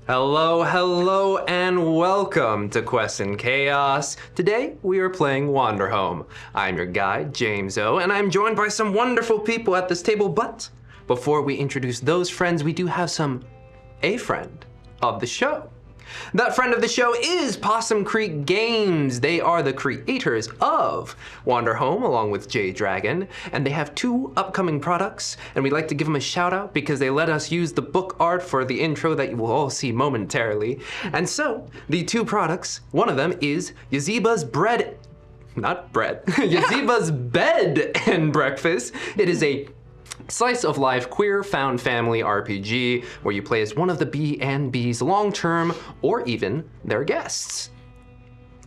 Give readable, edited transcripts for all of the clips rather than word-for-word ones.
Hello, hello, and welcome to Quest and Chaos. Today, we are playing Wanderhome. I'm your guide, James O, and I'm joined by some wonderful people at this table, but before we introduce those friends, we do have a friend of the show. That friend of the show is Possum Creek Games. They are the creators of Wanderhome along with J Dragon, and they have 2 upcoming products, and we'd like to give them a shout out because they let us use the book art for the intro that you will all see momentarily. And so, the 2 products, one of them is Yaziba's Yaziba's Bed and Breakfast. It is a slice of life queer found family RPG where you play as one of the B&B's long-term or even their guests.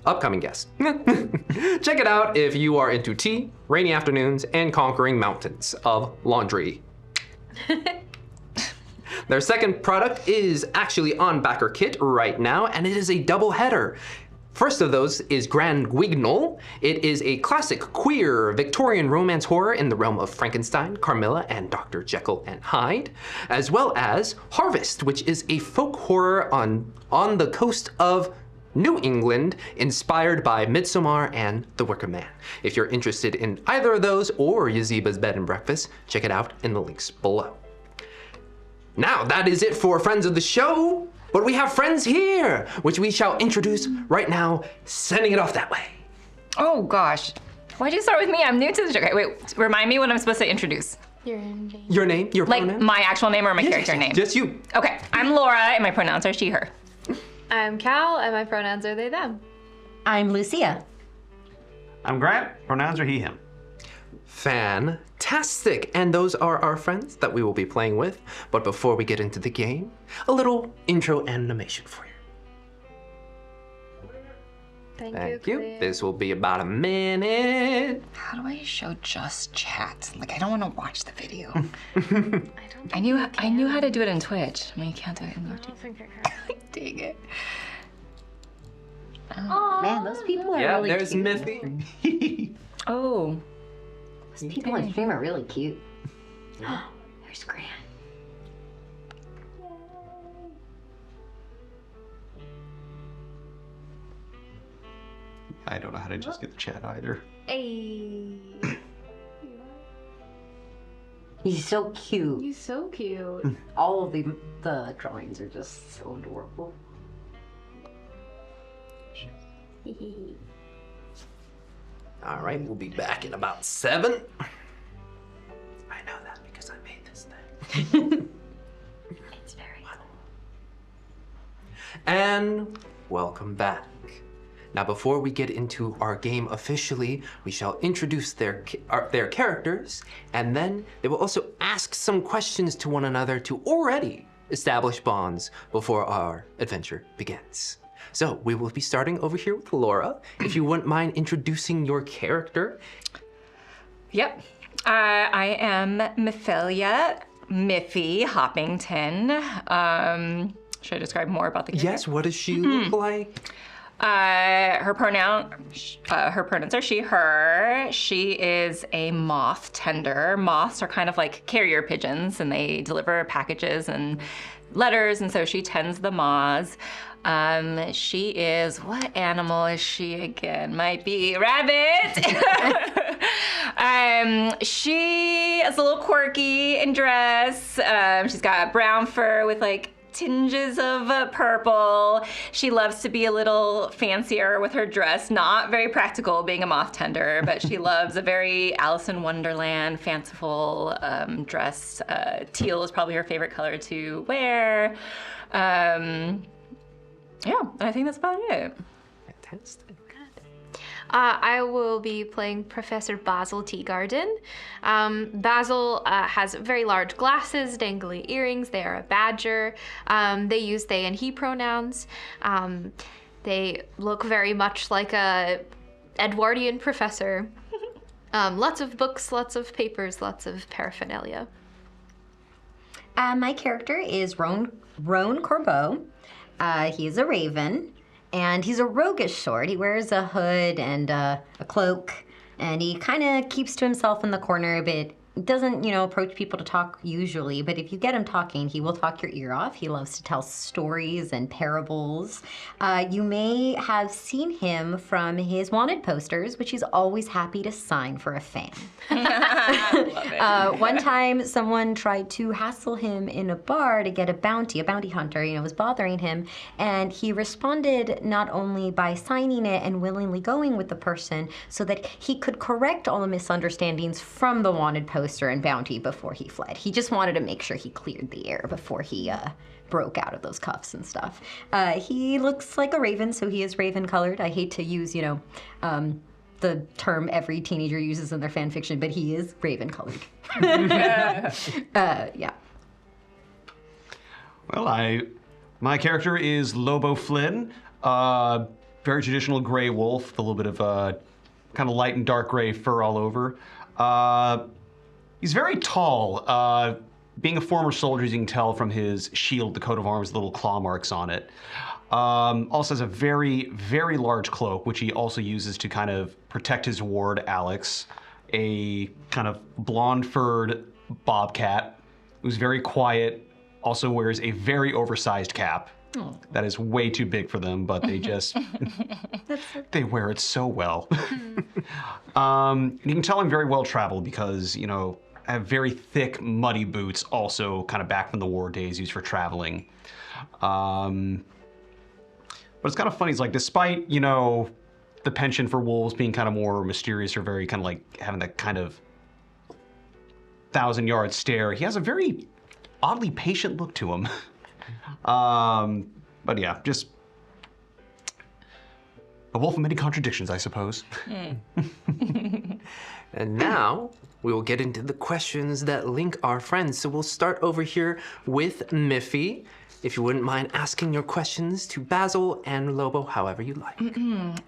Upcoming guests. Check it out if you are into tea, rainy afternoons, and conquering mountains of laundry. Their second product is actually on backer kit right now, and it is a double header. First of those is Grand Guignol. It is a classic queer Victorian romance horror in the realm of Frankenstein, Carmilla, and Dr. Jekyll and Hyde, as well as Harvest, which is a folk horror on the coast of New England, inspired by Midsommar and The Wicker Man. If you're interested in either of those or Yaziba's Bed and Breakfast, check it out in the links below. Now, that is it for friends of the show. But we have friends here, which we shall introduce right now, sending it off that way. Oh gosh, why'd you start with me? I'm new to the show. Okay, wait, remind me what I'm supposed to introduce. Your name, your pronoun? Like my actual name or my character name? Just you. Okay, I'm Laura and my pronouns are she, her. I'm Cal and my pronouns are they, them. I'm Lucia. I'm Grant, pronouns are he, him. Fantastic, and those are our friends that we will be playing with. But before we get into the game, a little intro animation for you. Thank you. Claire. This will be about a minute. How do I show just chat? Like, I don't want to watch the video. I knew how to do it in Twitch. I mean, you can't do it in don't Twitch. think I can. Dang it. Oh, man, those people are Yeah, really there's cute. Miffy. Oh. Those people on stream are really cute. There's Grant. I don't know how to just get the chat either. Hey. He's so cute. He's so cute. All of the drawings are just so adorable. All right, we'll be back in about 7. I know that because I made this thing. It's very cool. And welcome back. Now, before we get into our game officially, we shall introduce their characters, and then they will also ask some questions to one another to already establish bonds before our adventure begins. So we will be starting over here with Laura. If you wouldn't mind introducing your character. Yep. I am Miphilia, Miffy Hoppington. Should I describe more about the character? Yes, what does she look like? Her pronouns are she, her. She is a moth tender. Moths are kind of like carrier pigeons, and they deliver packages and letters, and so she tends the moths. She is, what animal is she again? Might be rabbit. She is a little quirky in dress. She's got brown fur with like tinges of purple. She loves to be a little fancier with her dress, not very practical being a moth tender, but she loves a very Alice in Wonderland fanciful dress. Teal is probably her favorite color to wear. Yeah, I think that's about it. Fantastic. I will be playing Professor Basil Teagarden. Basil has very large glasses, dangly earrings. They are a badger. They use they and he pronouns. They look very much like a Edwardian professor. Lots of books, lots of papers, lots of paraphernalia. My character is Roan Corbeau. He is a raven, and he's a roguish sort. He wears a hood and a cloak, and he kind of keeps to himself in the corner a bit, doesn't, approach people to talk usually, but if you get him talking, he will talk your ear off. He loves to tell stories and parables. You may have seen him from his wanted posters, which he's always happy to sign for a fan. Love it. One time, someone tried to hassle him in a bar to get a bounty hunter, was bothering him, and he responded not only by signing it and willingly going with the person so that he could correct all the misunderstandings from the wanted poster and bounty before he fled. He just wanted to make sure he cleared the air before he broke out of those cuffs and stuff. He looks like a raven, so he is raven colored. I hate to use, the term every teenager uses in their fan fiction, but he is raven colored. Yeah. Well, my character is Lobo Flynn, very traditional gray wolf, with a little bit of kind of light and dark gray fur all over. He's very tall. Being a former soldier, as you can tell from his shield, the coat of arms, the little claw marks on it. Also has a very, very large cloak, which he also uses to kind of protect his ward, Alex, a kind of blonde-furred bobcat who's very quiet, also wears a very oversized cap. Oh. That is way too big for them, but they just, they wear it so well. You can tell I'm very well traveled because, I have very thick, muddy boots, also kind of back from the war days, used for traveling. But it's kind of funny, it's like, despite, the penchant for wolves being kind of more mysterious or very kind of like having that kind of 1,000-yard stare, he has a very oddly patient look to him. But yeah, just a wolf of many contradictions, I suppose. And now we will get into the questions that link our friends. So we'll start over here with Miffy. If you wouldn't mind asking your questions to Basil and Lobo, however you like.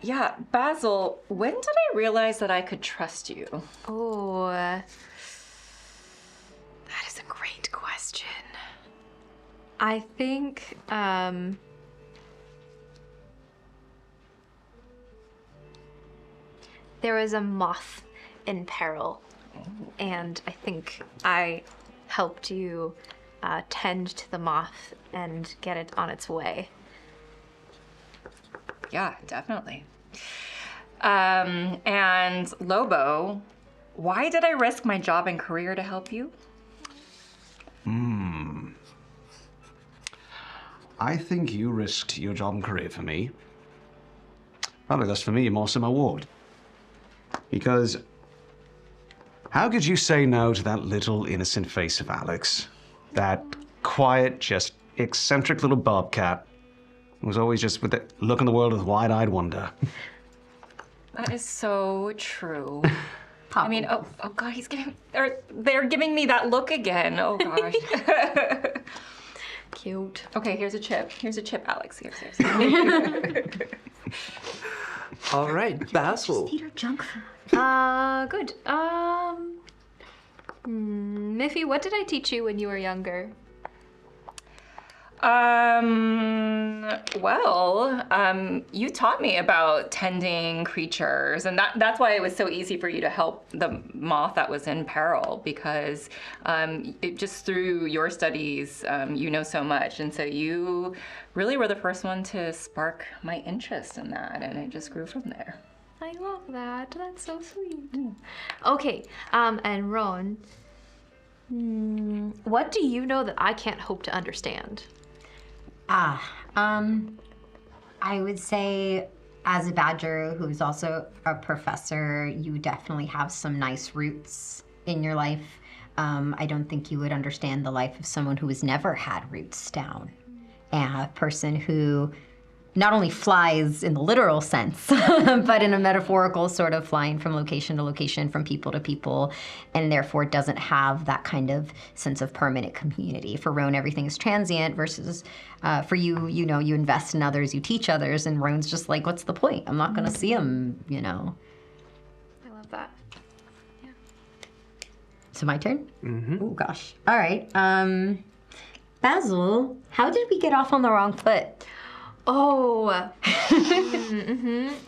Yeah, Basil, when did I realize that I could trust you? Oh, that is a great question. I think, there was a moth in peril, and I think I helped you tend to the moth and get it on its way. Yeah, definitely. And Lobo, why did I risk my job and career to help you? I think you risked your job and career for me. Probably less for me, more so my ward. Because how could you say no to that little innocent face of Alex? That quiet, just eccentric little bobcat who was always just with the look in the world with wide-eyed wonder. That is so true. I mean, oh God, they're giving me that look again. Oh gosh. Cute. Okay, here's a chip. Here's a chip, Alex. Here's. All right, Basil. Eat our junk food. Good. Miffy, what did I teach you when you were younger? You taught me about tending creatures, and that's why it was so easy for you to help the moth that was in peril, because just through your studies, you know so much, and so you really were the first one to spark my interest in that, and it just grew from there. I love that. That's so sweet. Okay, and Ron, what do you know that I can't hope to understand? I would say, as a badger who's also a professor, you definitely have some nice roots in your life. I don't think you would understand the life of someone who has never had roots down. A person who not only flies in the literal sense, but in a metaphorical sort of flying from location to location, from people to people, and therefore doesn't have that kind of sense of permanent community. For Roan, everything is transient versus for you, you invest in others, you teach others, and Roan's just like, what's the point? I'm not going to see him, I love that. Yeah. So my turn? Mm-hmm. Oh, gosh. All right. Basil, how did we get off on the wrong foot? Oh.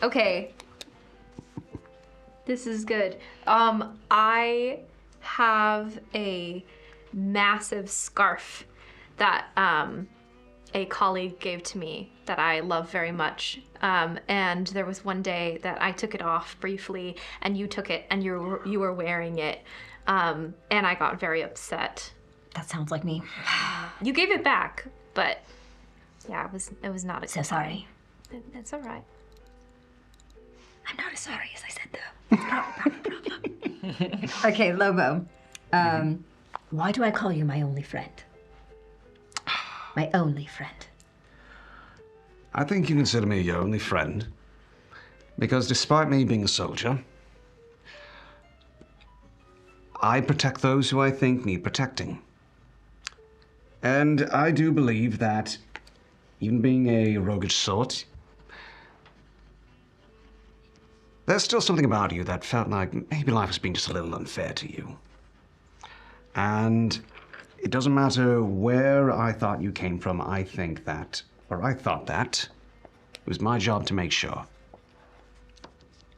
Okay. This is good. I have a massive scarf that a colleague gave to me that I love very much. And there was one day that I took it off briefly, and you took it, and you were wearing it, and I got very upset. That sounds like me. You gave it back, but yeah, it was not a So sorry. It's all right. I'm not as sorry as I said, though. Okay, Lobo. Why do I call you my only friend? My only friend. I think you consider me your only friend because despite me being a soldier, I protect those who I think need protecting. And I do believe that even being a roguish sort, there's still something about you that felt like maybe life was being just a little unfair to you. And it doesn't matter where I thought you came from, I thought that it was my job to make sure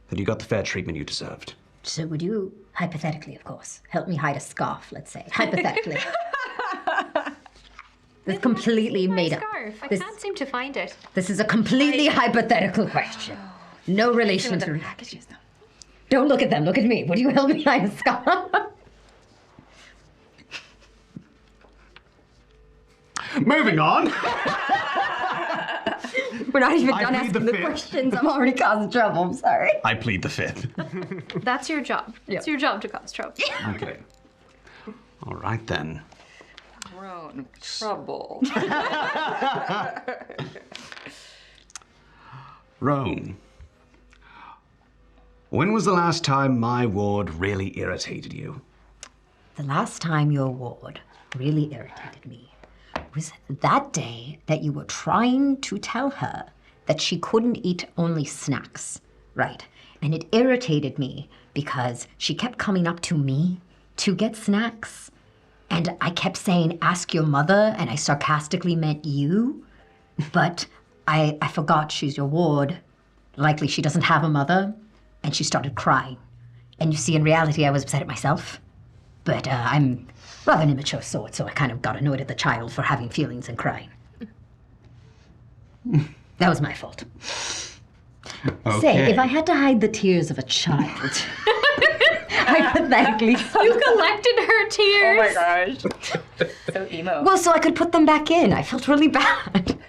that you got the fair treatment you deserved. So would you, hypothetically, of course, help me hide a scarf, let's say, hypothetically? That's completely made up. Scarf. I This- can't seem to find it. This is a completely hypothetical question. No relation to... Packages, though. Don't look at them, look at me. Would you help me hide a scarf? Moving on! We're not even I done plead the asking the fifth. questions. I'm already causing trouble. I'm sorry. I plead the fifth. That's your job. It's your job to cause trouble. Okay. All right then. Grown trouble. Roan. When was the last time my ward really irritated you? The last time your ward really irritated me was that day that you were trying to tell her that she couldn't eat only snacks, right? And it irritated me because she kept coming up to me to get snacks. And I kept saying, ask your mother, and I sarcastically meant you. But I forgot she's your ward. Likely she doesn't have a mother. And she started crying. And you see, in reality, I was upset at myself. But I'm rather an immature sort, so I kind of got annoyed at the child for having feelings and crying. That was my fault. Say, if I had to hide the tears of a child, hypothetically, You collected her tears. Oh my gosh. So emo. well, so I could put them back in. I felt really bad.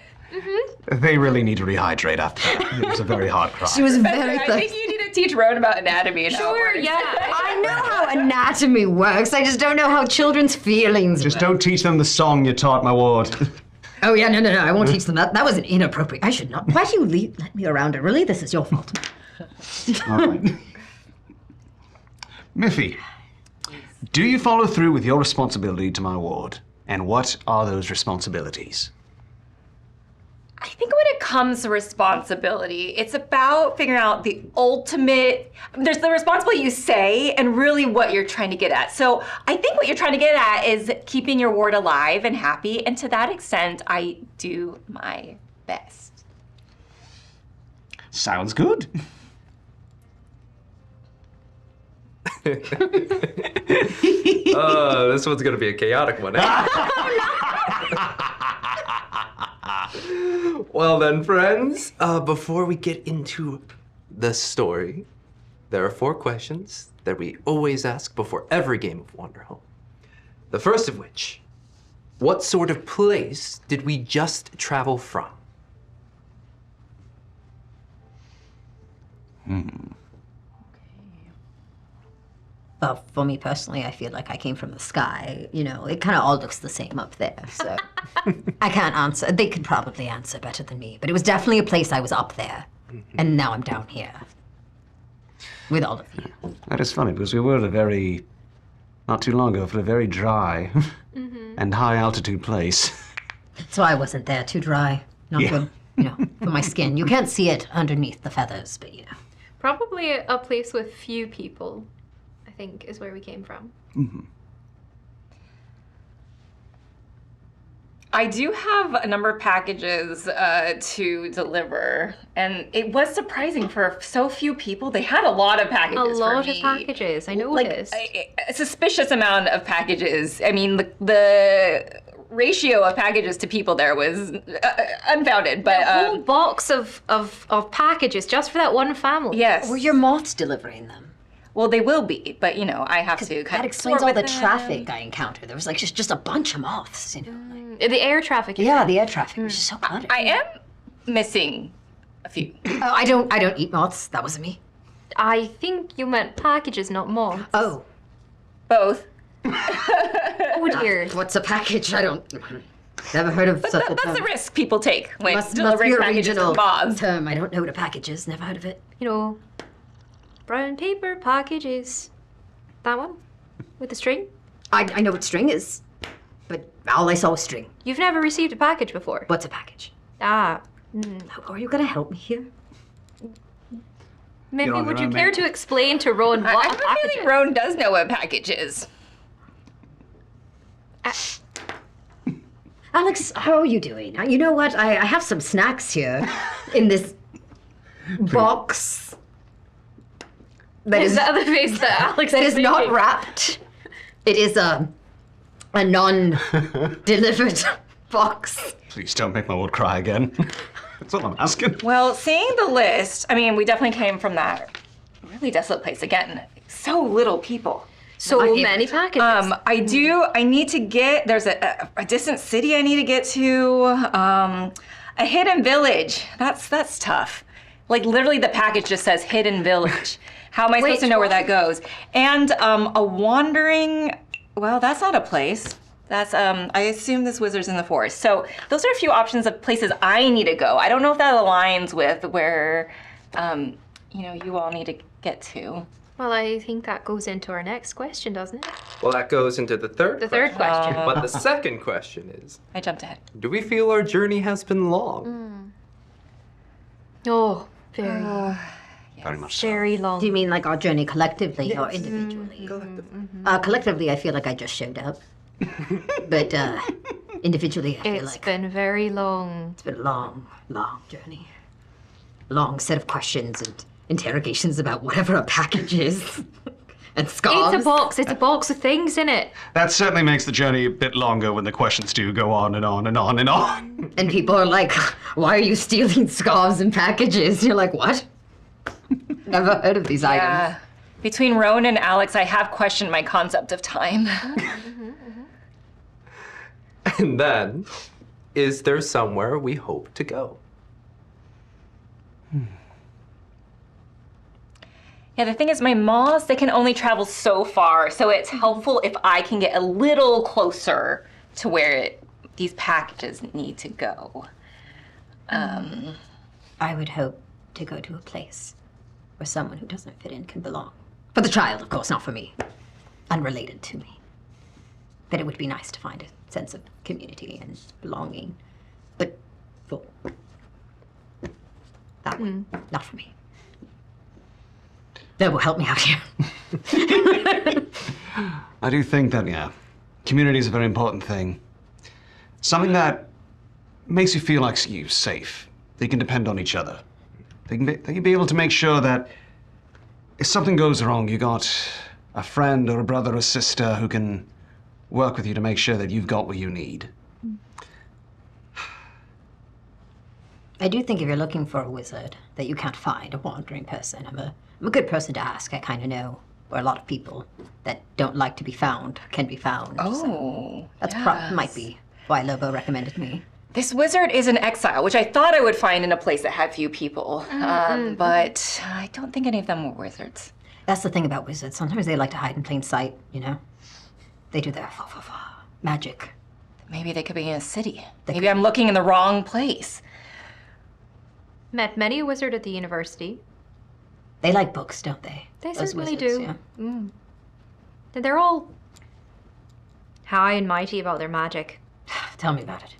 They really need to rehydrate after that. It was a very hard cry. She was very I think thirsty. you need to teach Roan about anatomy and how it Sure, works. yeah. I know how anatomy works. I just don't know how children's feelings Just work. don't teach them the song you taught my ward. Oh, yeah, no. I won't teach them that. That was an inappropriate. I should not. Why do you let me around her? Really? This is your fault. All right. Miffy, do you follow through with your responsibility to my ward? And what are those responsibilities? I think when it comes to responsibility, it's about figuring out the ultimate. There's the responsibility you say and really what you're trying to get at. So I think what you're trying to get at is keeping your ward alive and happy. And to that extent, I do my best. Sounds good. This one's gonna be a chaotic one. Well then, friends, before we get into the story, there are 4 questions that we always ask before every game of Wanderhome. The first of which, what sort of place did we just travel from? Well, for me personally, I feel like I came from the sky. You know, it kind of all looks the same up there. So I can't answer. They could probably answer better than me. But it was definitely a place I was up there. And now I'm down here with all of you. That is funny because we were not too long ago, for a very dry and high altitude place. So I wasn't there. Too dry. Not Yeah. good, you know, for my skin. You can't see it underneath the feathers, but you know. Probably a place with few people, I think, is where we came from. I do have a number of packages to deliver, and it was surprising for so few people. They had a lot of packages. A lot for of me. packages, I Like noticed. a suspicious amount of packages. I mean, the ratio of packages to people there was unfounded, but A whole box of packages just for that one family. yes. Were your moths delivering them? Well, they will be, but I have to kind That of explains sort all the with them. traffic I encountered. There was like just a bunch of moths, you know. The air traffic. Yeah, the air traffic was just so cluttered. I am missing a few. Oh, I don't eat moths. That wasn't me. I think you meant packages, not moths. Oh, Both. Oh dear. what's a package? I don't. Never heard of such a That's term. the risk people take when Must delivering be a packages regional to moths. term. I don't know what a package is. Never heard of it. You know, brown paper packages. That one? With the string? I know what string is, but all I saw was string. You've never received a package before? What's a package? Ah. Are you gonna help me here? Maybe on would your you own, care mate. to explain to Rowan I what have a a package feeling is? Roan does know what a package is. Alex, how are you doing? You know what? I have some snacks here in this box. That Is is that the face that Alex that is not making? wrapped. It is a non-delivered box. Please don't make my ward cry again. That's all I'm asking. Well, seeing the list, I mean, we definitely came from that really desolate place again. So little people. So My many favorite. packages. I need to get, there's a distant city I need to get to, a hidden village. That's tough. Like literally the package just says hidden village. How am I supposed to know where that goes? And a wandering, well, that's not a place. That's, I assume this wizard's in the forest. So those are a few options of places I need to go. I don't know if that aligns with where, you all need to get to. Well, I think that goes into our next question, doesn't it? Well, that goes into the third The third question. But the second question is, I jumped ahead. do we feel our journey has been long? Oh, very, Very much so. very long. Do you mean like our journey collectively or individually? Collectively, I feel like I just showed up. But individually, I feel It's like been very long. it's been a long, long journey. Long set of questions and interrogations about whatever a package is. And scarves. It's a box. It's a box with things in it. That certainly makes the journey a bit longer when the questions do go on and on and on and on. And people are like, why are you stealing scarves and packages? You're like, what? Never heard of these items. Between Roan and Alex, I have questioned my concept of time. And then, is there somewhere we hope to go? Yeah, the thing is, my moths, they can only travel so far, so it's helpful if I can get a little closer to where these packages need to go. I would hope to go to a place where someone who doesn't fit in can belong. For the child, of course, not for me. Unrelated to me. But it would be nice to find a sense of community and belonging. But for that one, not for me. That will help me out here. I do think that, community is a very important thing. Something that makes you feel like you're safe. They can depend on each other. They can be able to make sure that if something goes wrong, you got a friend or a brother or sister who can work with you to make sure that you've got what you need. I do think if you're looking for a wizard that you can't find a wandering person, I'm a good person to ask. I kind of know where a lot of people that don't like to be found can be found. So that's might be why Lobo recommended me. This wizard is in exile, which I thought I would find in a place that had few people. But I don't think any of them were wizards. That's the thing about wizards. Sometimes they like to hide in plain sight, you know? They do their magic. Maybe they could be in a city. Maybe I'm looking in the wrong place. Met many a wizard at the university. They like books, don't they? They Those certainly wizards, do. yeah. And they're all high and mighty about their magic. Tell me about it.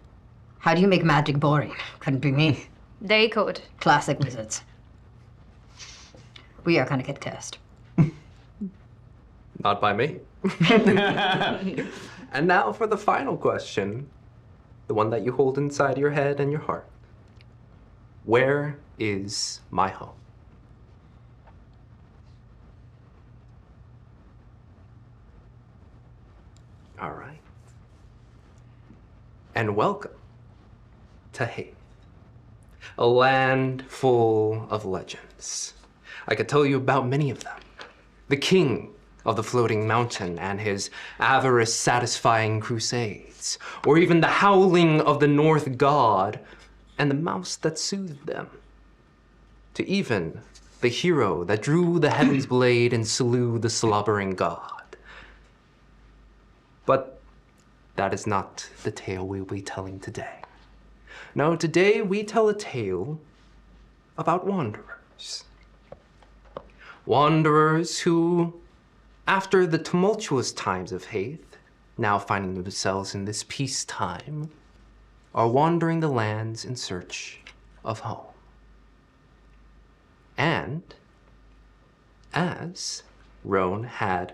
How do you make magic boring? Couldn't be me. They could. Classic wizards. We are gonna get cursed. Not by me. And now for the final question. the one that you hold inside your head and your heart. Where is my home? All right. And welcome to Haith, a land full of legends. I could tell you about many of them. The king of the floating mountain and his avarice-satisfying crusades, or even the howling of the North god and the mouse that soothed them, to even the hero that drew the heaven's blade and slew the slobbering god. But that is not the tale we'll be telling today. No, today we tell a tale about wanderers. Wanderers who, after the tumultuous times of Haith, now finding themselves in this peacetime, are wandering the lands in search of home. And as Roan had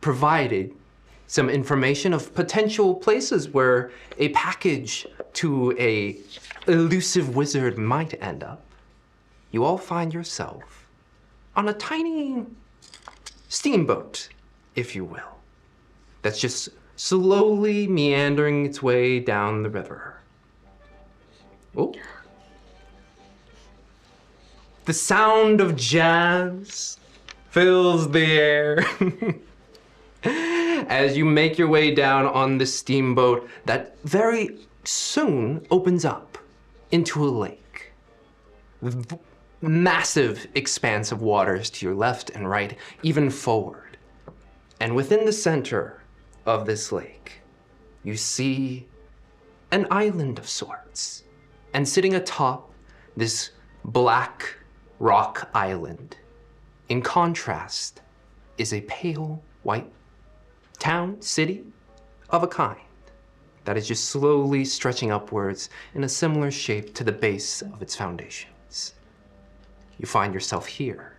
provided some information of potential places where a package to a elusive wizard might end up, you all find yourself on a tiny steamboat, if you will, that's just slowly meandering its way down the river. Oh. The sound of jazz fills the air as you make your way down on this steamboat that very soon opens up into a lake. Massive expanse of waters to your left and right, even forward. And within the center of this lake, you see an island of sorts. And sitting atop this black rock island, in contrast, is a pale white town, city of a kind that is just slowly stretching upwards in a similar shape to the base of its foundations. You find yourself here,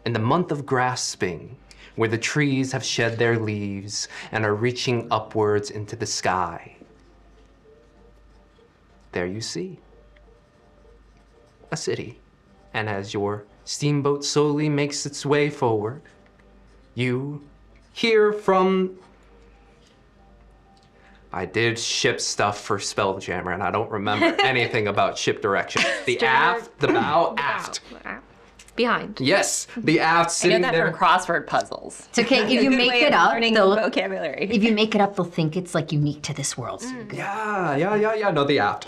in the month of grasping, where the trees have shed their leaves and are reaching upwards into the sky. There you see a city, and as your steamboat slowly makes its way forward, you hear from... I did ship stuff for Spelljammer, and I don't remember anything about ship direction. The aft, the bow, aft. Behind. Yes, the aft sitting I know that there. from crossword puzzles. It's okay if you make it up. Learning They'll, vocabulary. if you make it up, they'll think it's like unique to this world. So you're good. Yeah. No, the aft.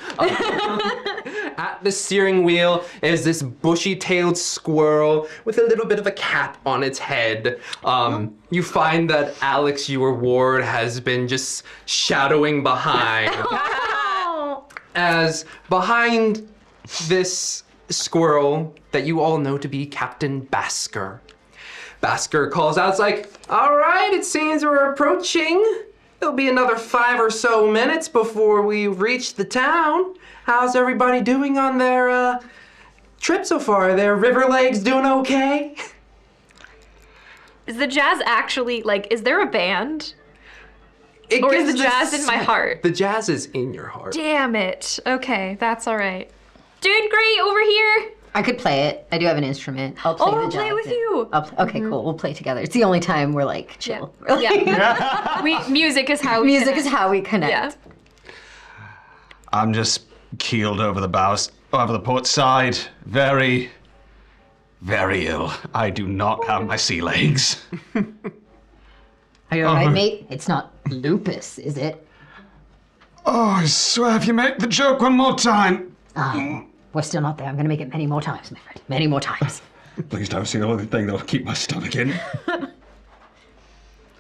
At the steering wheel is this bushy-tailed squirrel with a little bit of a cap on its head. You find that Alex, your ward, has been just shadowing behind. As behind this squirrel that you all know to be Captain Basker. Basker calls out, it's like, all right, it seems we're approaching. It'll be another 5 or so minutes before we reach the town. How's everybody doing on their trip so far? Are their river legs doing okay? Is the jazz actually, like, is there a band? It Or is gives the jazz in my heart? The jazz is in your heart. Damn it. Okay, that's all right. Doing great over here. I could play it. I do have an instrument. I'll play Oh, the I'll play jazz. with you. Okay, cool. We'll play together. It's the only time we're like chill. Yeah. Music is how we Music connect. is how we connect. Yeah. I'm just keeled over the bows, over the port side. Very, very ill. I do not have my sea legs. Are you alright, mate? It's not lupus, is it? Oh, I swear if you make the joke one more time. We're still not there. I'm gonna make it many more times, my friend. Many more times. Please don't say the only thing that'll keep my stomach in.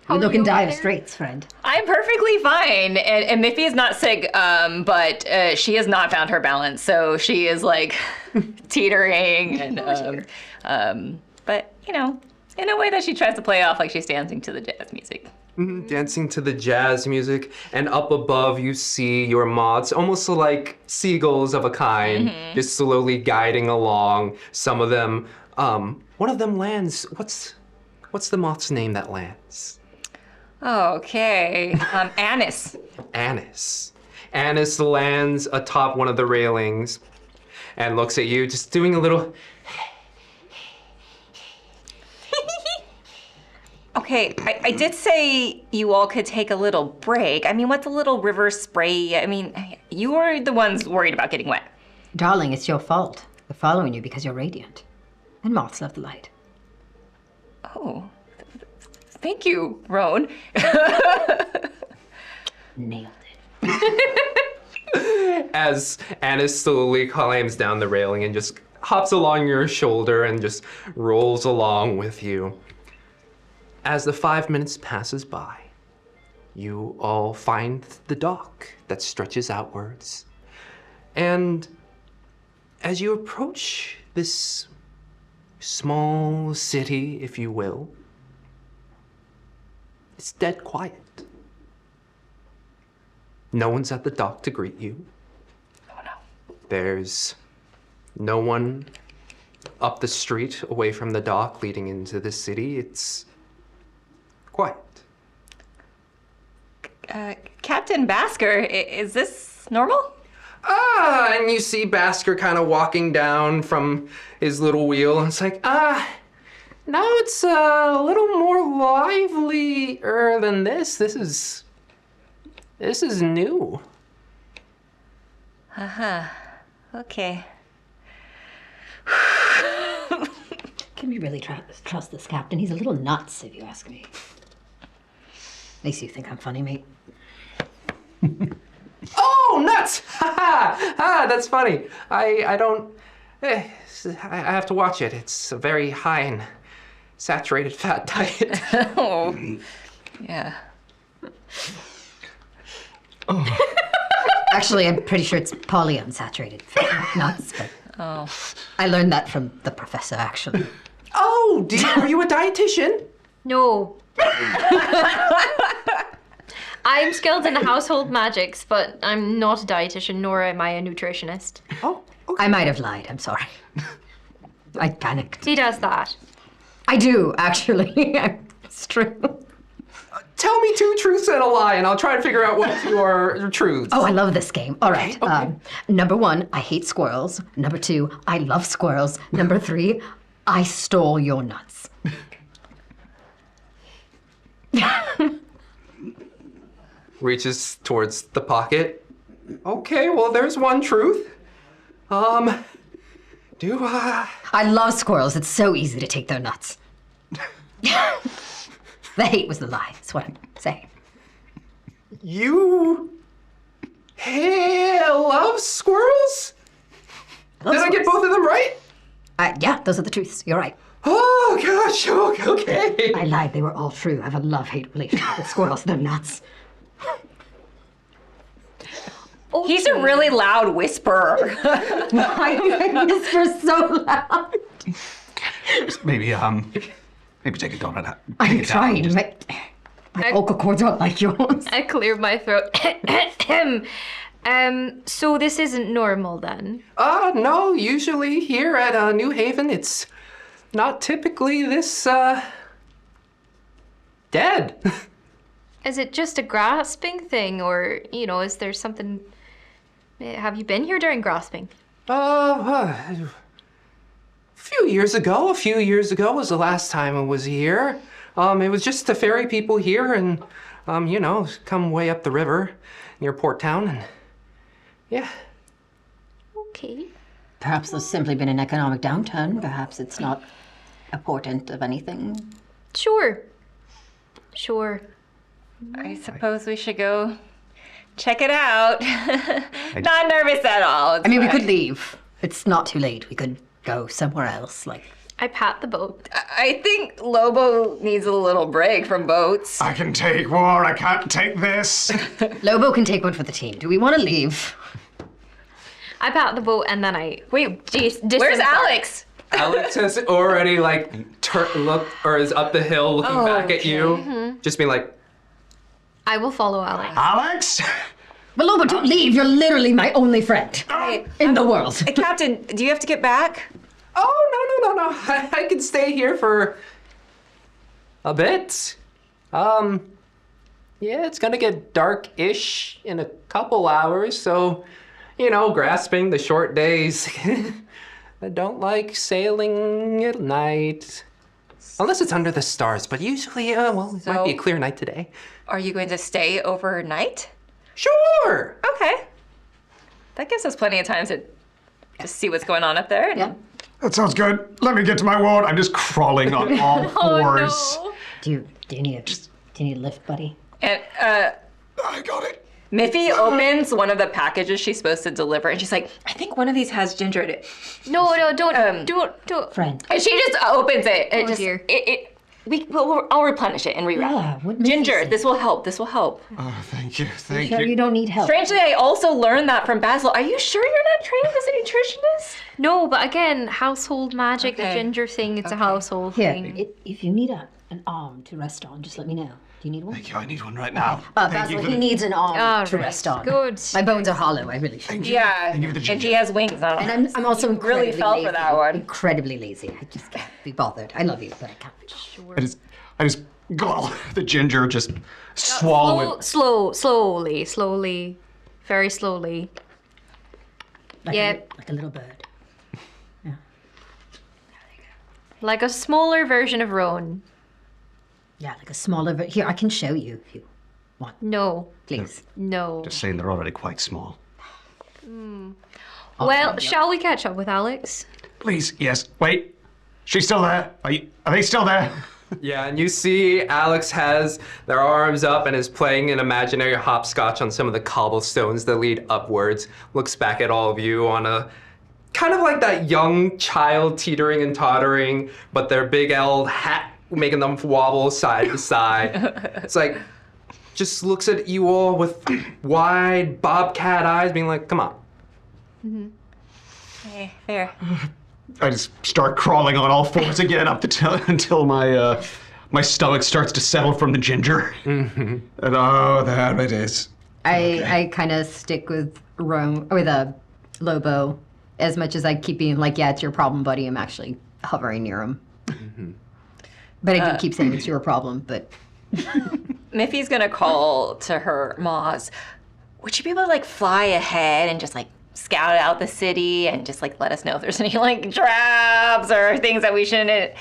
You're looking over dire there? straits, friend. I'm perfectly fine, and Miffy is not sick, but she has not found her balance, so she is like teetering, and but you know, in a way that she tries to play off like she's dancing to the jazz music. Dancing to the jazz music, and up above you see your moths, almost like seagulls of a kind, just slowly guiding along. Some of them, one of them lands. What's the moth's name that lands? Okay, Anise. Anise. Annis lands atop one of the railings and looks at you, just doing a little... Okay, I did say you all could take a little break. I mean, what's a little river spray? I mean, you were the ones worried about getting wet. Darling, it's your fault. We're following you because you're radiant. And moths love the light. Oh, thank you, Roan. Nailed it. As Annis slowly climbs down the railing and just hops along your shoulder and just rolls along with you. As the 5 minutes passes by, you all find the dock that stretches outwards. And as you approach this small city, if you will, it's dead quiet. No one's at the dock to greet you. Oh no. There's no one up the street away from the dock leading into the city. It's quiet. Captain Basker, is this normal? And you see Basker kind of walking down from his little wheel, and it's like, now it's a little more livelier than this. This is new. Okay. Can we really trust this captain? He's a little nuts, if you ask me. Makes you think I'm funny, mate. Oh, nuts! Ha ha! Ah, that's funny. I don't. I have to watch it. It's a very high in saturated fat diet. Oh, yeah. Actually, I'm pretty sure it's polyunsaturated fat, not nuts, but I learned that from the professor, actually. Oh, are you a dietitian? No. I'm skilled in household magics, but I'm not a dietitian, nor am I a nutritionist. Oh, okay. I might have lied, I'm sorry. I panicked. He does that. I do, actually. It's true. Tell me 2 truths and a lie, and I'll try to figure out what your truths. Oh, I love this game. All right. Okay. Number 1, I hate squirrels. Number 2, I love squirrels. Number 3, I stole your nuts. Reaches towards the pocket. Okay, well, there's one truth. I love squirrels. It's so easy to take their nuts. The hate was the lie. That's what I'm saying. You love squirrels? Did I get both of them right? Yeah, those are the truths. You're right. Oh, gosh, okay. I lied. They were all true. I have a love-hate relationship with squirrels. They're nuts. He's a really loud whisperer. I whisper so loud. Maybe take a donut. I'm trying. My vocal cords aren't like yours. I cleared my throat. So this isn't normal then? No, usually here at New Haven, it's not typically this, dead. Is it just a grasping thing, or, is there something... Have you been here during grasping? A few years ago was the last time I was here. It was just the ferry people here and, come way up the river near Port Town and, yeah. Okay. Perhaps there's simply been an economic downturn. Perhaps it's not a portent of anything. Sure. I suppose we should go check it out. Not nervous at all. I mean, we could leave. It's not too late. We could go somewhere else, I pat the boat. I think Lobo needs a little break from boats. I can take war, I can't take this. Lobo can take one for the team. Do we want to leave? I pat the boat and then I... Wait, Where's Alex? Alex has already, is up the hill looking back at you. Just being like... I will follow Alex. Alex? But Lobo, don't leave. You're literally my only friend in the world. Captain, do you have to get back? Oh, no. I can stay here for a bit. Yeah, it's gonna get dark-ish in a couple hours, so, grasping the short days. I don't like sailing at night. Unless it's under the stars, but usually, it might be a clear night today. Are you going to stay overnight? Sure! Okay. That gives us plenty of time to just see what's going on up there. Yeah. That sounds good. Let me get to my ward. I'm just crawling on all fours. Oh, no. Do you need a lift, buddy? And I got it. Miffy opens one of the packages she's supposed to deliver, and she's like, I think one of these has ginger in it. No, don't. Friend. And she just opens it. Oh, dear. I'll replenish it and rewrap. Yeah, what Miffy Ginger, say? this will help. This will help. Oh, thank you. Thank Sure you. you don't need help. Strangely, I also learned that from Basil. Are you sure you're not trained as a nutritionist? No, but again, household magic, the Okay. ginger thing, it's a household Here, thing. if you need an arm to rest on, just let me know. Do you need one? Thank you. I need one right now. Basil, you for he the- needs an arm All to right, rest on. good. My bones are hollow. I really should. Yeah, Thank you for the and ginger. he has wings. And I'm also You really incredibly fell lazy. for that one. Incredibly lazy. I just can't be bothered. I love you, but I can't. I just got the ginger, just swallow it. Slowly, very slowly. Like Yeah. like a little bird. Like a smaller version of Roan. Yeah, like a smaller. Here, I can show you if you want. No, Please. no. Just saying they're already quite small. Well, shall we catch up with Alex? Please, yes. Wait. She's still there. Are they still there? Yeah, and you see Alex has their arms up and is playing an imaginary hopscotch on some of the cobblestones that lead upwards. Looks back at all of you on a kind of like that young child teetering and tottering, but their big L hat making them wobble side to side. It's like, just looks at you all with wide bobcat eyes, being like, come on. Okay, there. I just start crawling on all fours again until my stomach starts to settle from the ginger. And there it is. I kind of stick with Lobo as much as I keep being like, yeah, it's your problem, buddy. I'm actually hovering near him. But I do keep saying it's your problem, but Miffy's gonna call to her Moz. Would you be able to fly ahead and just scout out the city and just let us know if there's any traps or things that we shouldn't.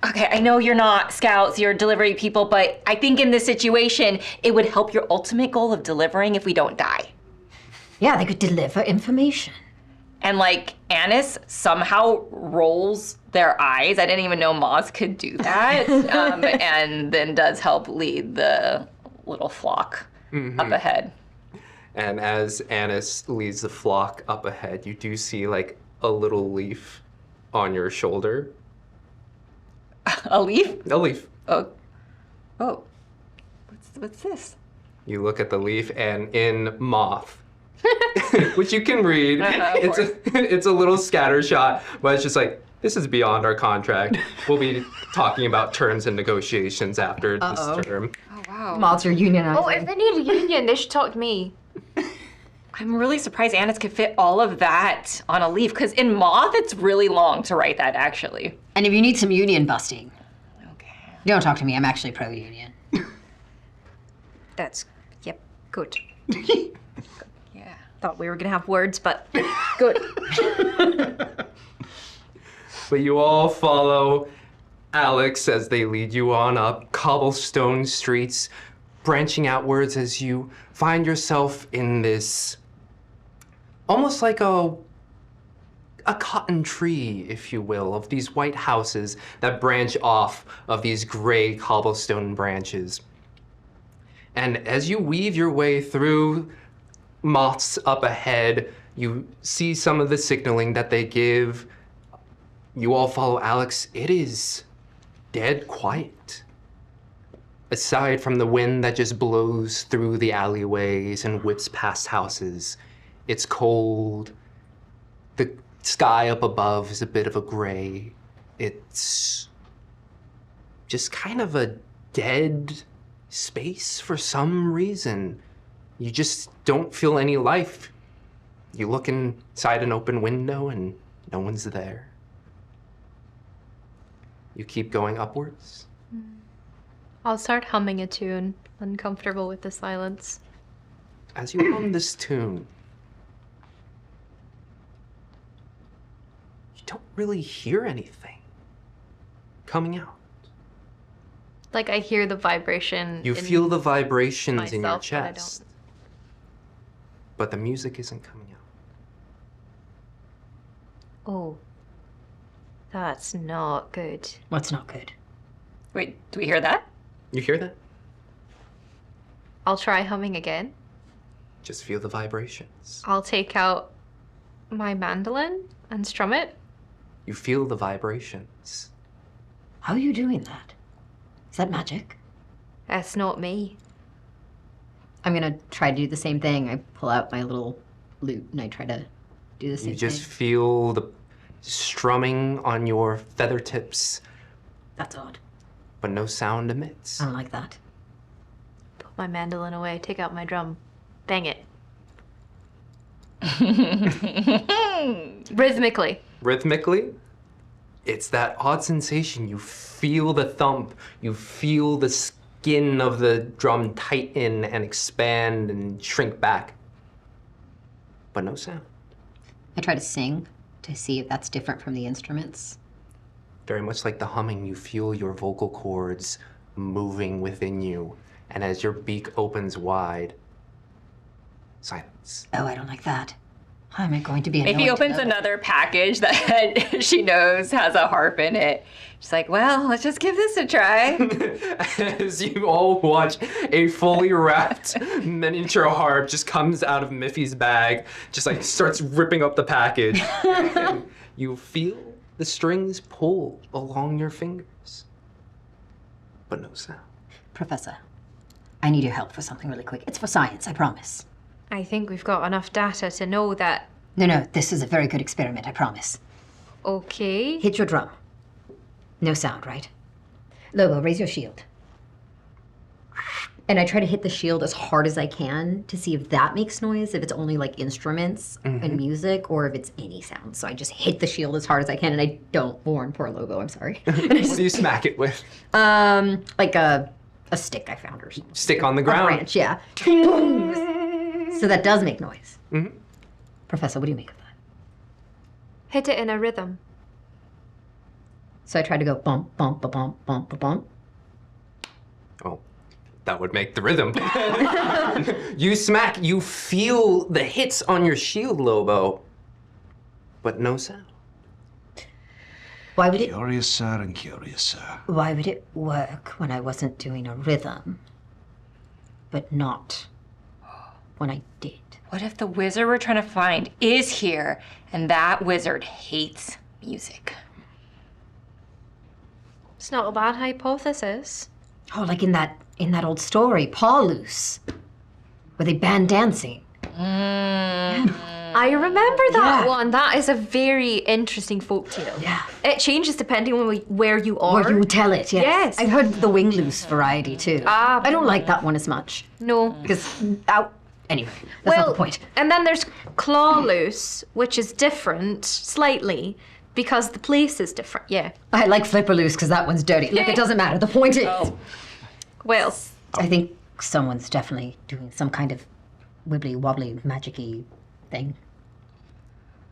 Okay, I know you're not scouts, you're delivery people, but I think in this situation, it would help your ultimate goal of delivering if we don't die. yeah, they could deliver information. And Annis somehow rolls their eyes. I didn't even know Moz could do that. And then does help lead the little flock up ahead. And as Annis leads the flock up ahead, you do see a little leaf on your shoulder. A leaf? A leaf. Oh. What's this? You look at the leaf, and in moth, which you can read, it's a little scatter shot, but it's just this is beyond our contract. We'll be talking about terms and negotiations after this term. Oh, wow. Moths are unionized. Oh, if they need a union, they should talk to me. I'm really surprised Annis could fit all of that on a leaf, because in moth, it's really long to write that, actually. And if you need some union busting, Okay. don't talk to me. I'm actually pro-union. Yep, good. Yeah. Thought we were gonna have words, but good. But you all follow Alex as they lead you on up cobblestone streets, branching outwards as you find yourself in this almost like a cotton tree, if you will, of these white houses that branch off of these gray cobblestone branches. And as you weave your way through moths up ahead, you see some of the signaling that they give. You all follow Alex. It is dead quiet. Aside from the wind that just blows through the alleyways and whips past houses, it's cold. The sky up above is a bit of a gray. It's just kind of a dead space for some reason. You just don't feel any life. You look inside an open window and no one's there. You keep going upwards. I'll start humming a tune. uncomfortable with the silence. As you hum this tune, you don't really hear anything coming out. Like I hear the vibration. You feel the vibrations in your myself, but I chest, but the music isn't coming out. Oh, that's not good. What's not good? Wait, do we hear that? You hear that? I'll try humming again. Just feel the vibrations. I'll take out my mandolin and strum it. You feel the vibrations. How are you doing that? Is that magic? That's not me. I'm gonna try to do the same thing. I pull out my little lute and I try to do the same You just thing. feel the strumming on your feather tips, That's odd. but no sound emits. I don't like that. Put my mandolin away, take out my drum, bang it. Rhythmically. Rhythmically, it's that odd sensation. You feel the thump. You feel the skin of the drum tighten and expand and shrink back. But no sound. I try to sing to see if that's different from the instruments. Very much like the humming, you feel your vocal cords moving within you. And as your beak opens wide, silence. Oh, I don't like that. How am I going to be If he annoyed to opens know that? another package that she knows has a harp in it, she's like, well, let's just give this a try. As you all watch, a fully wrapped miniature harp just comes out of Miffy's bag, just like starts ripping up the package. And you feel the strings pull along your fingers, but no sound. Professor, I need your help for something really quick. It's for science, I promise. I think we've got enough data to know that. No, this is a very good experiment, I promise. Okay. Hit your drum. No sound, right? Lobo, raise your shield. And I try to hit the shield as hard as I can to see if that makes noise, if it's only like instruments and music, or if it's any sound. So I just hit the shield as hard as I can, and I don't warn poor Lobo, I'm sorry. What do you smack it with? Like a stick I found or something. Stick on the A ground. branch, yeah. So that does make noise. Mhm. Professor, what do you make of that? Hit it in a rhythm. So I try to go bump, bump, ba bump, bump, ba bump. Oh, that would make the rhythm. You smack, you feel the hits on your shield, Lobo, but no sound. Why would it Curiouser and curiouser. Why would it work when I wasn't doing a rhythm, but not when I did? What if the wizard we're trying to find is here and that wizard hates music? It's not a bad hypothesis. Oh, like in that old story, Paulus, where they banned dancing. I remember that Yeah. one. That is a very interesting folktale. Yeah. It changes depending on where you are. Or you tell it, yes. Yes. I've heard the wing loose variety too. Ah, I don't like that one as much No. because anyway, that's not the point. And then there's claw loose, which is different slightly because the place is different. Yeah. I like flipper loose because that one's dirty. Look, it doesn't matter. The point is, Well, I think someone's definitely doing some kind of wibbly wobbly magic-y thing.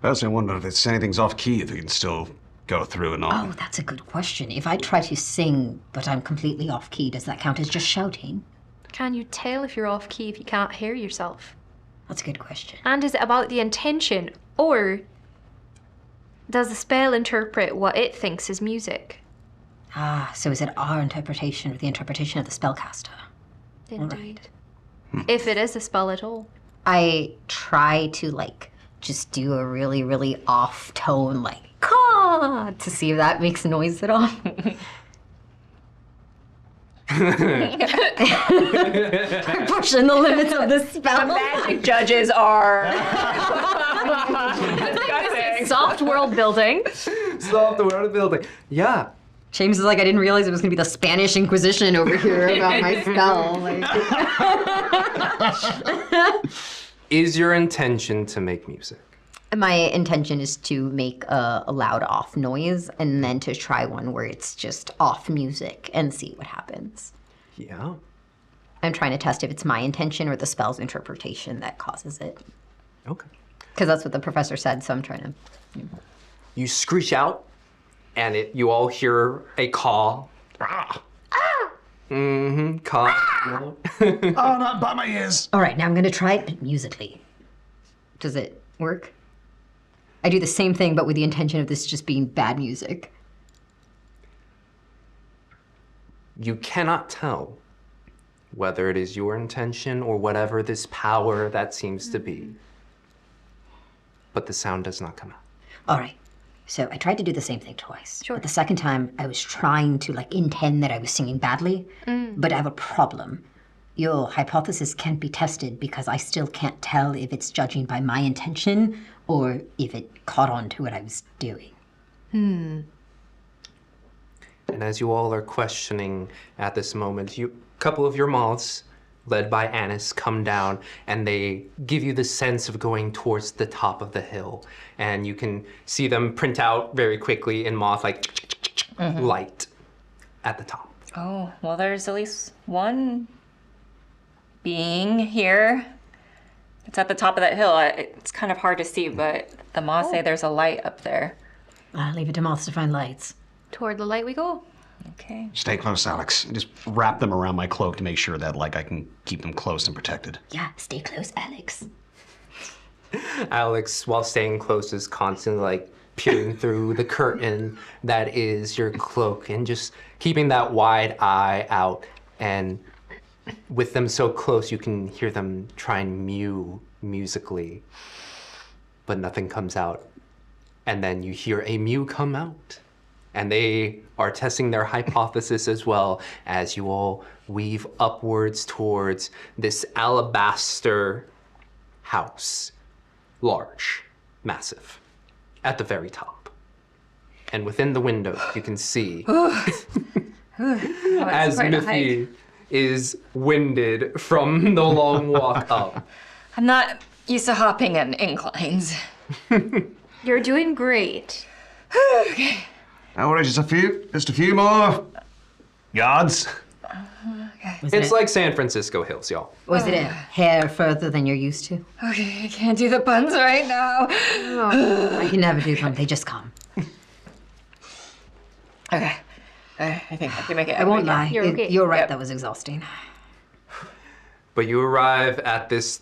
I also wonder if anything's off key, if we can still go through and on. Oh, that's a good question. If I try to sing, but I'm completely off key, does that count as just shouting? can you tell if you're off key if you can't hear yourself? That's a good question. And is it about the intention, or does the spell interpret what it thinks is music? Ah, so is it our interpretation or the interpretation of the spellcaster? Indeed. If it is a spell at all. I try to just do a really, really off tone, like caw, to see if that makes noise at all. We're pushing the limits of the spell. Magic judges are discussing. Soft world building. Stop the world of building. Yeah. James is like, I didn't realize it was gonna be the Spanish Inquisition over here about my spell. Is your intention to make music? My intention is to make a loud off noise and then to try one where it's just off music and see what happens. Yeah. I'm trying to test if it's my intention or the spell's interpretation that causes it. Okay. Because that's what the professor said, so I'm trying to... You screech out, and you all hear a call. Call. Oh, not by my ears. All right, now I'm going to try it, but musically. Does it work? I do the same thing, but with the intention of this just being bad music. You cannot tell whether it is your intention or whatever this power that seems to be. But the sound does not come out. All right. So I tried to do the same thing twice. Sure. But the second time, I was trying to intend that I was singing badly, but I have a problem. Your hypothesis can't be tested because I still can't tell if it's judging by my intention or if it caught on to what I was doing. And as you all are questioning at this moment, a couple of your moths, led by Annis, come down and they give you the sense of going towards the top of the hill. And you can see them print out very quickly in moth, light at the top. Oh, well, there's at least one being here. It's at the top of that hill. It's kind of hard to see, but the moths say there's a light up there. I'll leave it to moths to find lights. Toward the light we go. Okay. Stay close, Alex. Just wrap them around my cloak to make sure that, I can keep them close and protected. Yeah, stay close, Alex. Alex, while staying close, is constantly peering through the curtain that is your cloak and just keeping that wide eye out. And with them so close, you can hear them try and mew musically, but nothing comes out. And then you hear a mew come out. And they are testing their hypothesis as well as you all weave upwards towards this alabaster house. Large, massive, at the very top. And within the window, you can see as Miffy is winded from the long walk up. I'm not used to hopping in inclines. You're doing great. Okay. All right, just a few more yards. It's like San Francisco Hills, y'all. Was it a hair further than you're used to? Okay, I can't do the puns right now. I can never do them. They just come. Okay. I think I can make it. I won't lie. You're okay. You're right. Yep. That was exhausting. But you arrive at this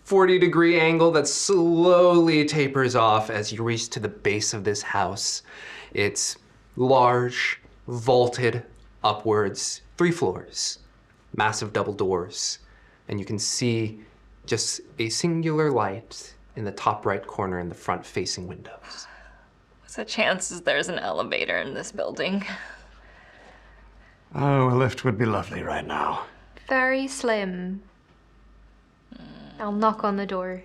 40-degree angle that slowly tapers off as you reach to the base of this house. It's large, vaulted upwards, 3 floors, massive double doors, and you can see just a singular light in the top right corner in the front-facing windows. What's the chances there's an elevator in this building? Oh, a lift would be lovely right now. Very slim. I'll knock on the door.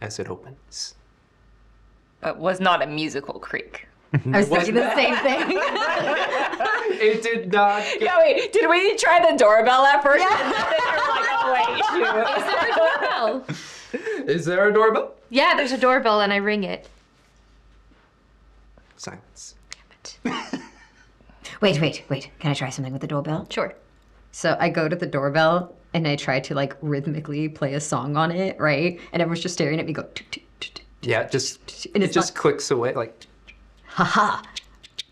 As it opens. But was not a musical creak. I was thinking the same thing. It did not get... Yeah, wait, did we try the doorbell at first? Yeah. And then you were like, oh wait, shoot. Is there a doorbell? Is there a doorbell? Yeah, there's a doorbell and I ring it. Silence. Wait. Can I try something with the doorbell? Sure. So I go to the doorbell and I try to rhythmically play a song on it, right? And everyone's just staring at me, go. Yeah, And it it's just clicks away like... Haha,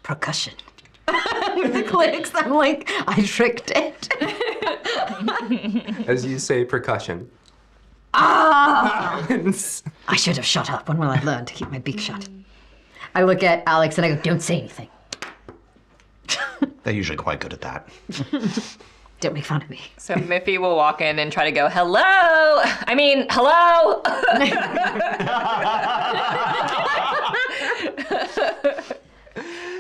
percussion. With the clicks, I'm like, I tricked it. As you say percussion. Ah! I should have shut up. When will I learn to keep my beak shut? I look at Alex and I go, don't say anything. They're usually quite good at that. Don't make fun of me. So Miffy will walk in and try to go, hello! I mean, hello!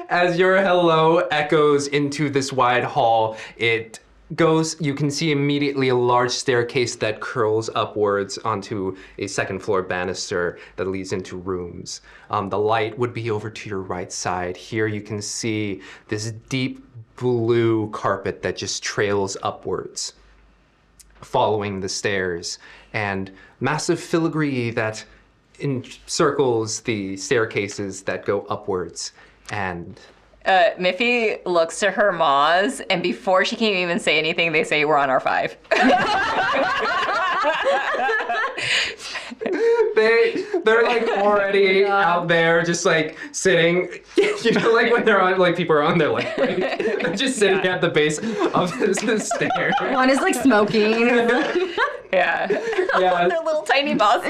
As your hello echoes into this wide hall, it goes, you can see immediately a large staircase that curls upwards onto a second floor banister that leads into rooms. The light would be over to your right side. Here you can see this deep blue carpet that just trails upwards, following the stairs, and massive filigree that encircles the staircases that go upwards. And Miffy looks to her maws, and before she can even say anything, they say, we're on our 5. They're like already out there, just like sitting. You know, like when they're on, like people are on their like break. They're just sitting at the base of the stairs. One is like smoking. Yeah. Their little tiny maws.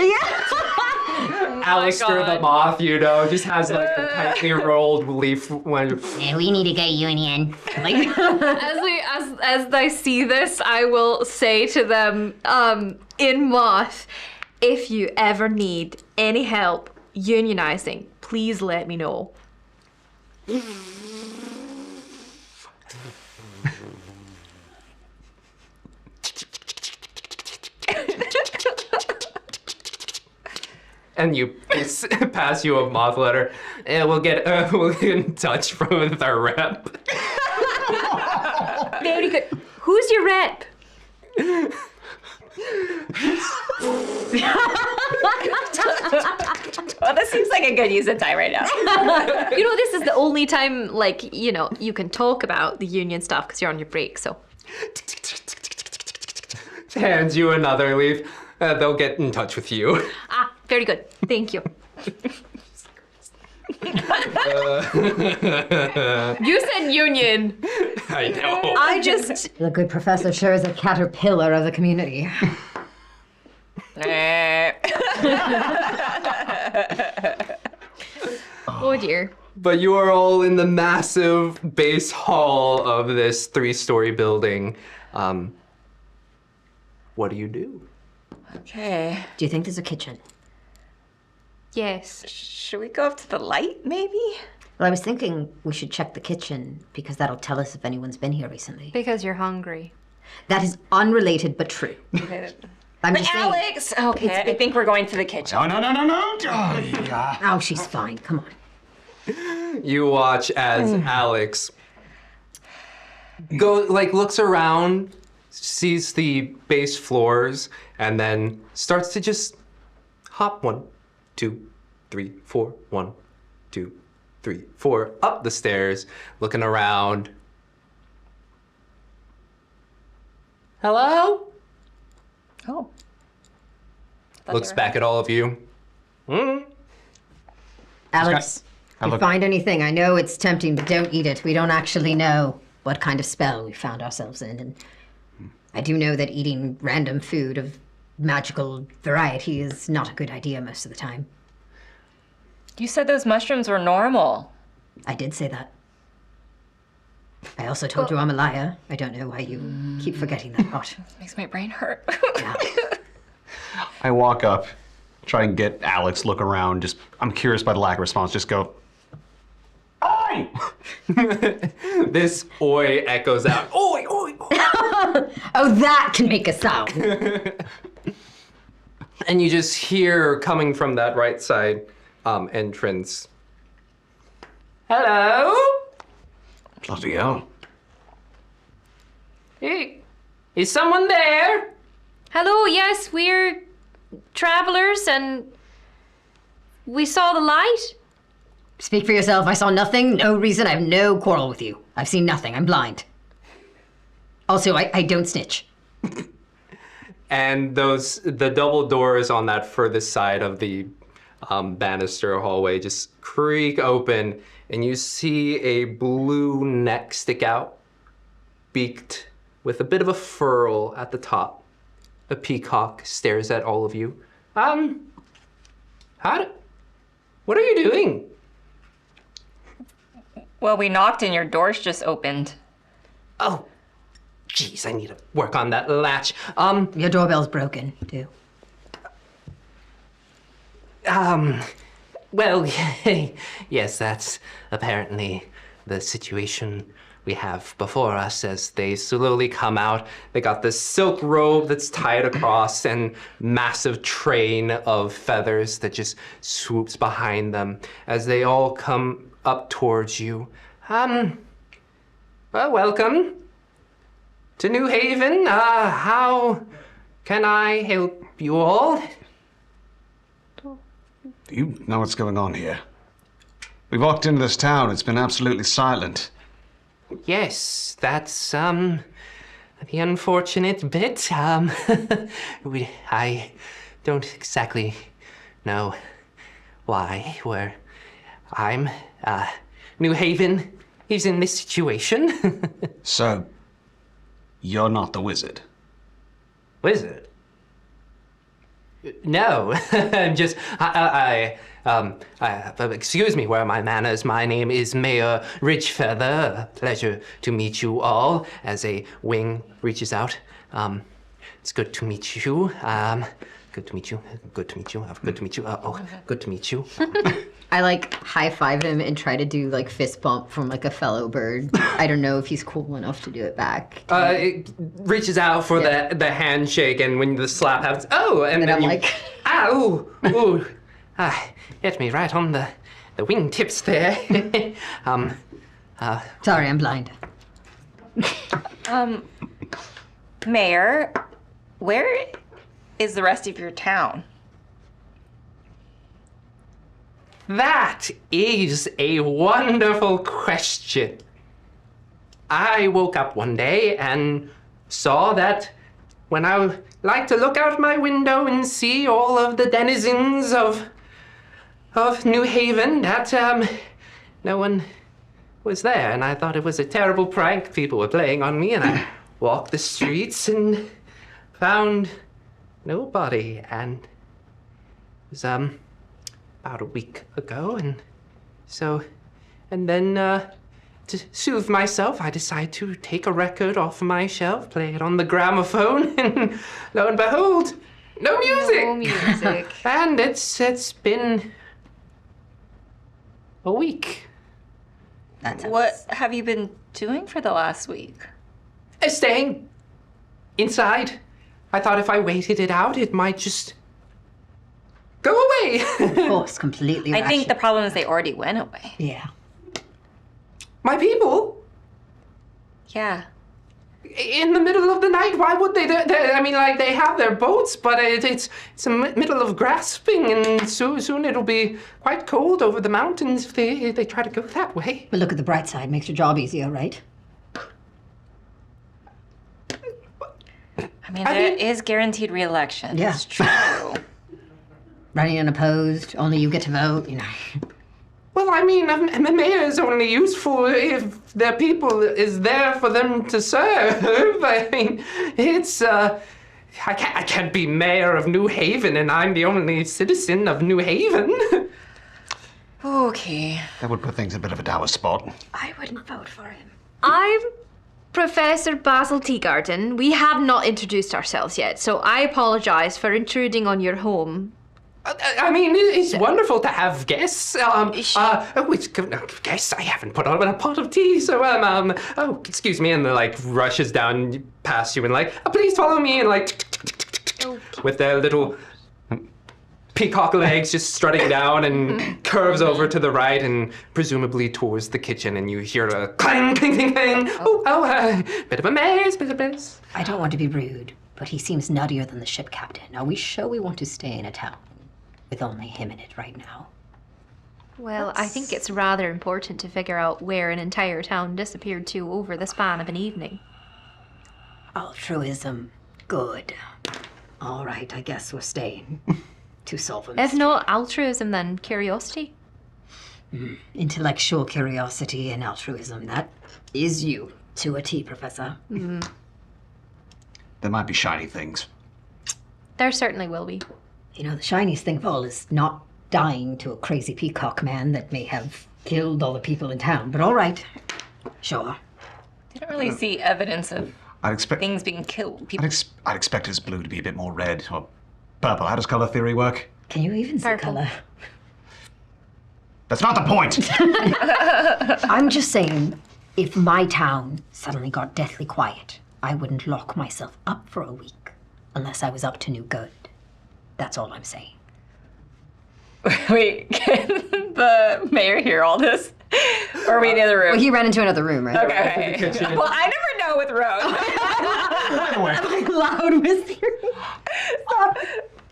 Alistair the moth, you know, just has like a tightly rolled leaf when. Yeah, we need to get union. Like, As I see this, I will say to them, in Moth, if you ever need any help unionizing, please let me know. And you pass you a moth letter, and we'll get in touch with our rep. Very good. Who's your rep? Well, this seems like a good use of time right now. You know, this is the only time, like, you know, you can talk about the union stuff because you're on your break, so. Hands you another leaf. They'll get in touch with you. Ah, very good. Thank you. You said union. I know. I just... the good professor sure is a caterpillar of the community. Oh dear. But you are all in the massive base hall of this 3-story building. What do you do? Okay. Do you think there's a kitchen? Yes. Should we go up to the light, maybe? Well, I was thinking we should check the kitchen because that'll tell us if anyone's been here recently. Because you're hungry. That is unrelated but true. I'm just saying. Alex! Okay, I think we're going to the kitchen. No. Oh, yeah. Oh, she's fine. Come on. You watch as Alex looks around, sees the base floors, and then starts to just hop 1, 2, 3, 4, 1, 2, 3, 4 up the stairs, looking around. Hello? Oh. Looks back at all of you. Alex, if you find anything, I know it's tempting, but don't eat it. We don't actually know what kind of spell we found ourselves in. And I do know that eating random food of magical variety is not a good idea most of the time. You said those mushrooms were normal. I did say that. I also told you I'm a liar. I don't know why you keep forgetting that part. Makes my brain hurt. Yeah. I walk up, try and get Alex, look around. Just, I'm curious by the lack of response. Just go, oi! This oi echoes out. Oi, oi, oi. Oh, that can make a sound. And you just hear coming from that right side entrance. Hello? Bloody hell. Hey, is someone there? Hello, yes, we're travelers and we saw the light. Speak for yourself. I saw nothing. No reason. I have no quarrel with you. I've seen nothing. I'm blind. Also, I don't snitch. And the double doors on that furthest side of the banister hallway just creak open, and you see a blue neck stick out, beaked with a bit of a furl at the top. A peacock stares at all of you. What are you doing? Well, we knocked and your doors just opened. Oh, jeez, I need to work on that latch. Your doorbell's broken, too. Well, yes, that's apparently the situation we have before us as they slowly come out. They got this silk robe that's tied across and massive train of feathers that just swoops behind them as they all come up towards you. Well, welcome to New Haven. How can I help you all? Do you know what's going on here? We walked into this town. It's been absolutely silent. Yes, that's, the unfortunate bit. I don't exactly know why I'm, New Haven is in this situation. So, you're not the wizard? Wizard? No, I'm just, excuse me, where are my manners? My name is Mayor Ridgefeather. Pleasure to meet you all. As a wing reaches out, it's good to meet you. Good to meet you. Good to meet you. Good to meet you. Good to meet you. I like high five him and try to do like fist bump from like a fellow bird. I don't know if he's cool enough to do it back. It reaches out for the handshake, and when the slap happens, and then I'm you, like, ooh, hit me right on the wingtips there. sorry, I'm blind. Mayor, where is the rest of your town? That is a wonderful question. I woke up one day and saw that when I like to look out my window and see all of the denizens of New Haven, that no one was there, and I thought it was a terrible prank people were playing on me, and I walked the streets and found nobody, and it was about a week ago, and then to soothe myself, I decided to take a record off my shelf, play it on the gramophone, and lo and behold, no music. No music. And it's been a week. What have you been doing for the last week? Staying inside. I thought if I waited it out, it might just go away. Of course, completely. I think the problem is they already went away. Yeah. My people? Yeah. In the middle of the night, why would they? I mean, like, they have their boats, but it's the middle of grasping, and soon it'll be quite cold over the mountains if they try to go that way. But look at the bright side. Makes your job easier, right? I mean, there is guaranteed re-election. Yeah. It's true. Running unopposed, only you get to vote, you know. Well, I mean, the mayor is only useful if their people is there for them to serve. I mean, it's, I can't be mayor of New Haven, and I'm the only citizen of New Haven. Okay. That would put things in a bit of a dour spot. I wouldn't vote for him. I'm Professor Basil Teagarden. We have not introduced ourselves yet, so I apologize for intruding on your home. I mean, it's wonderful to have guests. Which guests? I haven't put on a pot of tea, so oh, excuse me, and like rushes down past you and like, please follow me, and like, with their little peacock legs just strutting down and curves over to the right and presumably towards the kitchen, and you hear a clang, clang, clang, clang. Bit of a mess, bit of a mess. I don't want to be rude, but he seems nuttier than the ship captain. Are we sure we want to stay in a town with only him in it right now? Well, I think it's rather important to figure out where an entire town disappeared to over the span of an evening. Altruism. Good. All right, I guess we're staying. To solve a If mystery. not altruism, then curiosity. Intellectual curiosity and altruism. That is you to a T, Professor. There might be shiny things. There certainly will be. You know, the shiniest thing of all is not dying to a crazy peacock man that may have killed all the people in town. But all right. Sure. I don't really see evidence of I'd expect things being killed. People. I'd expect his blue to be a bit more red or purple. How does color theory work? Can you even see Purple. color? That's not the point. I'm just saying, if my town suddenly got deathly quiet, I wouldn't lock myself up for a week unless I was up to no good. That's all I'm saying. Wait, can the mayor hear all this? Or are we in the other room? Well, he ran into another room, right? Okay. Well, I never know with Rose. Loud whispering.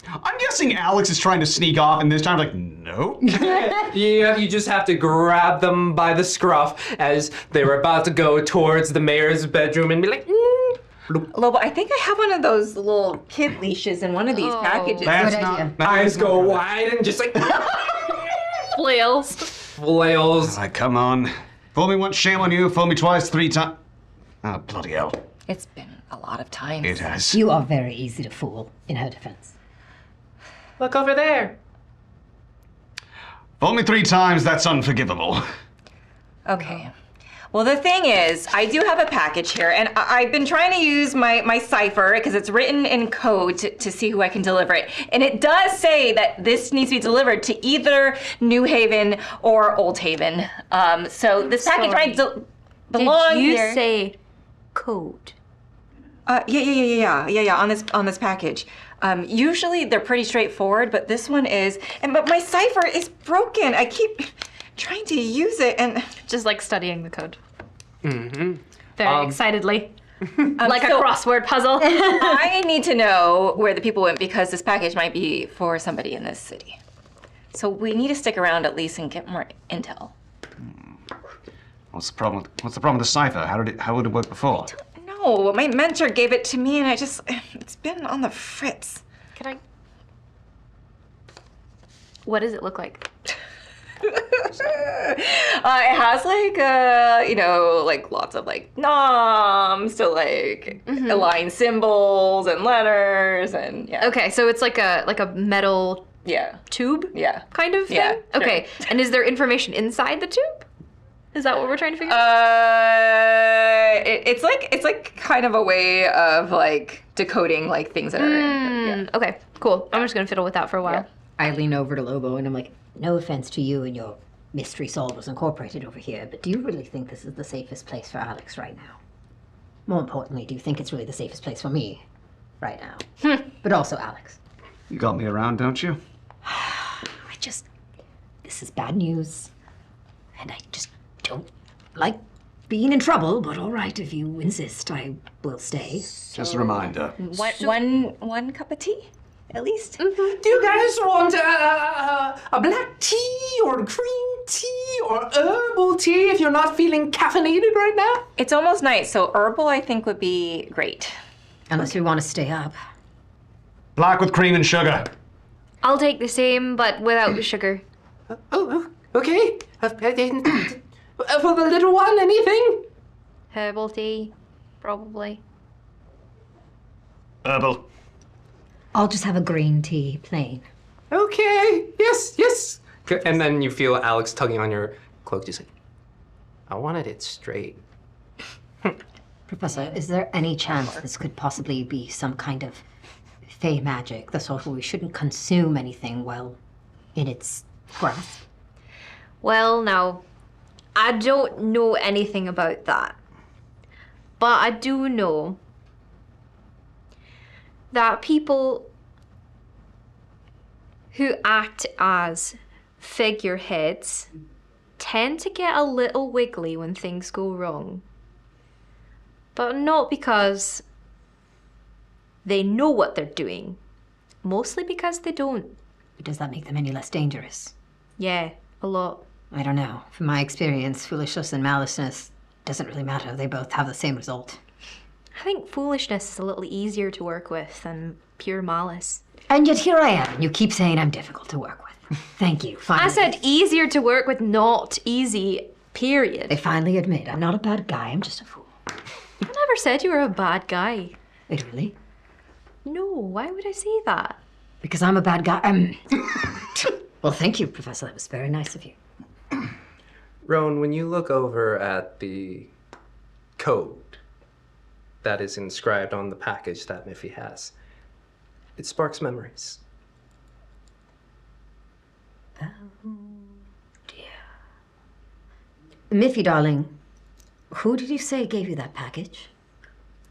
I'm guessing Alex is trying to sneak off, and this time, like, nope. You just have to grab them by the scruff as they were about to go towards the mayor's bedroom and be like, Lobo, I think I have one of those little kid leashes in one of these packages. That's Good idea. not. eyes go wide and just like Flails. flails. Come on. Fool me once, shame on you. Fool me twice, 3 times. Oh, bloody hell. It's been a lot of times. It has. You are very easy to fool, in her defense. Look over there. Fool me 3 times, that's unforgivable. Okay. Well, the thing is, I do have a package here, and I've been trying to use my cipher because it's written in code to see who I can deliver it. And it does say that this needs to be delivered to either New Haven or Old Haven. So this package might belong Did you here. say code? Yeah. On this package. Usually they're pretty straightforward, but this one is. But my cipher is broken. I keep trying to use it, and Just like studying the code. Mm-hmm. Very excitedly. Like a crossword puzzle. I need to know where the people went because this package might be for somebody in this city. So we need to stick around at least and get more intel. What's the problem with the cipher? How would it work before? No, my mentor gave it to me, and it's been on the fritz. Can I? What does it look like? It has like lots of like noms to like align symbols and letters and yeah. Okay, so it's like a metal Yeah. tube Yeah. kind of thing? Yeah, sure. Okay, and is there information inside the tube? Is that what we're trying to figure out? It's like kind of a way of like decoding like things that are in. Okay, cool. I'm just gonna fiddle with that for a while. Yeah. I lean over to Lobo and I'm like, no offense to you and your Mystery Solvers Incorporated over here, but do you really think this is the safest place for Alex right now? More importantly, do you think it's really the safest place for me right now? But also Alex. You got me around, don't you? This is bad news. And I just don't like being in trouble, but all right, if you insist, I will stay. Just a reminder. One cup of tea, at least. Do you guys want a black tea or green tea or herbal tea if you're not feeling caffeinated right now? It's almost night, so herbal I think would be great. Unless we want to stay up. Black with cream and sugar. I'll take the same, but without the sugar. Oh, okay. For the little one, anything? Herbal tea, probably. Herbal. I'll just have a green tea, plain. Okay. Yes. And then you feel Alex tugging on your cloak, just like, I wanted it straight. Professor, is there any chance this could possibly be some kind of fey magic, the sort where we shouldn't consume anything while in its grasp? Well, now, I don't know anything about that. But I do know that people who act as figureheads tend to get a little wiggly when things go wrong. But not because they know what they're doing. Mostly because they don't. Does that make them any less dangerous? Yeah, a lot. I don't know. From my experience, foolishness and maliceness doesn't really matter. They both have the same result. I think foolishness is a little easier to work with than pure malice. And yet here I am, and you keep saying I'm difficult to work with. Thank you. Finally. I said easier to work with, not easy, period. They finally admit I'm not a bad guy, I'm just a fool. I never said you were a bad guy. Wait, really? No, why would I say that? Because I'm a bad guy. Well, thank you, Professor. That was very nice of you. Roan, when you look over at the code that is inscribed on the package that Miffy has, it sparks memories. Miffy, darling, who did you say gave you that package?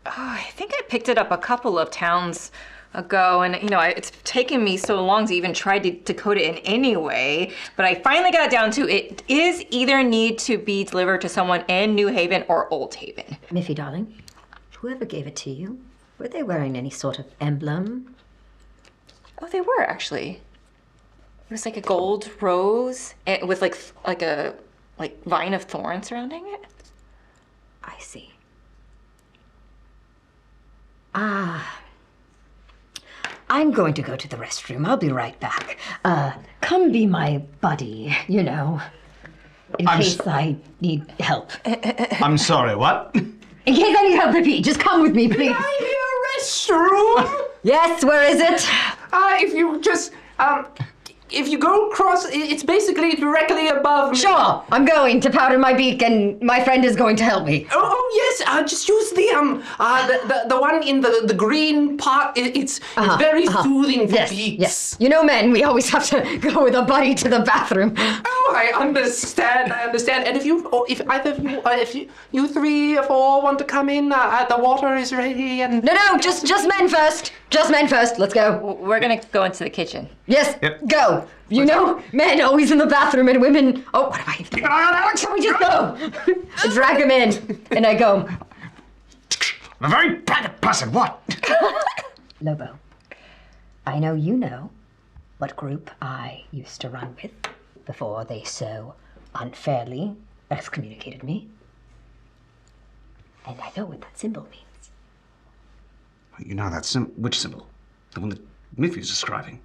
Oh, I think I picked it up a couple of towns ago, and it's taken me so long to even try to decode it in any way, but I finally got it down to it is either need to be delivered to someone in New Haven or Old Haven. Miffy, darling, whoever gave it to you, were they wearing any sort of emblem? Oh, they were actually. It was like a gold rose with like a vine of thorns surrounding it. I see. Ah. I'm going to go to the restroom. I'll be right back. Come be my buddy, in case I need help. I'm sorry, what? In case I need help to pee, just come with me, please. Restroom? Yes, where is it? If you just, if you go across, it's basically directly above me. Sure, I'm going to powder my beak, and my friend is going to help me. Oh yes, just use the one in the green pot. It's very soothing for beaks. Yes. Men, we always have to go with a buddy to the bathroom. Oh, I understand. And if either of you, if you 3 or 4 want to come in, the water is ready. And No, just men first. Just men first. Let's go. We're gonna go into the kitchen. Yes. Yep. Go. Men always in the bathroom, and women. Oh, what am I? Keep an eye on Alex. Shall we just go? I drag him in, and I go. I'm a very bad person. What? Lobo, I know you know what group I used to run with before they so unfairly excommunicated me. And I know what that symbol means. You know that which symbol? The one that Miffy is describing.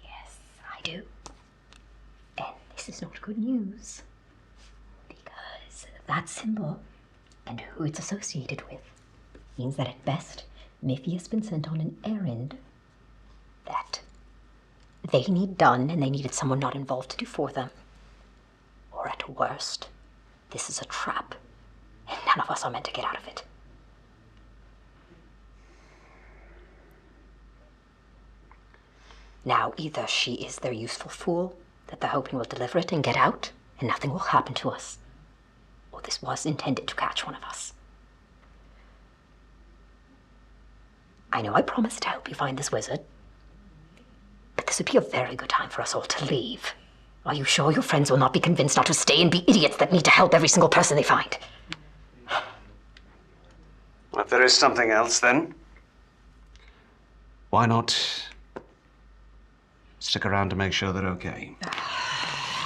Yes, I do. And this is not good news. Because that symbol and who it's associated with means that at best, Miffy has been sent on an errand that they need done and they needed someone not involved to do for them. Or at worst, this is a trap and none of us are meant to get out of it. Now, either she is their useful fool that they're hoping will deliver it and get out, and nothing will happen to us, or this was intended to catch one of us. I know I promised to help you find this wizard, but this would be a very good time for us all to leave. Are you sure your friends will not be convinced not to stay and be idiots that need to help every single person they find? Well, if there is something else, then why not stick around to make sure they're okay?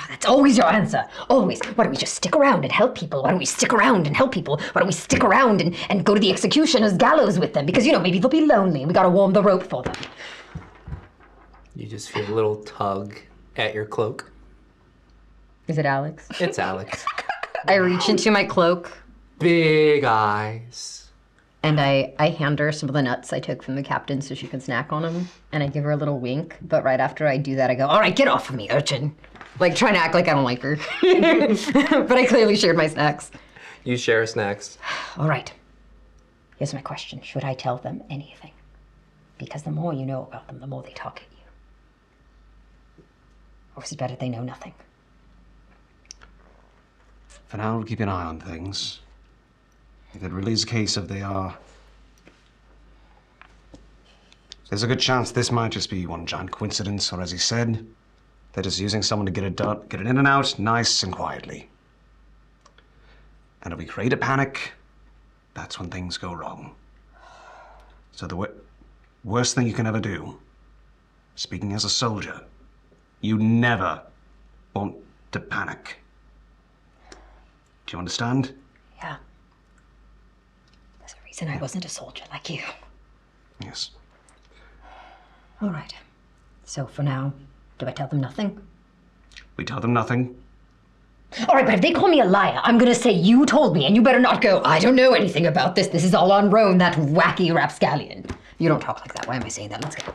That's always your answer. Always. Why don't we just stick around and help people? Why don't we stick around and help people? Why don't we stick around and go to the executioner's gallows with them? Because, maybe they'll be lonely and we gotta warm the rope for them. you just feel a little tug at your cloak. Is it Alex? It's Alex. I reach into my cloak Big eyes. and I hand her some of the nuts I took from the captain so she can snack on them. And I give her a little wink, but right after I do that, I go, all right, get off of me, urchin. Like, trying to act like I don't like her. But I clearly shared my snacks. You share snacks. All right. Here's my question. Should I tell them anything? Because the more you know about them, the more they talk at you. Or is it better they know nothing? For now, we'll keep an eye on things. If it really is a case of there's a good chance this might just be one giant coincidence, or as he said, they're just using someone to get it in and out nice and quietly. And if we create a panic, that's when things go wrong. So the worst thing you can ever do, speaking as a soldier, you never want to panic. Do you understand? Yeah. There's a reason I wasn't a soldier like you. Yes. All right. So for now, do I tell them nothing? We tell them nothing. All right, but if they call me a liar, I'm gonna say you told me, and you better not go, I don't know anything about this. This is all on Roan, that wacky rapscallion. You don't talk like that. Why am I saying that? Let's go.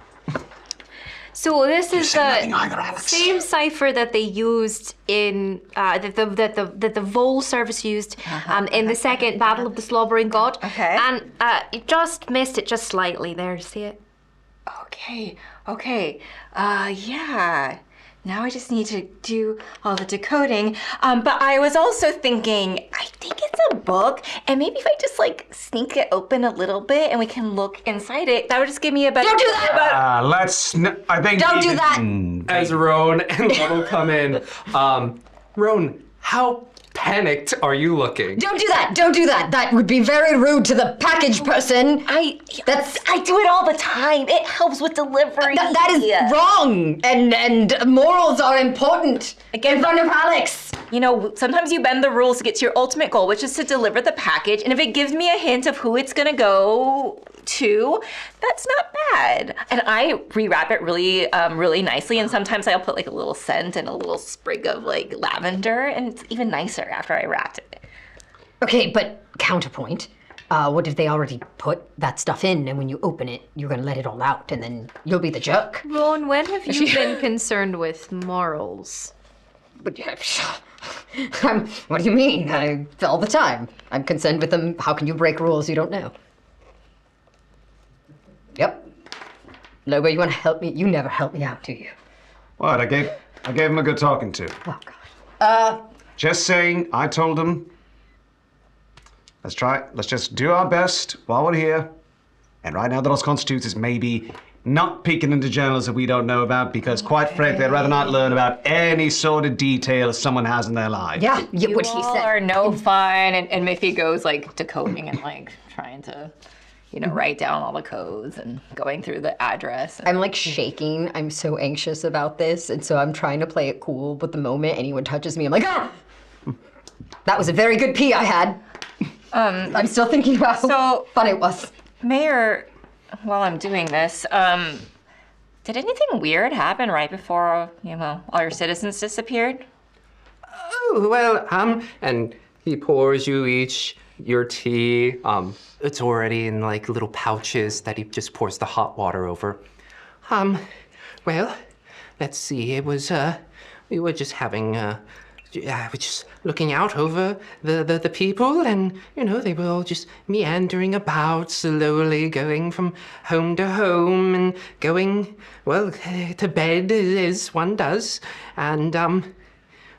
So this is said nothing the either, Alex. same cipher that they used in that the Vole service used in the second Battle of the Slobbering God. Okay. And you just missed it just slightly there. See it? Okay. Yeah. Now I just need to do all the decoding. But I was also thinking, I think it's a book, and maybe if I just sneak it open a little bit and we can look inside it, that would just give me a better. Don't do that! I think. Don't do that! As Roan and Lobo come in, Roan, how panicked are you looking? Don't do that! Don't do that! That would be very rude to the package person. I do it all the time. It helps with delivery. That is wrong! And morals are important. Again, in front of Alex. You know, sometimes you bend the rules to get to your ultimate goal, which is to deliver the package. And if it gives me a hint of who it's gonna go to, that's not bad. And I rewrap it really, really nicely. And sometimes I'll put like a little scent and a little sprig of like lavender, and it's even nicer after I wrapped it. Okay, but counterpoint. What if they already put that stuff in, and when you open it, you're gonna let it all out, and then you'll be the jerk? Ron, when have you been concerned with morals? But what do you mean? All the time. I'm concerned with them. How can you break rules you don't know? Yep. Lobo, you want to help me? You never help me out, do you? What? I gave him a good talking to. Oh, God. Just saying, I told him, let's just do our best while we're here. And right now, the Los Constitutes is maybe not peeking into journals that we don't know about, because quite frankly, I'd rather not learn about any sort of detail someone has in their life. Yeah, You what he all said. are no fun. And Miffy goes like decoding and like trying to, you know, write down all the codes and going through the address. I'm like shaking. I'm so anxious about this, and so I'm trying to play it cool, but the moment anyone touches me, I'm like, ah! That was a very good pee I had. I'm still thinking about how fun it was. Mayor, while I'm doing this, did anything weird happen right before, you know, all your citizens disappeared? Oh, well, and he pours you each your tea. It's already in like little pouches that he just pours the hot water over. Well, let's see. It was, we were just having, we're just looking out over the people, and, you know, they were all just meandering about, slowly going from home to home and going, well, to bed as one does. And,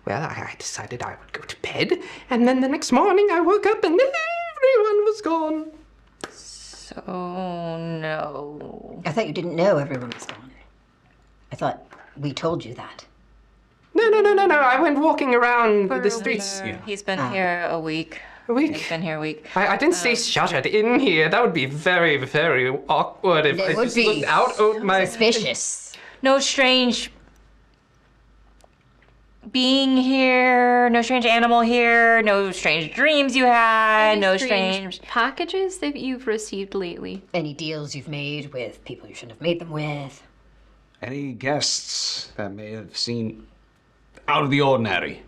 well, I decided I would go to bed, and then the next morning I woke up and everyone was gone. So, no. I thought you didn't know everyone was gone. I thought we told you that. No. I went walking around the streets. He's been here a week. A week? He's been here a week. I didn't stay shuttered in here. That would be very, very awkward if I would just be looked out of my... Suspicious. No strange being here, no strange animal here, no strange dreams you had, no strange... packages that you've received lately? Any deals you've made with people you shouldn't have made them with? Any guests that may have seen out of the ordinary?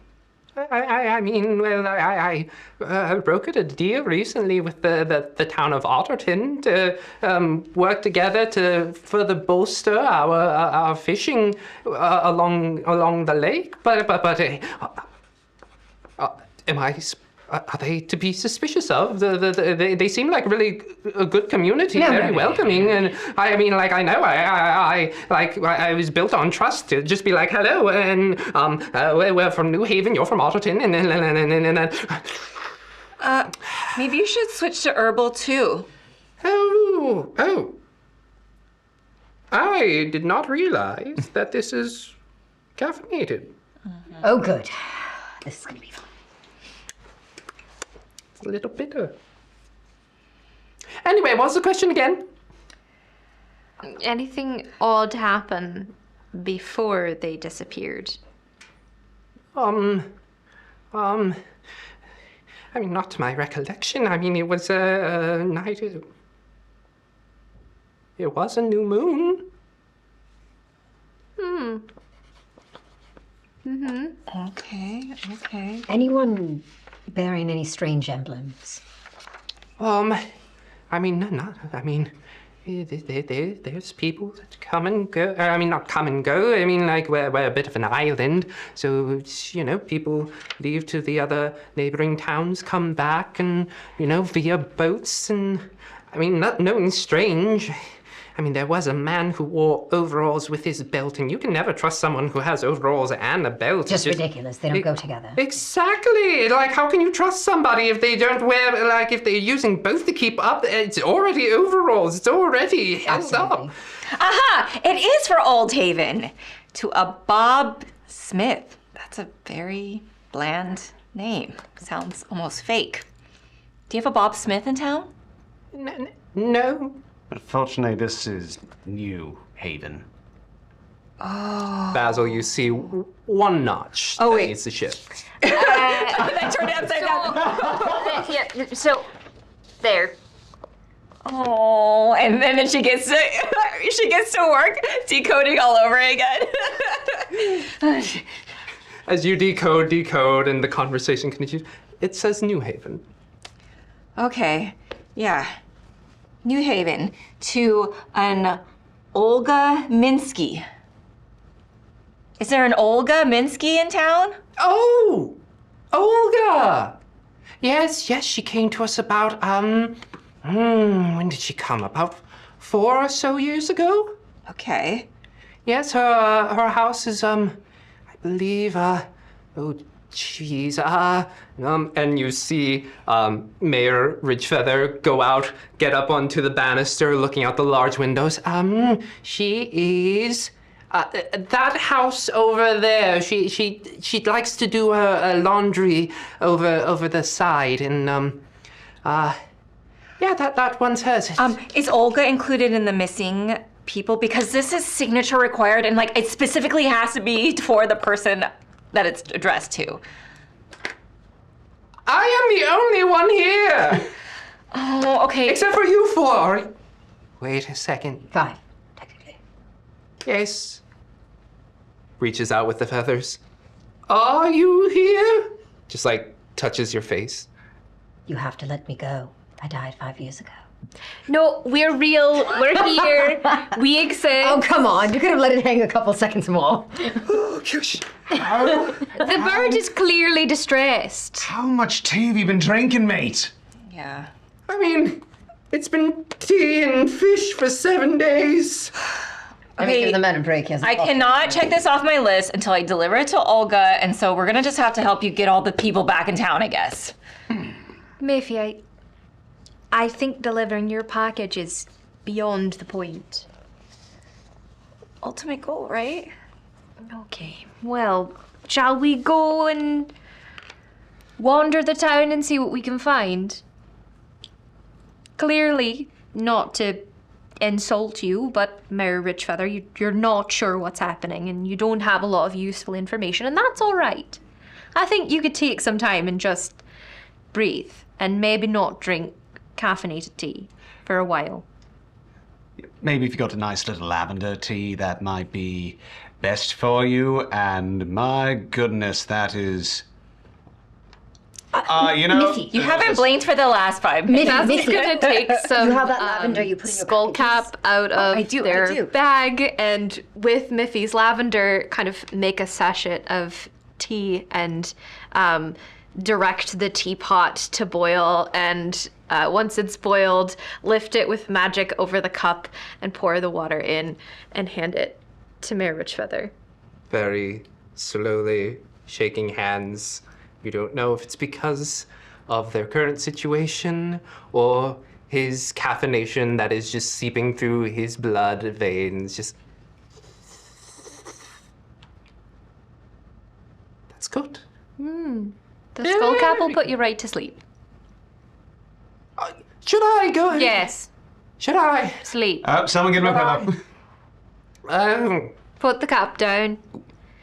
I mean, well, I brokered a deal recently with the town of Otterton to work together to further bolster our fishing along the lake. But am I? Are they to be suspicious of? They seem like really a good community, very welcoming, and I mean, like, I know I was built on trust to just be like, hello, and we're from New Haven, you're from Otterton, and Maybe you should switch to herbal too. Oh, I did not realize that this is caffeinated. Oh, good. This is gonna be fun. A little bitter. Anyway, what's the question again? Anything odd happen before they disappeared? I mean, not to my recollection. I mean, it was a night. It was a new moon. Okay. Anyone bearing any strange emblems? I mean, there's people that come and go. I mean, not come and go. I mean, like, we're a bit of an island. So, you know, people leave to the other neighboring towns, come back, and, you know, via boats. And, I mean, nothing strange. I mean, there was a man who wore overalls with his belt, and you can never trust someone who has overalls and a belt. Just ridiculous. They don't go together. Exactly. Like, how can you trust somebody if they don't wear, like, if they're using both to keep up? It's already overalls. It's already held up. Aha! It is for Old Haven. To a Bob Smith. That's a very bland name. Sounds almost fake. Do you have a Bob Smith in town? No. Unfortunately, this is New Haven. Basil, you see one notch Oh, that wait. needs to shift. I turned it upside down. Yeah, so there. Oh, and then she gets to work decoding all over again. As you decode, and the conversation continues, it says New Haven. Okay, yeah. New Haven to an Olga Minsky. Is there an Olga Minsky in town? Oh! Olga! Yes, she came to us about, when did she come? About 4 or so years ago? Okay. Yes, her house is, I believe, and you see, Mayor Ridgefeather go out, get up onto the banister, looking out the large windows. She is, that house over there. She likes to do her laundry over the side, and, yeah, that one's hers. Is Olga included in the missing people? Because this is signature required, and like it specifically has to be for the person that it's addressed to. I am the only one here! Oh, okay. Except for you 4. Wait a second. 5, technically. Yes. Reaches out with the feathers. Are you here? Just like touches your face. You have to let me go. I died 5 years ago. No, we're real. We're here. We exist. Oh, come on. You could have let it hang a couple seconds more. Oh, gosh. The bird is clearly distressed. How much tea have you been drinking, mate? Yeah. I mean, it's been tea and fish for 7 days. Let me give the man a break. Yes. I cannot check this off my list until I deliver it to Olga, and so we're gonna just have to help you get all the people back in town, I guess. Mayfi, I think delivering your package is beyond the point. Ultimate goal, right? Okay, well, shall we go and wander the town and see what we can find? Clearly, not to insult you, but Mayor Richfeather, you're not sure what's happening and you don't have a lot of useful information, and that's all right. I think you could take some time and just breathe and maybe not drink caffeinated tea for a while. Maybe if you got a nice little lavender tea, that might be best for you. And my goodness, that is... you know... Miffy. You haven't blinked for the last 5 minutes. That's gonna take some You have that lavender you put in your skull packages? cap out of I do. their bag, and with Miffy's lavender, kind of make a sachet of tea and direct the teapot to boil, and once it's boiled, lift it with magic over the cup and pour the water in and hand it to Mayor Richfeather. Very slowly shaking hands. You don't know if it's because of their current situation or his caffeination that is just seeping through his blood veins. Just... That's good. The skull cap will put you right to sleep. Should I go? Yes, Should I? sleep. Someone get my pillow. Put the cap down.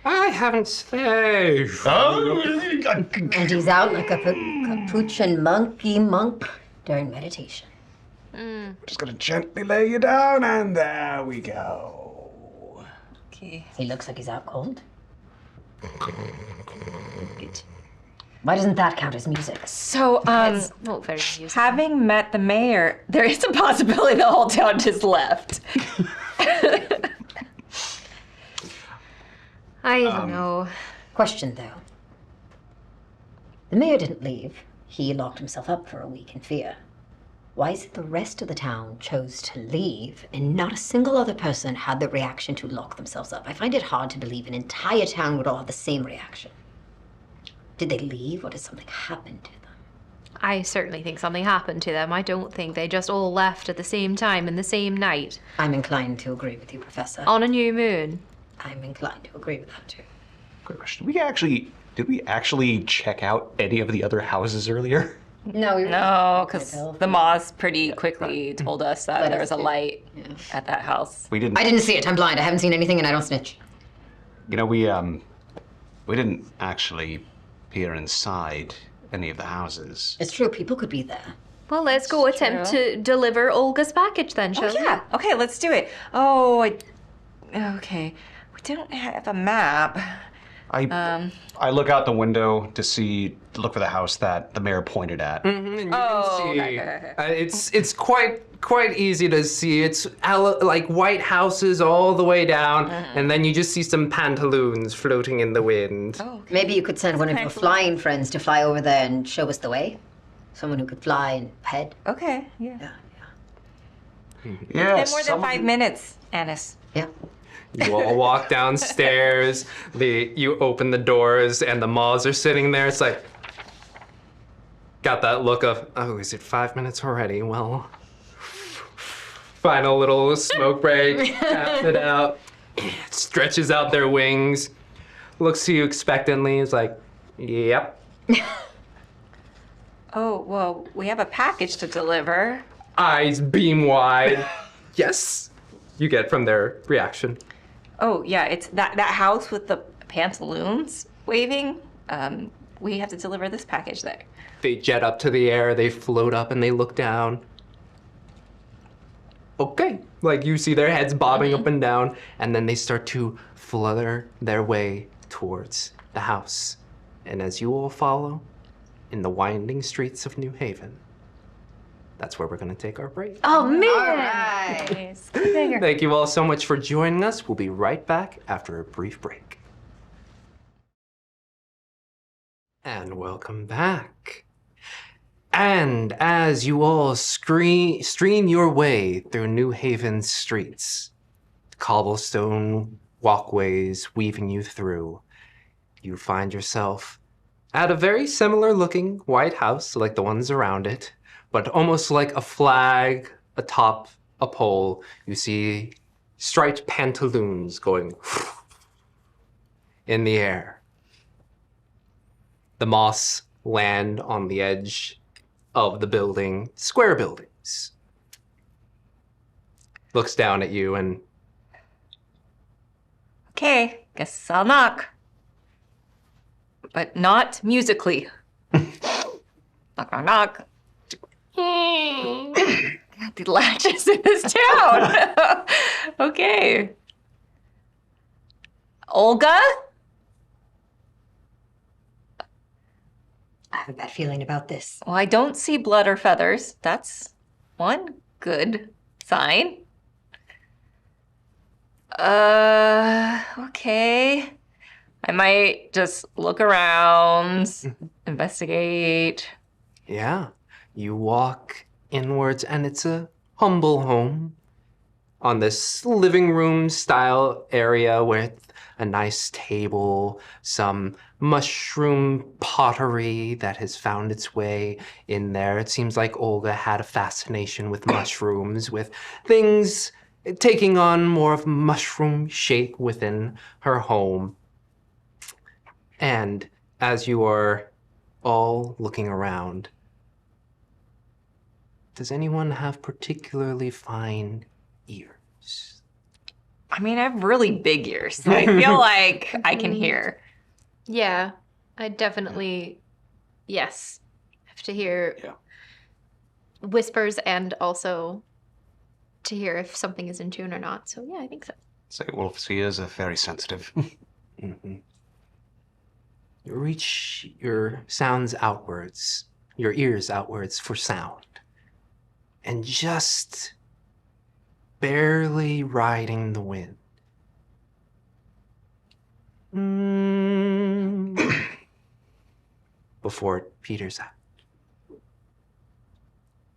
I haven't saved. And he's out like a capuchin monkey monk during meditation. Just gonna gently lay you down, and there we go. Okay. He looks like he's out cold. Why doesn't that count as music? So, It's not very useful. having met the mayor, there is a possibility the whole town just left. I don't know. Question though. The mayor didn't leave. He locked himself up for a week in fear. Why is it the rest of the town chose to leave and not a single other person had the reaction to lock themselves up? I find it hard to believe an entire town would all have the same reaction. Did they leave or did something happen to them? I certainly think something happened to them. I don't think they just all left at the same time in the same night I'm inclined to agree with you, Professor. on a new moon. I'm inclined to agree with that too. Good question. We actually Did we actually check out any of the other houses earlier? No, we were No, because the moths pretty quickly told us that there was a light at that house. We didn't. I didn't see it. I'm blind. I haven't seen anything, and I don't snitch. You know, we didn't actually peer inside any of the houses. It's true. People could be there. Well, let's go attempt to deliver Olga's package then, shall we? Yeah. Okay, let's do it. Okay. We don't have a map. I look out the window to look for the house that the mayor pointed at. And you can see, okay. It's quite easy to see. It's like white houses all the way down, and then you just see some pantaloons floating in the wind. Oh, Maybe you could send one of your flying friends to fly over there and show us the way. Someone who could fly and head. okay. Yeah. Yeah, In more than 5 minutes, Annis. Yeah. You all walk downstairs. You open the doors, and the moths are sitting there. It's like, got that look of, oh, is it 5 minutes already? Well, final little smoke break, taps it out, stretches out their wings, looks to you expectantly. It's like, yep. Oh, well, we have a package to deliver. Eyes beam wide. Yes, you get from their reaction. Oh, yeah, it's that house with the pantaloons waving. We have to deliver this package there. They jet up to the air, they float up, and they look down. Okay. Like, you see their heads bobbing up and down, and then they start to flutter their way towards the house. And as you all follow, in the winding streets of New Haven, that's where we're going to take our break. Oh, man! Nice. Thank you all so much for joining us. We'll be right back after a brief break. And welcome back. And as you all stream your way through New Haven's streets, cobblestone walkways weaving you through, you find yourself at a very similar looking white house like the ones around it, but almost like a flag atop a pole. You see striped pantaloons going in the air. The moss land on the edge of the building, square buildings. Looks down at you and, Okay, guess I'll knock. But not musically. Knock, knock, knock. God, the latches in this town. Okay. Olga? I have a bad feeling about this. Well, I don't see blood or feathers. That's one good sign. Okay. I might just look around, investigate. yeah, you walk inwards, and it's a humble home on this living room style area with a nice table, some mushroom pottery that has found its way in there. It seems like Olga had a fascination with mushrooms, with things taking on more of mushroom shape within her home. And as you are all looking around, does anyone have particularly fine ears? I mean, I have really big ears, so I feel like I can hear. Yeah, I definitely, yes, have to hear whispers and also to hear if something is in tune or not. So yeah, I think so. So Wolf's ears are very sensitive. Mm-hmm. You reach your sounds outwards, your ears outwards for sound. And just barely riding the wind. Before it peters out.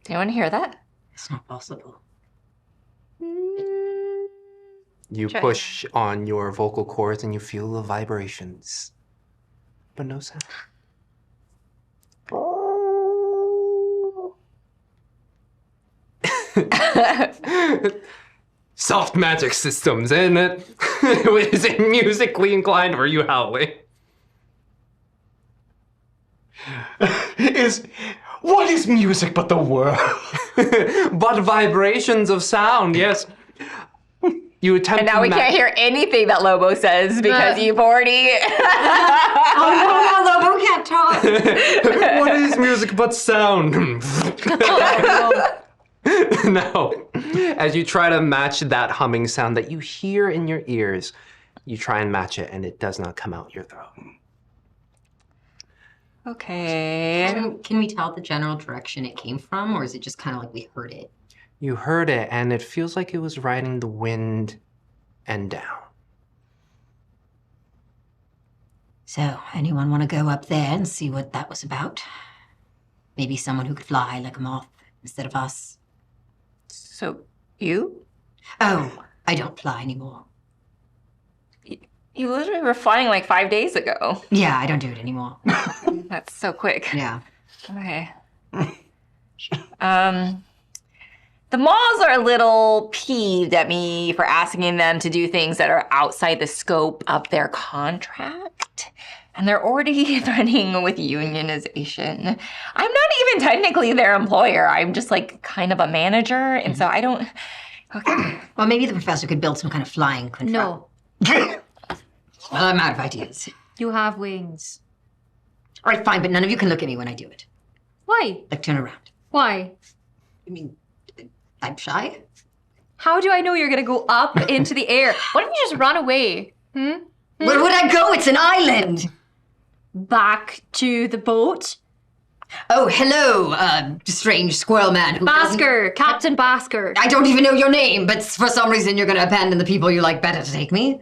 Anyone hear that? It's not possible. You Try push on your vocal cords and you feel the vibrations, but no sound. Soft magic systems, isn't it? Is it musically inclined or are you howling? What is music but the world? But vibrations of sound, yes. You attempt And now to we can't hear anything that Lobo says because you've already. Oh no, Lobo can't talk. What is music but sound? No. As you try to match that humming sound that you hear in your ears, you try and match it, and it does not come out your throat. Okay. Can we tell the general direction it came from, or is it just kind of like we heard it? You heard it, and it feels like it was riding the wind and down. So, anyone want to go up there and see what that was about? Maybe someone who could fly like a moth instead of us. So, you? Oh, I don't fly anymore. You literally were flying like 5 days ago. Yeah, I don't do it anymore. That's so quick. Yeah. Okay. The malls are a little peeved at me for asking them to do things that are outside the scope of their contract. And they're already threatening with unionization. I'm not even technically their employer. I'm just like kind of a manager. And so I don't. Okay. Well, maybe the professor could build some kind of flying contract. No, Well, I'm out of ideas. you have wings. All right, fine, but none of you can look at me when I do it. Why? Like, turn around. Why? I mean, I'm shy. How do I know you're gonna go up into the air? Why don't you just run away? Where would I go? It's an island. Back to the boat? Oh, hello, strange squirrel man. Who doesn't- Basker, Captain Basker. I don't even know your name, but for some reason you're going to abandon the people you like better to take me.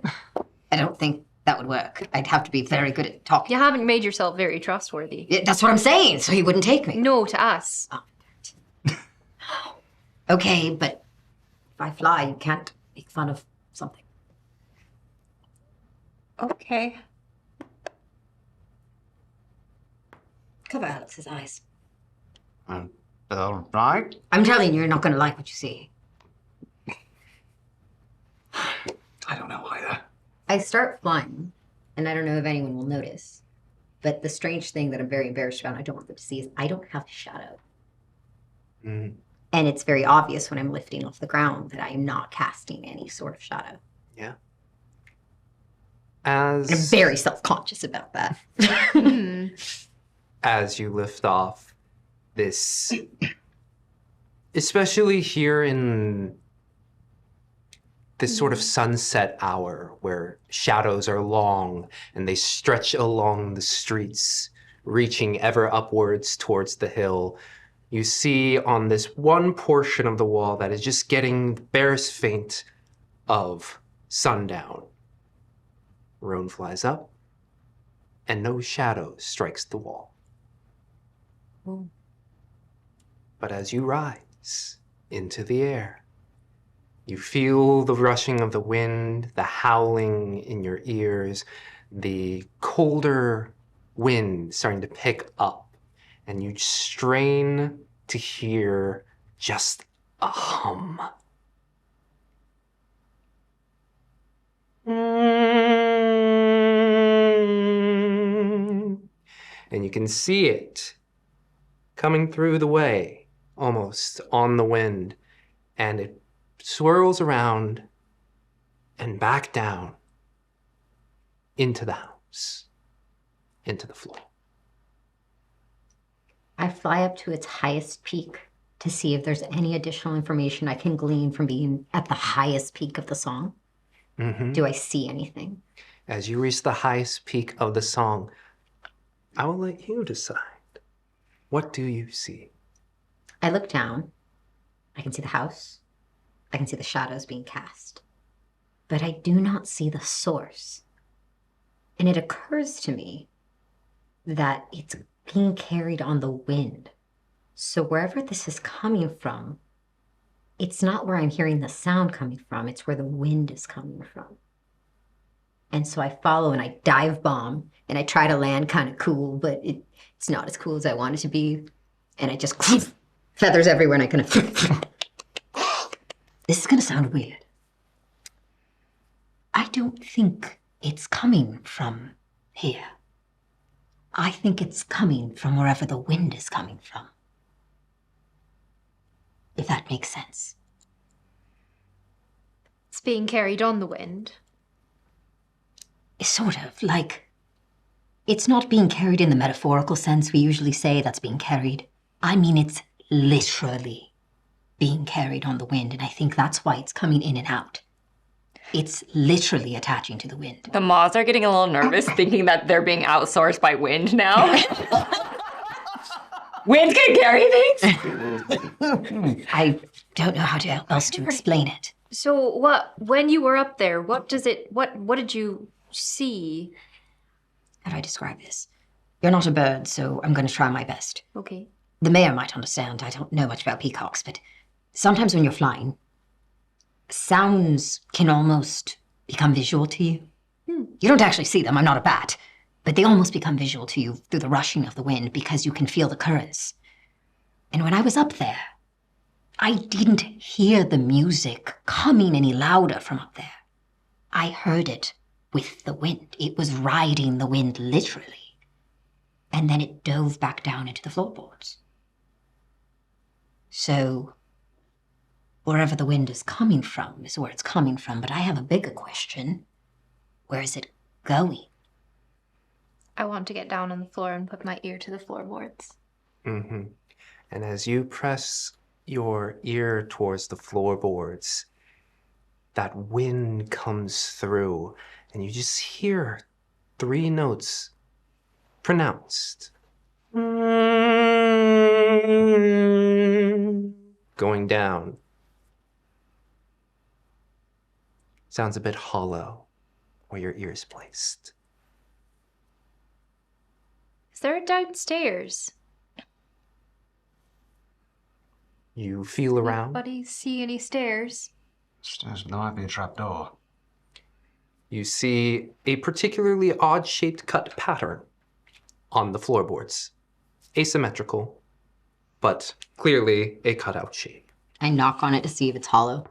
I don't think that would work. I'd have to be very good at talking. You haven't made yourself very trustworthy. Yeah, that's what I'm saying, so he wouldn't take me. No, to us. Okay, but if I fly, you can't make fun of something. Okay. Cover Alex's eyes. All right. I'm telling you, you're not going to like what you see. I don't know either. I start flying, and I don't know if anyone will notice. But the strange thing that I'm very embarrassed about, and I don't want them to see, is I don't have a shadow. Mm. And it's very obvious when I'm lifting off the ground that I am not casting any sort of shadow. Yeah. I'm very self-conscious about that. As you lift off, this, especially here in this sort of sunset hour where shadows are long and they stretch along the streets, reaching ever upwards towards the hill, you see on this one portion of the wall that is just getting the barest faint of sundown. Roan flies up, and no shadow strikes the wall. But as you rise into the air, you feel the rushing of the wind, the howling in your ears, the colder wind starting to pick up, and you strain to hear just a hum. And you can see it coming through the way, almost on the wind, and it swirls around and back down into the house, into the floor. I fly up to its highest peak to see if there's any additional information I can glean from being at the highest peak of the song. Mm-hmm. Do I see anything? As you reach the highest peak of the song, I will let you decide. What do you see? I look down. I can see the house. I can see the shadows being cast. But I do not see the source. And it occurs to me that it's being carried on the wind. So wherever this is coming from, it's not where I'm hearing the sound coming from, it's where the wind is coming from. And so I follow and I dive bomb and I try to land kind of cool, but it's not as cool as I want it to be. And I just feathers everywhere and I kind of this is gonna sound weird. I don't think it's coming from here. I think it's coming from wherever the wind is coming from. If that makes sense. It's being carried on the wind. It's sort of like... It's not being carried in the metaphorical sense we usually say that's being carried. I mean, it's literally being carried on the wind, and I think that's why it's coming in and out. It's literally attaching to the wind. The moths are getting a little nervous thinking that they're being outsourced by wind now. Wind can carry things? I don't know how else to explain it. So when you were up there, what did you see? How do I describe this? You're not a bird, so I'm going to try my best. Okay. The mayor might understand. I don't know much about peacocks, but sometimes when you're flying, sounds can almost become visual to you. You don't actually see them, I'm not a bat, but they almost become visual to you through the rushing of the wind because you can feel the currents. And when I was up there, I didn't hear the music coming any louder from up there. I heard it with the wind. It was riding the wind literally. And then it dove back down into the floorboards. So wherever the wind is coming from is where it's coming from, but I have a bigger question. Where is it going? I want to get down on the floor and put my ear to the floorboards. Mm-hmm. And as you press your ear towards the floorboards, that wind comes through, and you just hear 3 notes pronounced. Going down. Sounds a bit hollow where your ear is placed. Is there a downstairs? You feel around. Anybody see any stairs? Stairs, there might be a trapdoor. You see a particularly odd-shaped cut pattern on the floorboards. Asymmetrical, but clearly a cutout shape. I knock on it to see if it's hollow.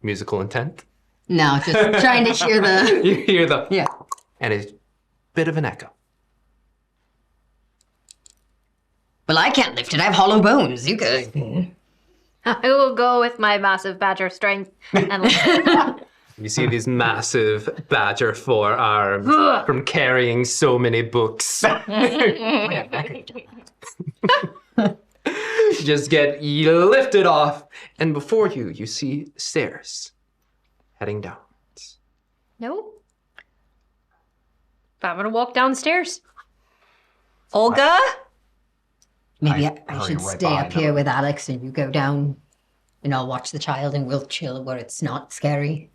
Musical intent? No, just trying to hear the... You hear the... Yeah. And a bit of an echo. Well, I can't lift it. I have hollow bones. You guys. I will go with my massive badger strength and You see these massive badger forearms from carrying so many books. Just get lifted off, and before you, you see stairs heading down. Nope. I'm gonna walk downstairs. Olga? Maybe I I hurry should right stay up behind here them. with Alex and you go down and I'll watch the child and we'll chill where it's not scary.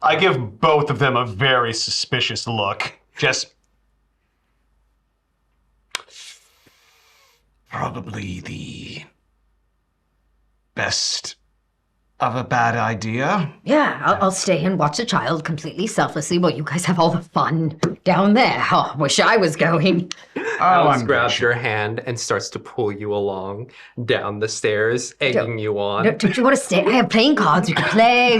I give both of them a very suspicious look. Just... Probably the best of a bad idea. Yeah, I'll stay and watch the child completely selflessly while you guys have all the fun down there. Oh, wish I was going. Alex I'm grabs good. your hand and starts to pull you along down the stairs, egging you on. Don't you want to stay? I have playing cards. We could play.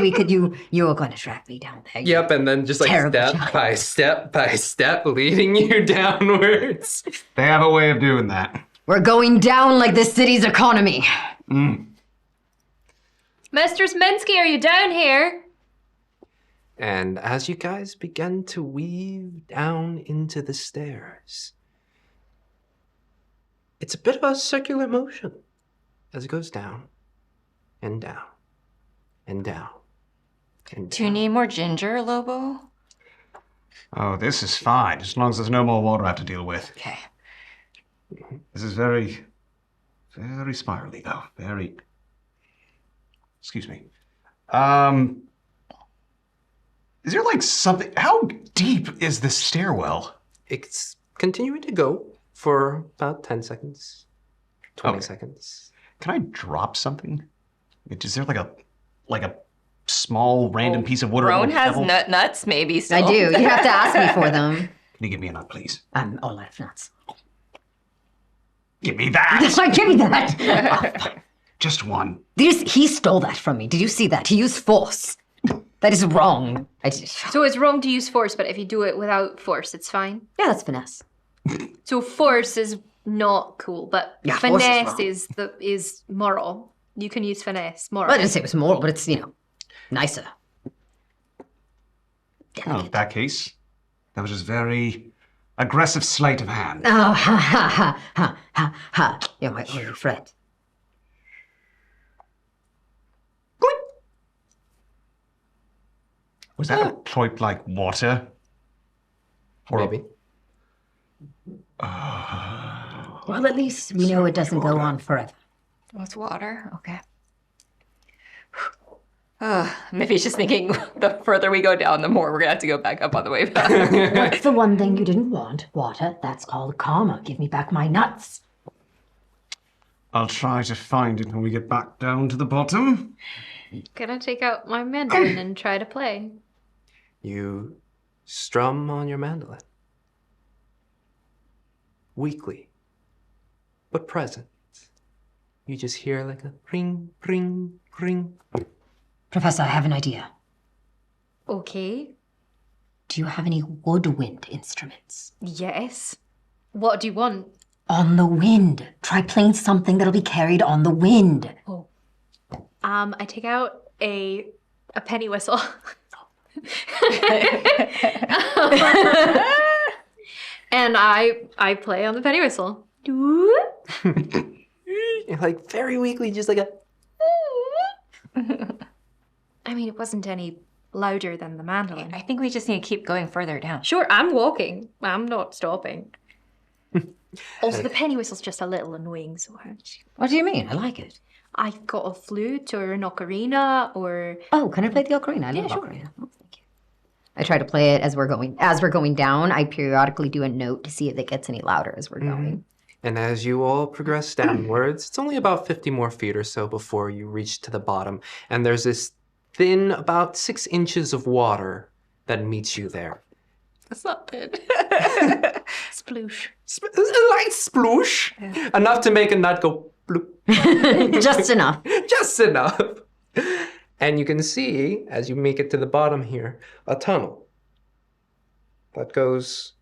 You were going to drag me down there. Yep, and then just like Terrible step child. by step by step, leading you downwards. They have a way of doing that. We're going down like the city's economy. Mistress Minsky, are you down here? And as you guys begin to weave down into the stairs, it's a bit of a circular motion as it goes down and down and down and Do you down. need more ginger, Lobo? Oh, this is fine, as long as there's no more water I have to deal with. Okay. This is very, very spirally, though. Very... Excuse me. Is there like something... How deep is this stairwell? It's continuing to go for about 10 seconds, 20 Okay. seconds. Can I drop something? Is there like a small random piece of wood? or a Roan little has pebble? nuts, maybe. Still. I do. You have to ask me for them. Can you give me a nut, please? I'm all out of nuts. Give me that! Give me that. Oh, fine. Just one. He stole that from me. Did you see that? He used force. That is wrong. So it's wrong to use force, but if you do it without force, it's fine. Yeah, that's finesse. So force is not cool, but Yeah, force is finesse wrong. is moral. You can use finesse, moral. Well, I didn't say it was more, but it's, nicer. Well, in that case, that was just very aggressive sleight of hand. Oh, ha, ha, ha, ha, ha, ha. You're my old friend. Was that a ploip like water? Or Maybe. Well, at least we know it doesn't go on forever. What's water? Okay. Maybe he's just thinking the further we go down, the more we're gonna have to go back up on the way back. What's the one thing you didn't want? Water. That's called karma. Give me back my nuts. I'll try to find it when we get back down to the bottom. Gonna take out my mandolin and try to play. You strum on your mandolin. Weakly, but present. You just hear like a ring, ring, ring. Professor, I have an idea. Okay. Do you have any woodwind instruments? Yes. What do you want? On the wind. Try playing something that'll be carried on the wind. Oh. I take out a penny whistle. And I play on the penny whistle. Like very weakly, just like a. I mean, it wasn't any louder than the mandolin. I think we just need to keep going further down. Sure, I'm walking. I'm not stopping. Also, the penny whistle's just a little annoying, so What do you mean? I like it. I've got a flute or an ocarina or... Oh, can I play the ocarina? I love sure. ocarina. Oh, thank you. I try to play it as we're going down. I periodically do a note to see if it gets any louder as we're going. And as you all progress downwards, it's only about 50 more feet or so before you reach to the bottom. And there's this thin, about 6 inches of water that meets you there. That's not good. Sploosh. A light sploosh, enough to make a nut go bloop. Just enough. Just enough. And you can see, as you make it to the bottom here, a tunnel that goes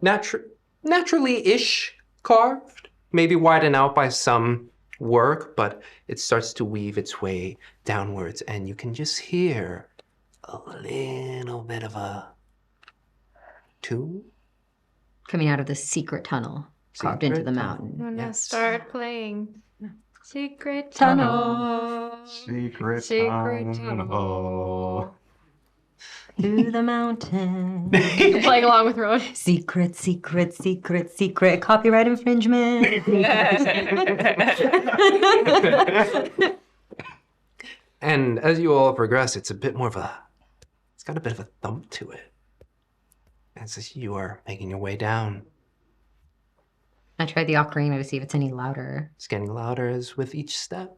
naturally-ish carved, maybe widened out by some work, but it starts to weave its way downwards, and you can just hear a little bit of a tune. Coming out of this secret tunnel carved into the mountain. I'm gonna Yes. start playing Secret Tunnel. Secret tunnel. Through the mountain. Playing along with Rowan. Secret, secret, secret, secret. Copyright infringement. And as you all progress, it's got a bit of a thump to it. As you are making your way down. I tried the ocarina to see if it's any louder. It's getting louder as with each step.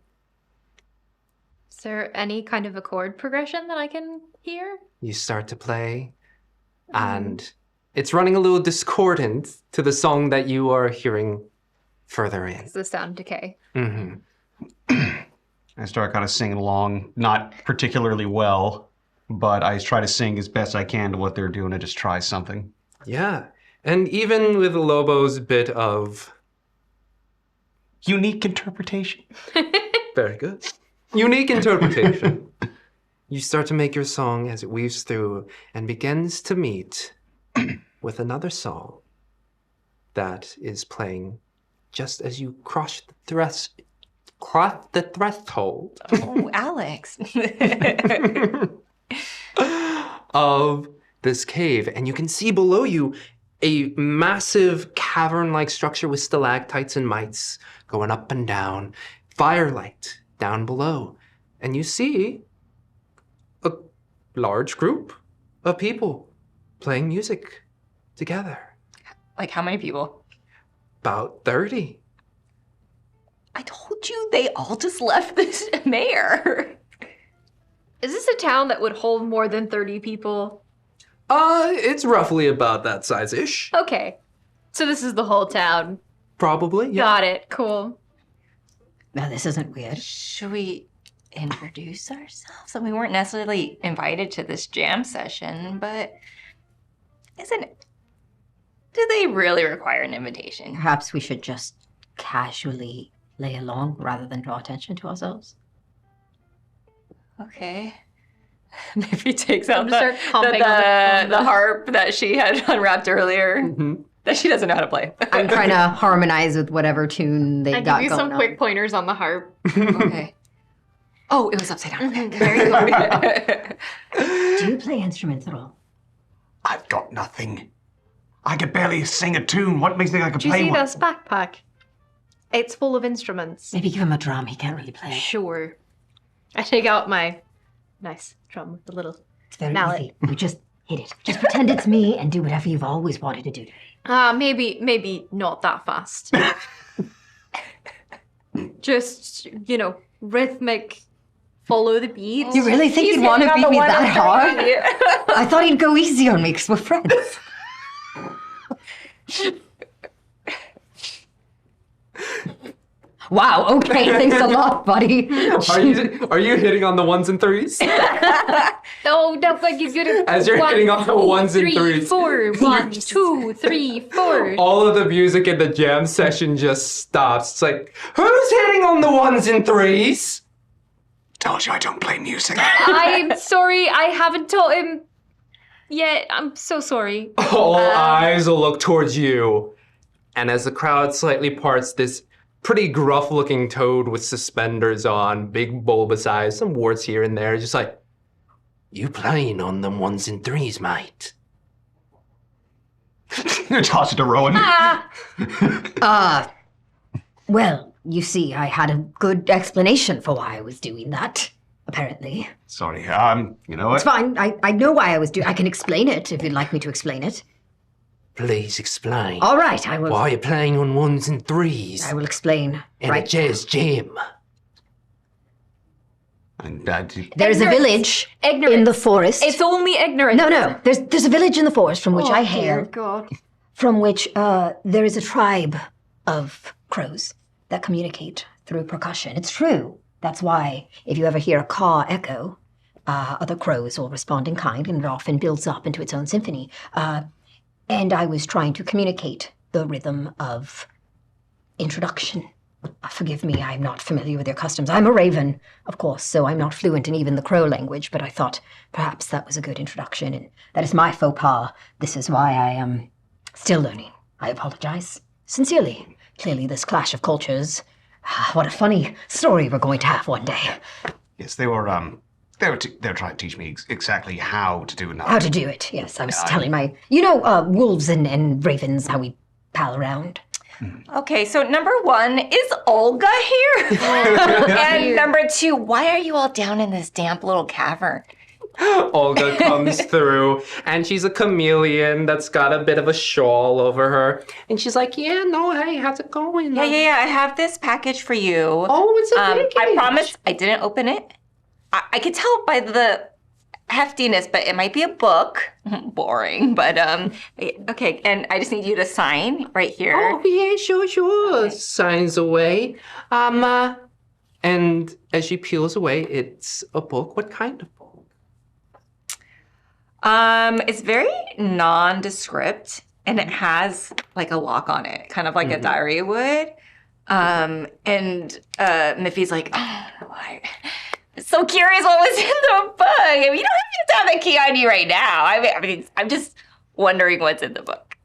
Is there any kind of a chord progression that I can hear? You start to play, and it's running a little discordant to the song that you are hearing further in. It's the sound decay. Mm-hmm. I start kind of singing along, not particularly well, but I try to sing as best I can to what they're doing and just try something. Yeah, and even with Lobo's bit of Unique interpretation. very good, unique interpretation, you start to make your song as it weaves through and begins to meet with another song that is playing just as you cross the threshold Oh, Alex. of this cave, and you can see below you a massive cavern-like structure with stalactites and mites going up and down, firelight down below, and you see a large group of people playing music together. Like how many people? About 30. I told you they all just left this mayor. Is this a town that would hold more than 30 people? It's roughly about that size-ish. Okay. So this is the whole town. Probably, yeah. Got it. Cool. Now, this isn't weird. Should we introduce ourselves. And we weren't necessarily invited to this jam session, but do they really require an invitation? Perhaps we should just casually lay along rather than draw attention to ourselves. Okay. Maybe takes out Start comping on the harp that she had unwrapped earlier that she doesn't know how to play. I'm trying to harmonize with whatever tune they I got give you going some on. quick pointers on the harp. Okay. Oh, it was upside down. Very good. Do you play instruments at all? I've got nothing. I could barely sing a tune. What makes me think I could Do you play see one? this backpack? It's full of instruments. Maybe give him a drum. He can't really play. Sure. I take out my nice drum with the little It's very mallet. easy. You just hit it. Just pretend it's me and do whatever you've always wanted to do to me. Maybe not that fast. Just, rhythmic, follow the beats. You really think you'd want to beat me that hard? I thought he'd go easy on me because we're friends. Wow, okay, thanks a lot, buddy. Are you hitting on the ones and threes? No, that's like you're good at As you're hitting on the ones and 3, threes. 4, 1, 2, 3, 4. All of the music in the jam session just stops. It's like, who's hitting on the ones and threes? Told you I don't play music. I'm sorry, I haven't taught him yet. I'm so sorry. All eyes will look towards you. And as the crowd slightly parts, this pretty gruff-looking toad with suspenders on, big bulbous eyes, some warts here and there, just like, you playing on them ones and threes, mate? Toss it to Rowan. Well, you see, I had a good explanation for why I was doing that, apparently. Sorry, you know It's what? fine. I know why I was doing I can explain it if you'd like me to explain it. Please explain. All right, I will. Why are you playing on ones and threes I will explain. in Right. a jazz jam? And, There's a village in the forest. It's only ignorance. No. There's a village in the forest from which I hail. God. From which there is a tribe of crows that communicate through percussion. It's true. That's why if you ever hear a caw echo, other crows will respond in kind, and it often builds up into its own symphony. And I was trying to communicate the rhythm of introduction. Forgive me, I'm not familiar with their customs. I'm a raven, of course, so I'm not fluent in even the crow language, but I thought perhaps that was a good introduction, and that is my faux pas. This is why I am still learning. I apologize. Sincerely. Clearly, this clash of cultures. What a funny story we're going to have one day. yes, they were trying to teach me exactly how to do it. How to do it, yes. I was telling my... wolves and ravens, how we pal around. Okay, so number 1, is Olga here? And number 2, why are you all down in this damp little cavern? Olga comes through, and she's a chameleon that's got a bit of a shawl over her. And she's like, yeah, no, hey, how's it going? Yeah, I have this package for you. Oh, it's a package. I promise I didn't open it. I could tell by the heftiness, but it might be a book. Boring, but okay, and I just need you to sign right here. Oh, yeah, sure. Signs away. And as she peels away, it's a book. What kind of book? It's very nondescript, and it has like a lock on it, kind of like a diary would. And Miffy's like, oh, I'm so curious what was in the book. I mean, you don't have to have the key on you right now. I mean, I'm just wondering what's in the book.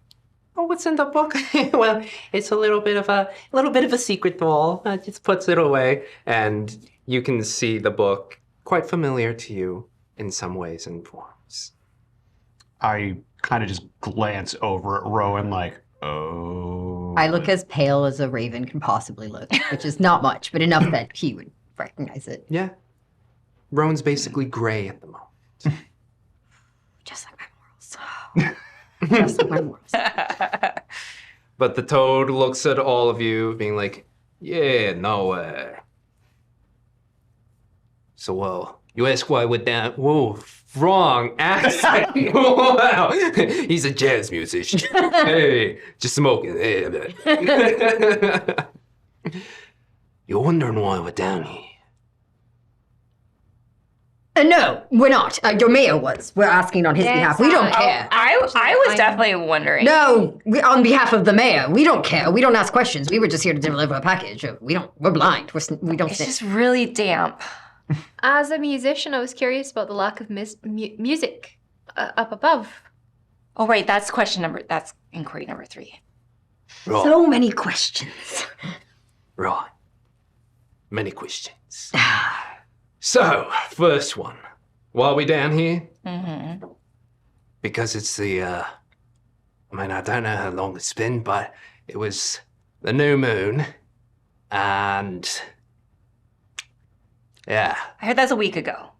Oh, what's in the book? Well, it's a little bit of a secret doll. Just puts it away, and you can see the book, quite familiar to you in some ways and forms. I kind of just glance over at Rowan like, oh. I look as pale as a raven can possibly look, which is not much, but enough that he would recognize it. Yeah. Rowan's basically gray at the moment. Just like my morals. Just like my morals. But the toad looks at all of you, being like, yeah, no, So, well, you ask why we're down. Whoa, wrong accent. Wow. He's a jazz musician. Hey, just smoking. Hey. You're wondering why we're down here. No, we're not. Your mayor was. We're asking on his behalf. We don't care. I was definitely wondering. No, on behalf of the mayor. We don't care. We don't ask questions. We were just here to deliver a package. We're blind. We don't It's sit. just really damp. As a musician, I was curious about the lack of music up above. Oh, right. That's inquiry number 3. Right. So many questions. Right. Many questions. So, first one. Why are we down here? Mm-hmm. Because it's I don't know how long it's been, but it was the new moon. And yeah, I heard that's a week ago.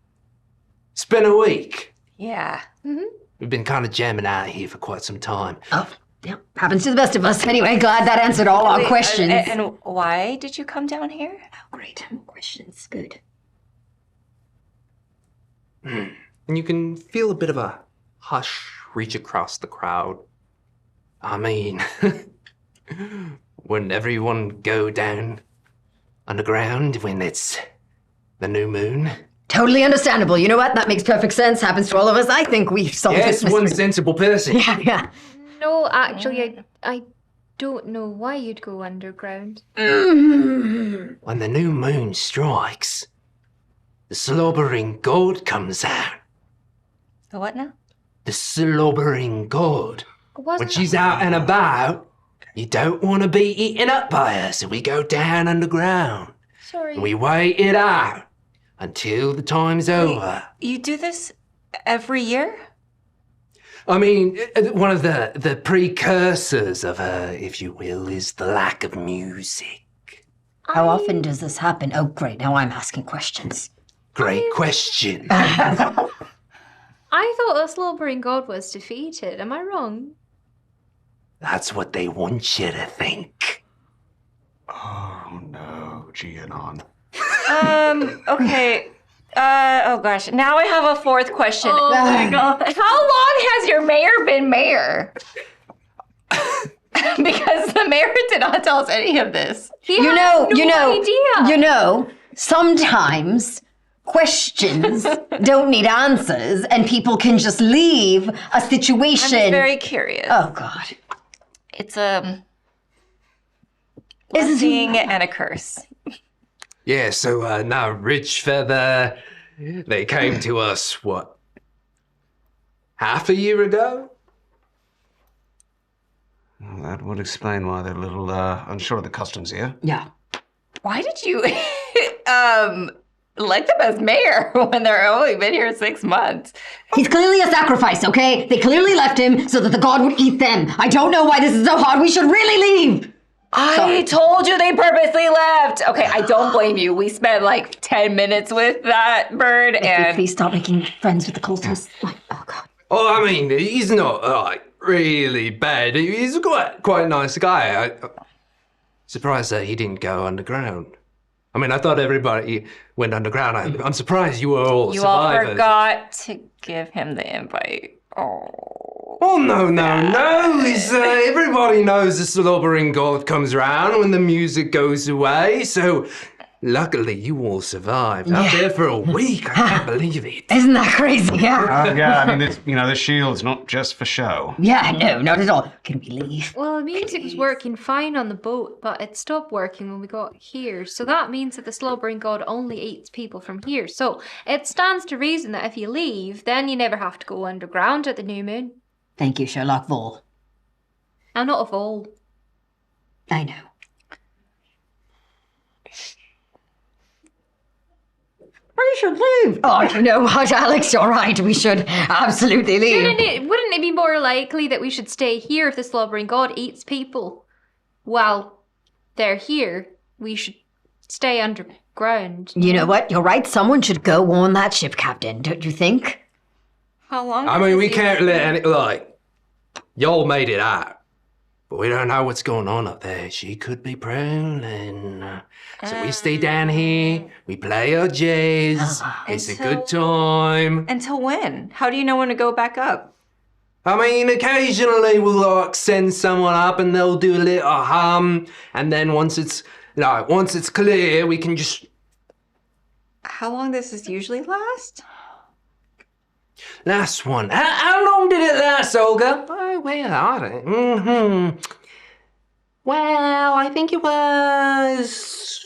it's been a week. Yeah. We've been kind of jamming out here for quite some time. Oh, yeah. Happens to the best of us. Anyway, glad that answered all our questions. And why did you come down here? Oh, great. More questions. Good. And you can feel a bit of a hush reach across the crowd. I mean, wouldn't everyone go down underground when it's the new moon? Totally understandable. You know what? That makes perfect sense. Happens to all of us. I think we've solved Yes, this one mystery. sensible person. Yeah. No, actually, I don't know why you'd go underground. When the new moon strikes, the slobbering god comes out. The what now? The slobbering god. When Wasn't she's out and about, you don't want to be eaten up by her, so we go down underground. sorry. And we wait it out until the time's over. You do this every year? I mean, one of the precursors of her, if you will, is the lack of music. How often does this happen? Oh, great. Now I'm asking questions. Great question. I thought the slobbering god was defeated. Am I wrong? That's what they want you to think. Oh no, Gianon. Okay. Oh gosh. Now I have a fourth question. Oh my God. How long has your mayor been mayor? Because the mayor did not tell us any of this. You know, idea. Sometimes questions don't need answers and people can just leave a situation. I'm very curious. Oh, God. It's a blessing and a curse. Yeah, so now Rich Feather, they came to us, what, half a year ago? Well, that would explain why they're a little unsure of the customs here. Yeah. Why did you elect him as mayor when they're only been here 6 months? He's clearly a sacrifice, okay? They clearly left him so that the god would eat them. I don't know why this is so hard. We should really leave. I told you they purposely left. Okay, I don't blame you. We spent like 10 minutes with that bird and... Please stop making friends with the cultists. Oh, God. Oh, I mean, he's not, really bad. He's quite a nice guy. I'm surprised that he didn't go underground. I mean, I thought everybody went underground. I'm surprised you were all You all survivors. forgot to give him the invite. Oh. Oh, no. It's, everybody knows the slobbering god comes around when the music goes away, so luckily you all survived. Out there for a week, I can't believe it. Isn't that crazy? Yeah. Yeah, I mean, this shield's not just for show. Yeah, no, not at all. Can we leave? Well, the music was working fine on the boat, but it stopped working when we got here. So that means that the slobbering god only eats people from here. So it stands to reason that if you leave, then you never have to go underground at the new moon. Thank you, Sherlock Vol. I'm not a vole. I know. We should leave. Oh, you know what, Alex? You're right. We should absolutely leave. Wouldn't it be more likely that we should stay here if the slobbering god eats people? Well, they're here. We should stay underground. You know what? You're right. Someone should go on that ship, Captain. Don't you think? How long? I mean, we can't let any, y'all made it out. But we don't know what's going on up there. She could be prowling. So we stay down here, we play our jazz, it's a good time. Until when? How do you know when to go back up? I mean, occasionally we'll send someone up and they'll do a little hum, and then once it's clear, we can just... How long does this usually last? Last one. How long did it last, Olga? Oh, well, I don't. Well, I think it was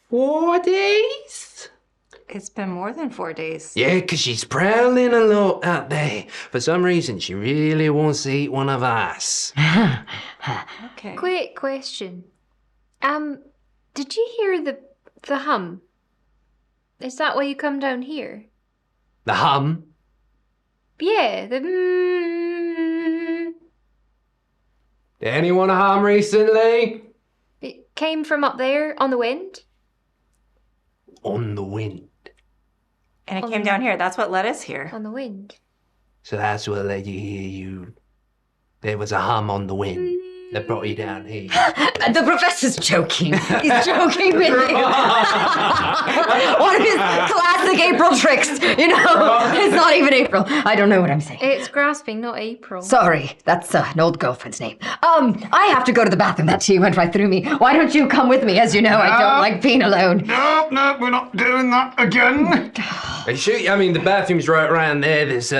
4 days. It's been more than 4 days. Yeah, 'cause she's prowling a lot out there. For some reason, she really wants to eat one of us. Okay. Quick question. Did you hear the hum? Is that why you come down here? The hum? Yeah, the Did anyone hum recently? It came from up there on the wind? On the wind. And it came down here. That's what led us here. On the wind. So that's what let you hear you. There was a hum on the wind that brought you down here. The professor's joking. He's joking with me. One of his classic April tricks. You know, it's not even April. I don't know what I'm saying. It's grasping, not April. Sorry, that's an old girlfriend's name. I have to go to the bathroom. That tea went right through me. Why don't you come with me? As you know, I don't like being alone. No, we're not doing that again. Are you sure? I mean, the bathroom's right around there. There's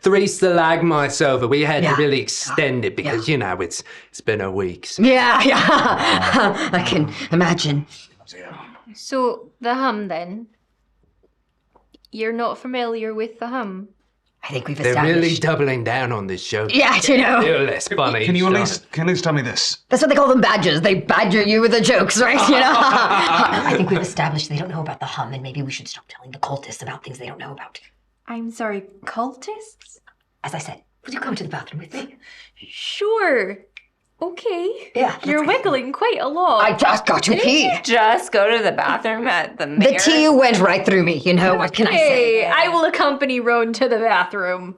3 stalagmites over. We had to really extend it because, you know, it's been a week. So. Yeah. I can imagine. So, the hum then? You're not familiar with the hum? I think we've They're established. really doubling down on this show. Yeah, you know. Feel less funny. Can you at each time. least tell me this? That's what they call them badgers. They badger you with the jokes, right? You know. I think we've established they don't know about the hum, and maybe we should stop telling the cultists about things they don't know about. I'm sorry, cultists? As I said, would you come to the bathroom with me? Sure. Okay. Yeah. You're wiggling quite a lot. I just got to pee. Just go to the bathroom at the mayor? The tea went right through me. You know what can I say? Hey, I will accompany Roan to the bathroom.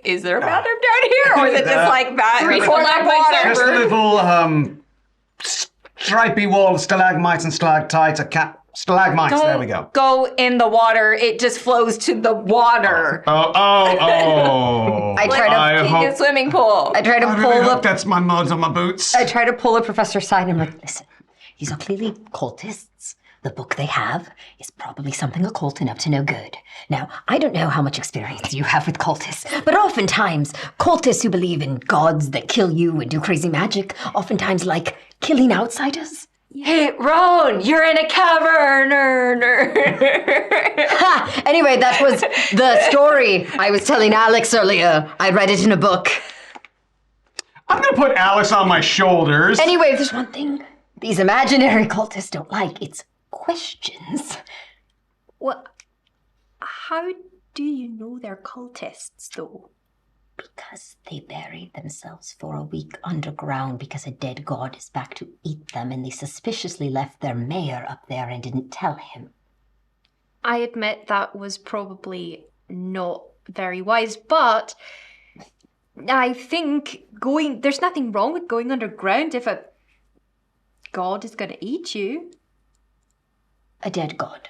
Is there a bathroom down here? Or is it just like before that water? Just a little stripy wall, stalagmites and stalactites, stalagmites. There we go. Go in the water. It just flows to the water. Oh. I try to I Like hope. a swimming pool. I try to I pull really hope the that's my mud on my boots. I try to pull the professor aside and I'm like, listen, these are clearly cultists. The book they have is probably something occult and up to no good. Now, I don't know how much experience you have with cultists, but oftentimes, cultists who believe in gods that kill you and do crazy magic, oftentimes like killing outsiders. Hey, Roan, you're in a cavern. Ha! Anyway, that was the story I was telling Alex earlier. I read it in a book. I'm gonna put Alex on my shoulders. Anyway, if there's one thing these imaginary cultists don't like, it's questions. What? How do you know they're cultists, though? Because they buried themselves for a week underground because a dead god is back to eat them, and they suspiciously left their mayor up there and didn't tell him. I admit that was probably not very wise, but I think there's nothing wrong with going underground if a god is going to eat you. A dead god.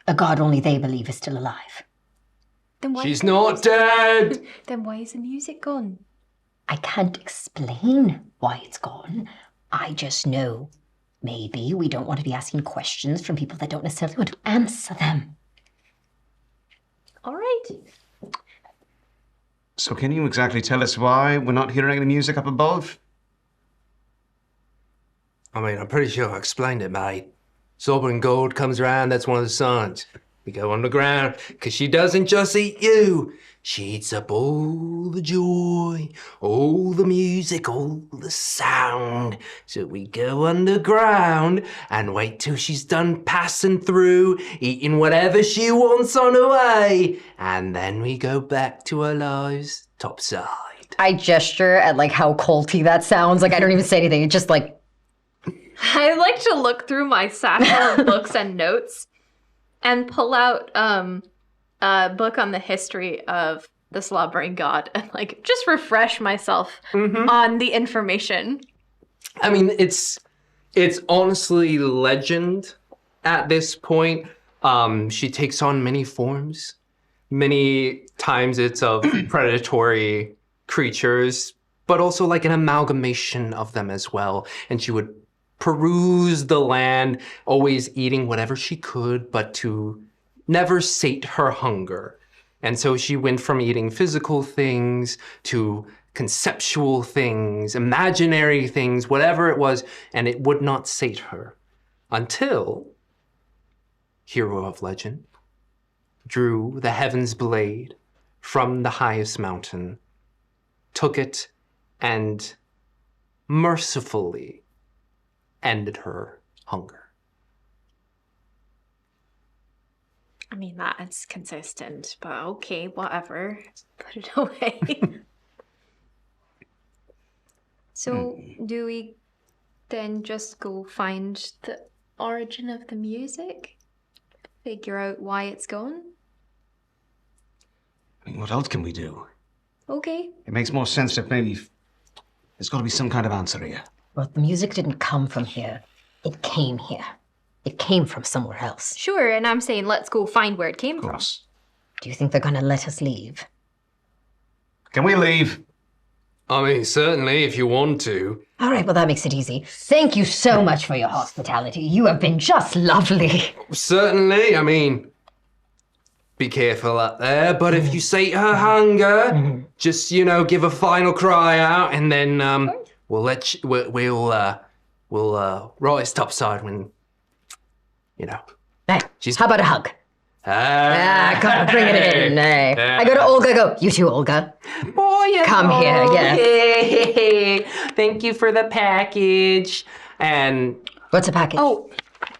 A god only they believe is still alive. Then why She's not dead. Then why is the music gone? I can't explain why it's gone. I just know maybe we don't want to be asking questions from people that don't necessarily want to answer them. All right. So can you exactly tell us why we're not hearing any music up above? I mean, I'm pretty sure I explained it, mate. Silver and gold comes around, that's one of the signs. We go underground, because she doesn't just eat you. She eats up all the joy, all the music, all the sound. So we go underground and wait till she's done passing through, eating whatever she wants on her way. And then we go back to our lives topside. I gesture at like how culty that sounds. Like I don't even say anything. It's just like I like to look through my satchel of books and notes and pull out a book on the history of the slobbering god and like just refresh myself on the information. I mean, it's honestly legend at this point. She takes on many forms. Many times it's of predatory creatures, but also like an amalgamation of them as well. And she would peruse the land, always eating whatever she could, but to never sate her hunger. And so she went from eating physical things to conceptual things, imaginary things, whatever it was, and it would not sate her until, hero of legend, drew the heaven's blade from the highest mountain, took it, and mercifully ended her hunger. I mean, that's consistent, but okay, whatever. Put it away. So, do we then just go find the origin of the music? Figure out why it's gone? I mean, what else can we do? Okay. It makes more sense if maybe there's got to be some kind of answer here. Well, the music didn't come from here. It came here. It came from somewhere else. Sure, and I'm saying let's go find where it came Of from. course. Do you think they're gonna let us leave? Can we leave? I mean, certainly, if you want to. All right, well, that makes it easy. Thank you so much for your hospitality. You have been just lovely. Certainly, I mean, be careful up there, but if you sate her hunger, just, give a final cry out, and then we'll let you, we'll rise topside when, Hey, She's- how about a hug? Come on, bring it in. Hey. I go to Olga, go. You too, Olga. Come here, yes. Yay. Thank you for the package. And What's a package? Oh,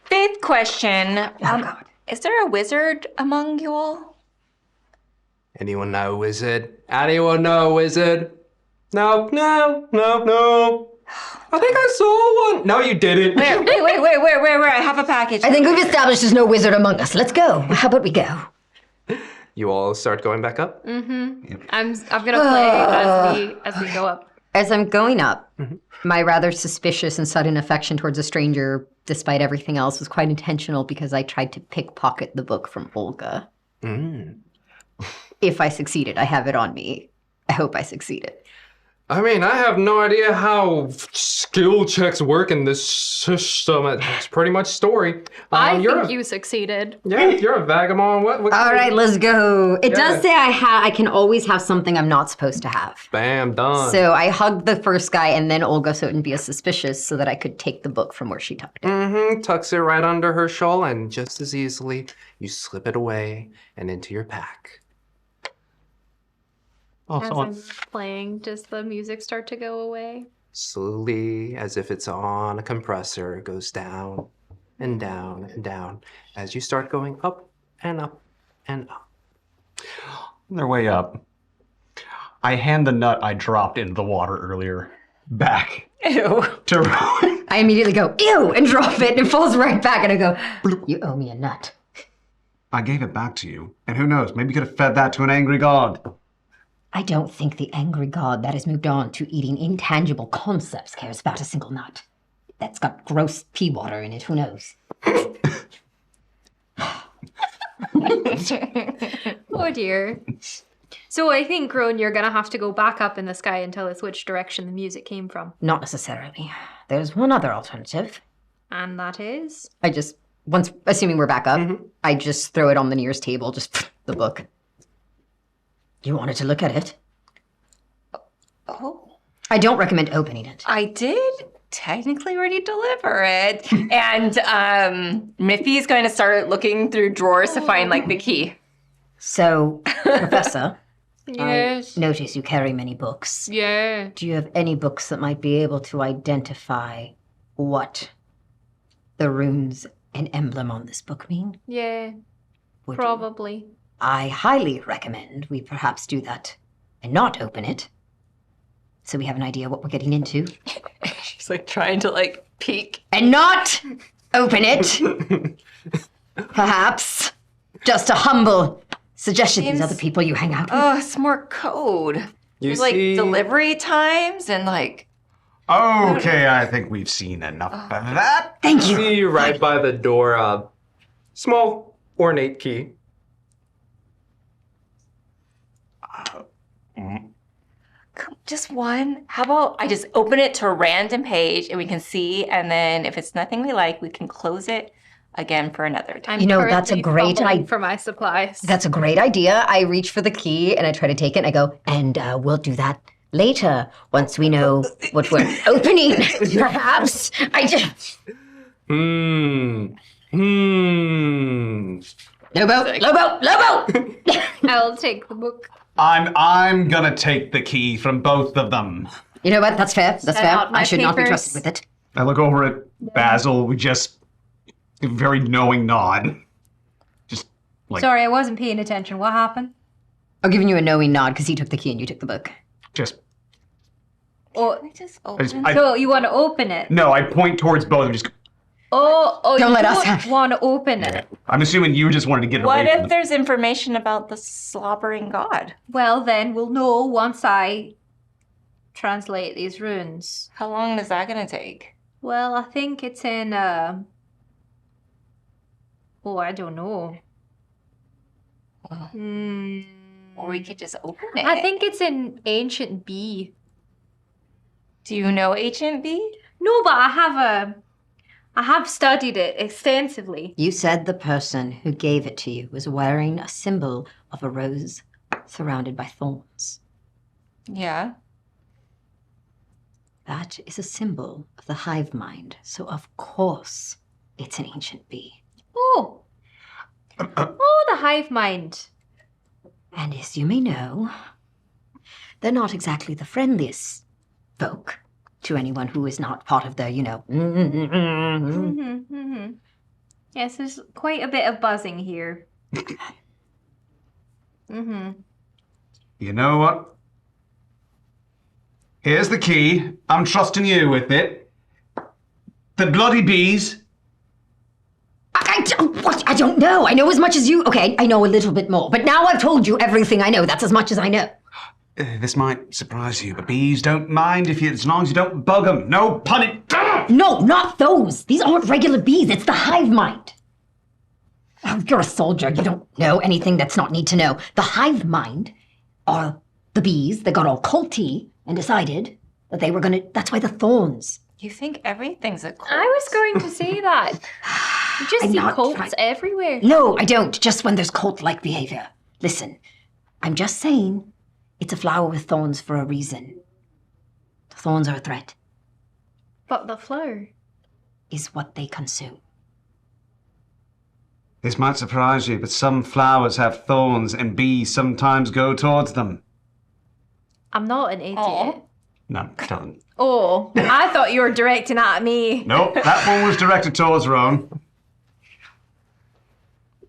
fifth question. God. Is there a wizard among you all? anyone know a wizard? Anyone know a wizard? No. I think I saw one. No, you didn't. Where? I have a package. I think we've established there's no wizard among us. Let's go. How about we go? You all start going back up? I'm gonna play as we go up. As I'm going up, my rather suspicious and sudden affection towards a stranger, despite everything else, was quite intentional because I tried to pickpocket the book from Olga. If I succeeded, I have it on me. I hope I succeeded. I mean, I have no idea how skill checks work in this system. It's pretty much story. I think you succeeded. Yeah, you're a vagabond. What All right, let's go. It Yeah. does say I can always have something I'm not supposed to have. Bam, done. So I hugged the first guy and then Olga so it wouldn't be as suspicious so that I could take the book from where she tucked it. Tucks it right under her shawl, and just as easily, you slip it away and into your pack. As Also, I'm playing, does the music start to go away? Slowly, as if it's on a compressor, it goes down and down and down as you start going up and up and up. on their way up, I hand the nut I dropped into the water earlier back Ew. to Rowan. I immediately go, ew, and drop it, and it falls right back, and I go, you owe me a nut. I gave it back to you, and who knows, maybe you could have fed that to an angry god. I don't think the angry god that has moved on to eating intangible concepts cares about a single nut. That's got gross pea water in it, who knows? Oh dear. So I think, Rowan, you're gonna have to go back up in the sky and tell us which direction the music came from. Not necessarily. There's one other alternative. And that is? I just, once, assuming we're back up, I just throw it on the nearest table, just the book. You wanted to look at it? Oh, I don't recommend opening it. I did technically already deliver it. And Miffy's going to start looking through drawers to find like the key. So, Professor, Yes. I notice you carry many books. Yeah. Do you have any books that might be able to identify what the runes and emblem on this book mean? Yeah. Would you? Probably. I highly recommend we perhaps do that and not open it, so we have an idea what we're getting into. She's like trying to like peek. And not open it. Perhaps. Just a humble suggestion to these Seems- other people you hang out with. Oh, it's more code. There's like see- delivery times and like. Okay, I think we've seen enough of that. Thank you. See right by the door a small ornate key. Just one. How about I just open it to a random page and we can see, and then if it's nothing we like, we can close it again for another time. I'm that's a currently great fumbling idea. for my supplies. That's a great idea. I reach for the key and I try to take it and I go, and we'll do that later once we know what we're opening. Perhaps. Lobo! I'll take the book. I'm gonna take the key from both of them. You know what? That's fair. That's Set fair. out my I should not be papers. trusted with it. I look over at Basil with just a very knowing nod. Just like, Sorry, I wasn't paying attention. What happened? I'm giving you a knowing nod because he took the key and you took the book. just. Oh, I just I open. just I, so you want to open it? no, I point towards both of them. Just. Oh, Don't you let us have- want to open it. I'm assuming you just wanted to get it What away from if them. there's information about the slobbering god? Well, then we'll know once I translate these runes. How long is that gonna take? Well, I think it's in. Oh, I don't know. Well, Hmm. or we could just open it. I think it's in Ancient B. Do you know Ancient B? No, but I have studied it extensively. You said the person who gave it to you was wearing a symbol of a rose surrounded by thorns. Yeah. That is a symbol of the hive mind, so of course it's an ancient bee. Oh. Oh, the hive mind. And as you may know, they're not exactly the friendliest folk to anyone who is not part of the, Yes, there's quite a bit of buzzing here. You know what? Here's the key. I'm trusting you with it. The bloody bees. I don't know. I know as much as you. Okay, I know a little bit more. But now I've told you everything I know. That's as much as I know. This might surprise you, but bees don't mind as long as you don't bug them. No pun it. No, not those. These aren't regular bees. It's the hive mind. Oh, you're a soldier. You don't know anything that's not need to know. The hive mind are the bees that got all culty and decided that they were gonna. That's why the thorns. You think everything's a cult? I was going to say that. You just I'm see not cults trying- everywhere. No, I don't. Just when there's cult-like behavior. Listen, I'm just saying it's a flower with thorns for a reason. The thorns are a threat, But the flower. is what they consume. This might surprise you, but some flowers have thorns and bees sometimes go towards them. I'm not an idiot. Aw. No, don't. Oh, I thought you were directing at me. Nope, that one was directed towards Rome.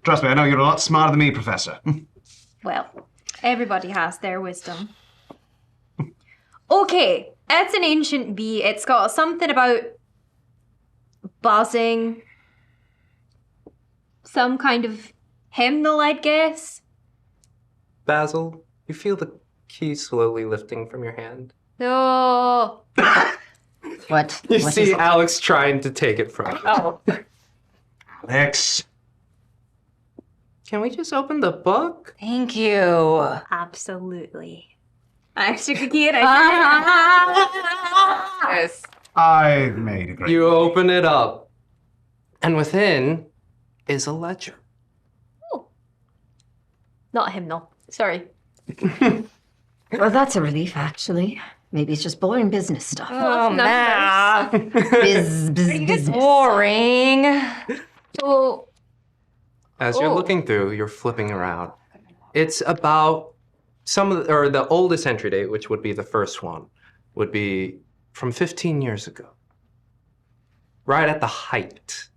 Trust me, I know you're a lot smarter than me, Professor. Well, everybody has their wisdom. Okay, it's an ancient bee. It's got something about buzzing. Some kind of hymnal, I'd guess. Basil, you feel the key slowly lifting from your hand. No. What? You what see is- Alex trying to take it from you. Oh. Alex. Can we just open the book? Thank you. Absolutely. I took the key and Yes. I made a great. You open it up, and within is a ledger. Not a hymnal. Sorry. Well, that's a relief, actually. Maybe it's just boring business stuff. Oh, numbers. math. Business. Boring. Oh, As you're Oh. looking through, you're flipping around. It's about the oldest entry date, which would be the first one, would be from 15 years ago. Right at the height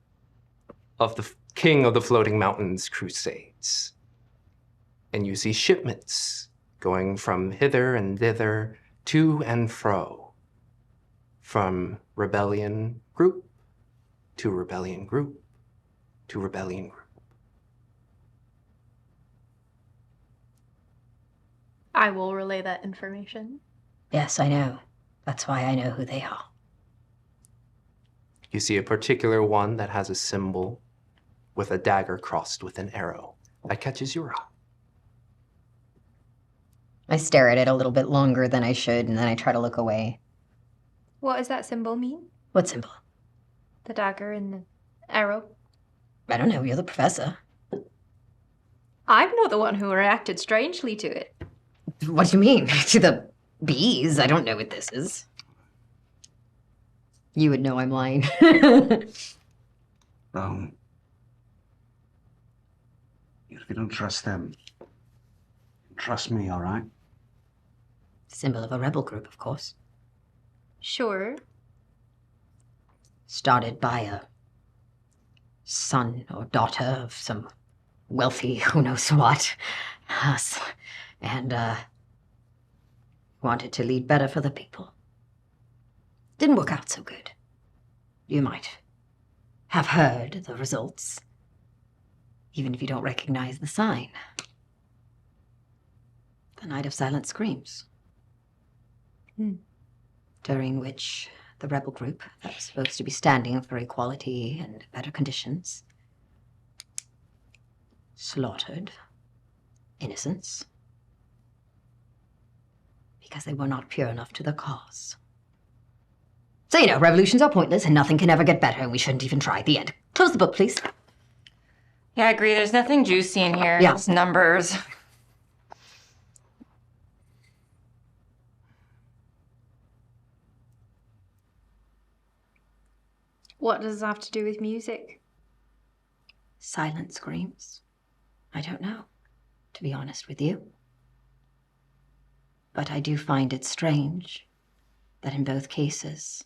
of the King of the Floating Mountains crusades. And you see shipments going from hither and thither, to and fro, from rebellion group to rebellion group to rebellion group. I will relay that information. Yes, I know. That's why I know who they are. You see a particular one that has a symbol with a dagger crossed with an arrow that catches your eye. I stare at it a little bit longer than I should, and then I try to look away. what does that symbol mean? What symbol? The dagger and the arrow. I don't know, you're the professor. I'm not the one who reacted strangely to it. What do you mean? To the bees? I don't know what this is. You would know I'm lying. If you don't trust them, trust me, all right? Symbol of a rebel group, of course. Sure. Started by a son or daughter of some wealthy who knows what. Us. And, wanted to lead better for the people. Didn't work out so good. You might have heard the results, even if you don't recognize the sign. The Night of Silent Screams. During which the rebel group that was supposed to be standing for equality and better conditions slaughtered innocents because they were not pure enough to the cause. So, you know, revolutions are pointless and nothing can ever get better and we shouldn't even try. The end. Close the book, please. Yeah, I agree. There's nothing juicy in here. Yeah. Just numbers. What does it have to do with music? Silent screams? I don't know, to be honest with you. But I do find it strange that in both cases,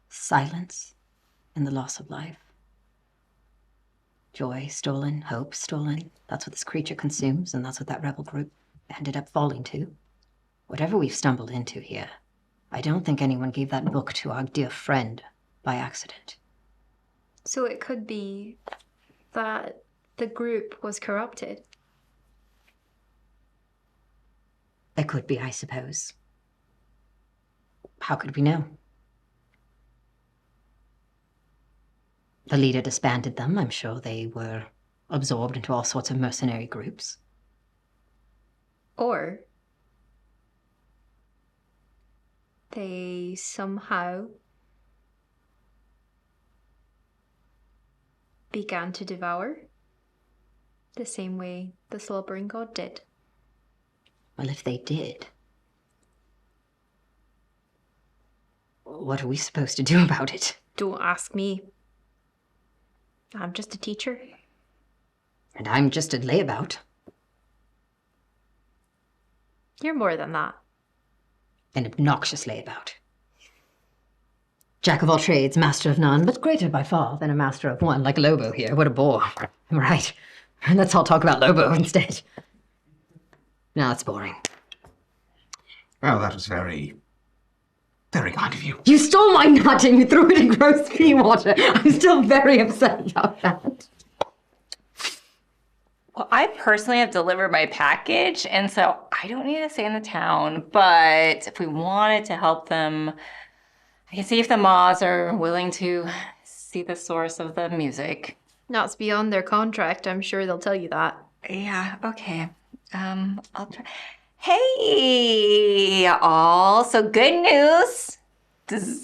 silence and the loss of life. Joy stolen, hope stolen. That's what this creature consumes, and that's what that rebel group ended up falling to. Whatever we've stumbled into here, I don't think anyone gave that book to our dear friend by accident. So it could be that the group was corrupted. It could be, I suppose. How could we know? The leader disbanded them. I'm sure they were absorbed into all sorts of mercenary groups. Or they somehow began to devour the same way the slobbering god did. Well, if they did, what are we supposed to do about it? Don't ask me. I'm just a teacher. And I'm just a layabout. You're more than that. An obnoxious layabout. Jack of all trades, master of none, but greater by far than a master of one, like Lobo here. What a bore. Right. Let's all talk about Lobo instead. No, that's boring. Well, that was very kind of you. You stole my nut and you threw it in gross pea water. I'm still very upset about that. Well, I personally have delivered my package, and so I don't need to stay in the town. But if we wanted to help them, I can see if the Maws are willing to see the source of the music. That's beyond their contract. I'm sure they'll tell you that. Yeah, okay. I'll try. Hey, all. So good news. Delivered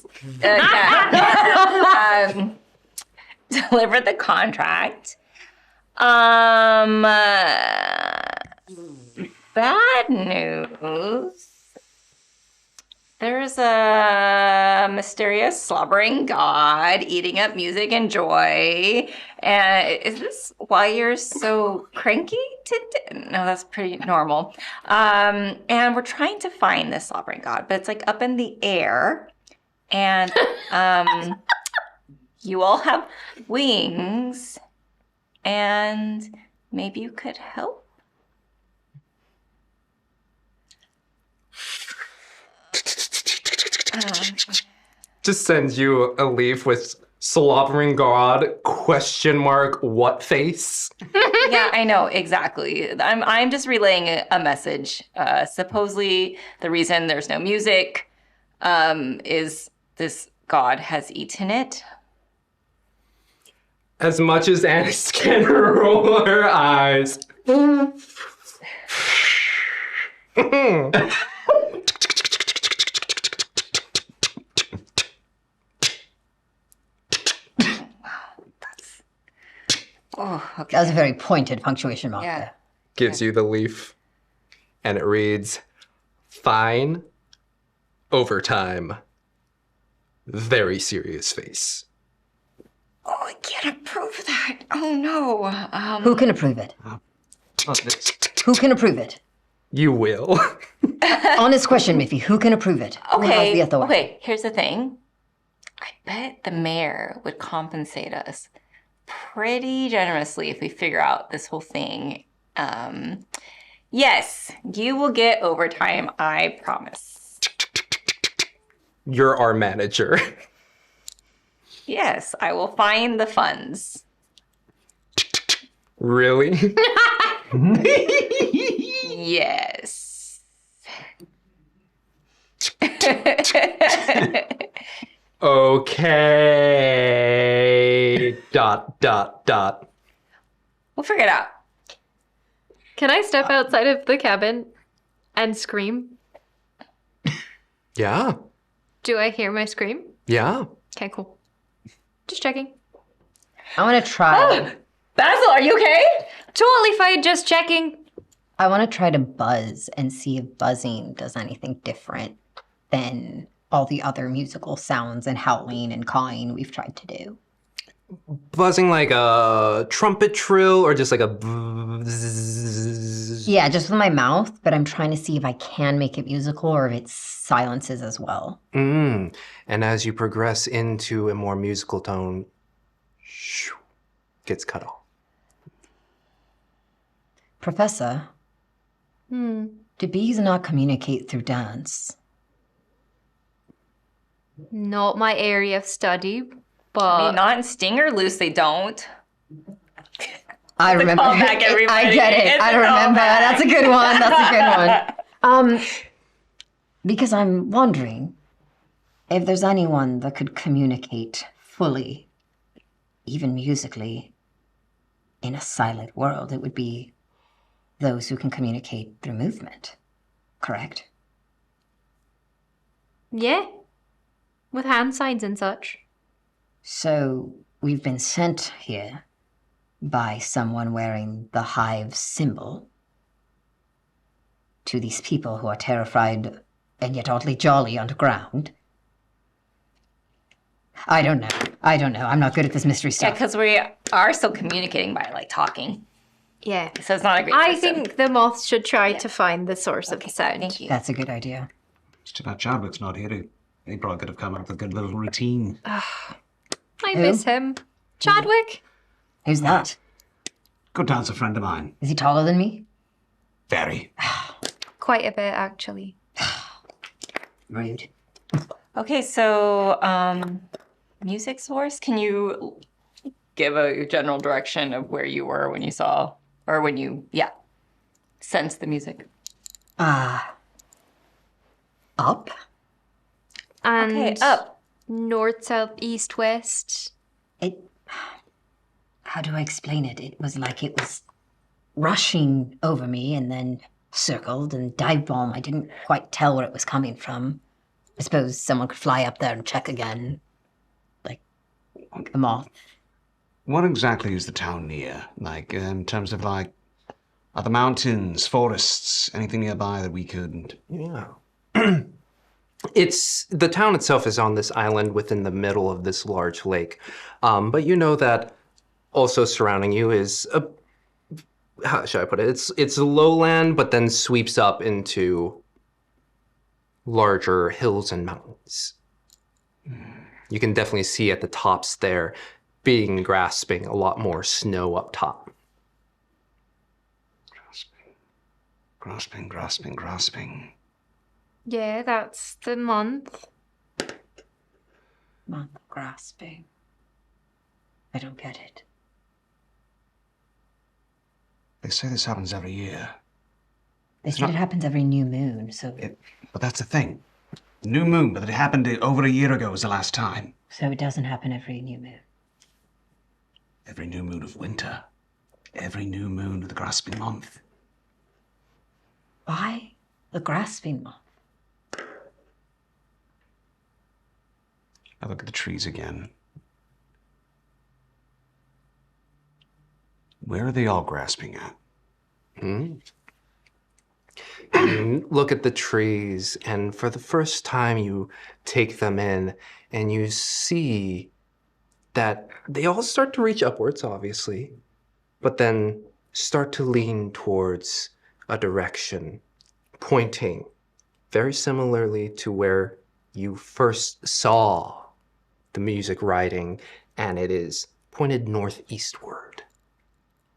the contract. Bad news. There's a mysterious slobbering god eating up music and joy. And is this why you're so cranky today? No, that's pretty normal. And we're trying to find this slobbering god, but it's like up in the air. And you all have wings. And maybe you could help? Just sends you a leaf with slobbering god, question mark, what face? Yeah, I know, exactly. I'm just relaying a message. Supposedly, the reason there's no music is this god has eaten it. As much as Annis can roll her eyes. Oh, okay. That was a very pointed punctuation mark Yeah. there. Gives you the leaf, and it reads, "Fine, overtime, very serious face." Oh, I can't approve that. Oh no. Who can approve it? Who can approve it? You will. Honest question, Miffy. Who can approve it? Who has the authority? Okay, here's the thing. I bet the mayor would compensate us pretty generously if we figure out this whole thing. Yes, you will get overtime, I promise. You're our manager. Yes, I will find the funds. Really? Yes. Okay. ... We'll figure it out. Can I step outside of the cabin and scream? Yeah. Do I hear my scream? Yeah. Okay, cool. Just checking. I want to try. Basil, are you okay? Totally fine, just checking. I want to try to buzz and see if buzzing does anything different than all the other musical sounds and howling and cawing we've tried to do. Buzzing like a trumpet trill or just like a bzzz? Yeah, just with my mouth, but I'm trying to see if I can make it musical or if it silences as well. And as you progress into a more musical tone, shoo, gets cut off. Professor, do bees not communicate through dance? Not my area of study, but I mean, not in Stinger Loose, they don't. I remember. callback, everybody. I get it. It's I a remember. callback. That's a good one. That's a good one. Because I'm wondering if there's anyone that could communicate fully, even musically, in a silent world. It would be those who can communicate through movement. Correct? yeah, with hand signs and such. So we've been sent here by someone wearing the hive symbol to these people who are terrified and yet oddly jolly underground. I don't know. I'm not good at this mystery Yeah, stuff. because we are still communicating by like talking. Yeah. So it's not a great I system. think the moths should try to find the source of the sound. Thank you. That's a good idea. It's too bad Chadwick's not here. He probably could have come up with a good little routine. I Who? miss him. Chadwick? Who's that? Good dancer friend of mine. Is he taller than me? Very. Quite a bit, actually. Rude. Okay, so music source. Can you give a general direction of where you were when you saw, or when you, sensed the music? Up? And Okay, up. north, south, east, west. How do I explain it? It was like it was rushing over me and then circled and dive bomb. I didn't quite tell where it was coming from. I suppose someone could fly up there and check again. Like a moth. What exactly is the town near? Like, in terms of, like, are the mountains, forests, anything nearby that we could... Yeah. The town itself is on this island within the middle of this large lake. But you know that also surrounding you is how should I put it? It's lowland, but then sweeps up into larger hills and mountains. You can definitely see at the tops there being grasping a lot more snow up top. Grasping. Yeah, that's the month. Month grasping. I don't get it. They say this happens every year. They said it happens every new moon, so But that's the thing. New moon, but it happened over a year ago was the last time. it doesn't happen every new moon. Every new moon of winter. Every new moon of the grasping month. Why the grasping month? I look at the trees again. Where are they all grasping at? You look at the trees, and for the first time, you take them in, and you see that they all start to reach upwards, obviously, but then start to lean towards a direction, pointing very similarly to where you first saw the music writing, and it is pointed northeastward.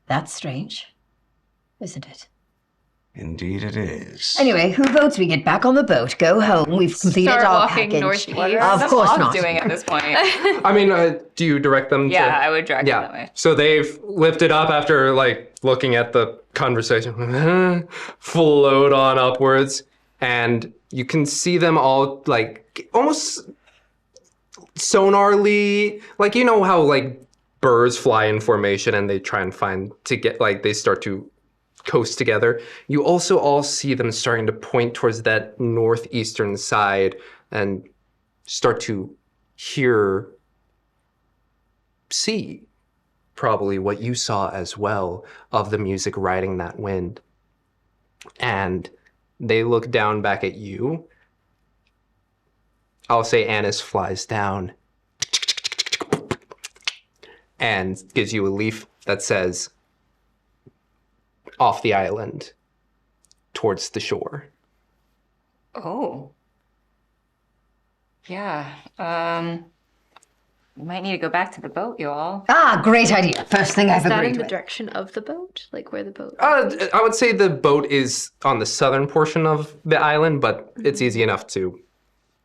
That's strange, isn't it? Indeed it is. Anyway, who votes we get back on the boat, go home, we've completed Start our walking package. northeast. What are Of the course moms not. doing at this point? I mean, do you direct them to... Yeah, I would direct them that Yeah. way. So they've lifted up after, like, looking at the conversation, float on upwards, and you can see them all, like, almost sonarly, like, you know how, like, birds fly in formation and they try and find to get, like, they start to coast together. You also all see them starting to point towards that northeastern side and start to see probably what you saw as well of the music riding that wind. And they look down back at you. I'll say Annis flies down and gives you a leaf that says, off the island towards the shore. Oh. Yeah. We might need to go back to the boat, you all. Ah, great idea. First thing I've Is that agreed in the with. direction of the boat? Like where the boat I would say the boat is on the southern portion of the island, but it's easy enough to...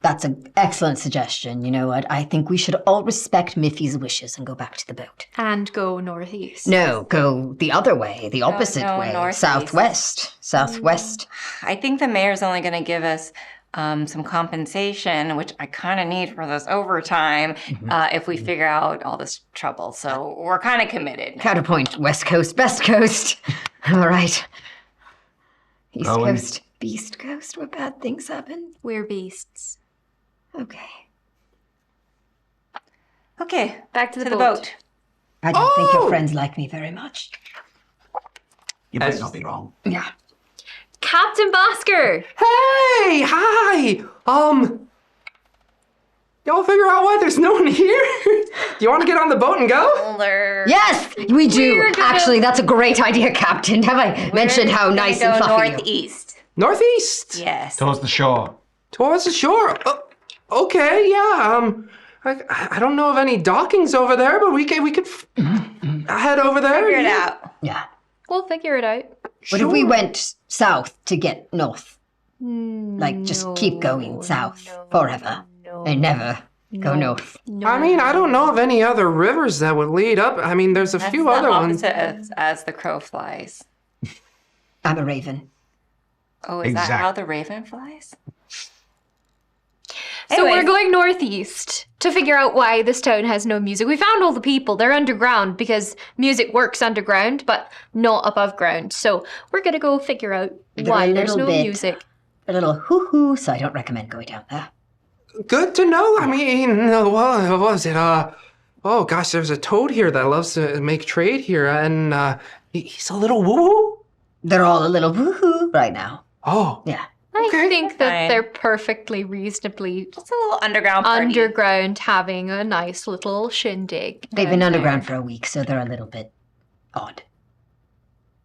That's an excellent suggestion. You know what? I think we should all respect Miffy's wishes and go back to the boat. And go northeast. No, go the other way, the opposite no, way. northeast. Southwest. I think the mayor's only going to give us some compensation, which I kind of need for this overtime, if we figure out all this trouble. So we're kind of committed. Counterpoint, West Coast, Best Coast. All right. East Owen. Coast, Beast Coast, where bad things happen. We're beasts. Okay. Okay, Back to the boat. boat. I don't think your friends like me very much. You might not be wrong. Yeah. Captain Basker! Hey, hi! Y'all figure out why there's no one here? Do you want to get on the boat and go? Yes, we do. We're gonna- Actually, that's a great idea, Captain. Have I mentioned how nice and fluffy you? northeast. Northeast? Yes. Towards the shore. Towards the shore. Okay, yeah. I don't know of any dockings over there, but we could head over there. Figure it out. Yeah. We'll figure it out. What if we went south to get north? Like, just keep going south forever and never go north. I mean, I don't know of any other rivers that would lead up. I mean, there's a That's few the other ones. opposite as the crow flies. I'm a raven. Oh, is that how Exact- the raven flies? So we're Anyways. going northeast to figure out why this town has no music. We found all the people. They're underground because music works underground, but not above ground. So we're going to go figure out They're why a there's little no bit- music. A little hoo-hoo, so I don't recommend going down there. Good to know. I mean, what was it? Oh gosh, there's a toad here that loves to make trade here, and he's a little woo. They're all a little woo-hoo right now. Oh, Yeah. I Okay. think that Fine. they're perfectly reasonably Just a little underground party. underground having a nice little shindig. They've been underground for a week, so they're a little bit odd.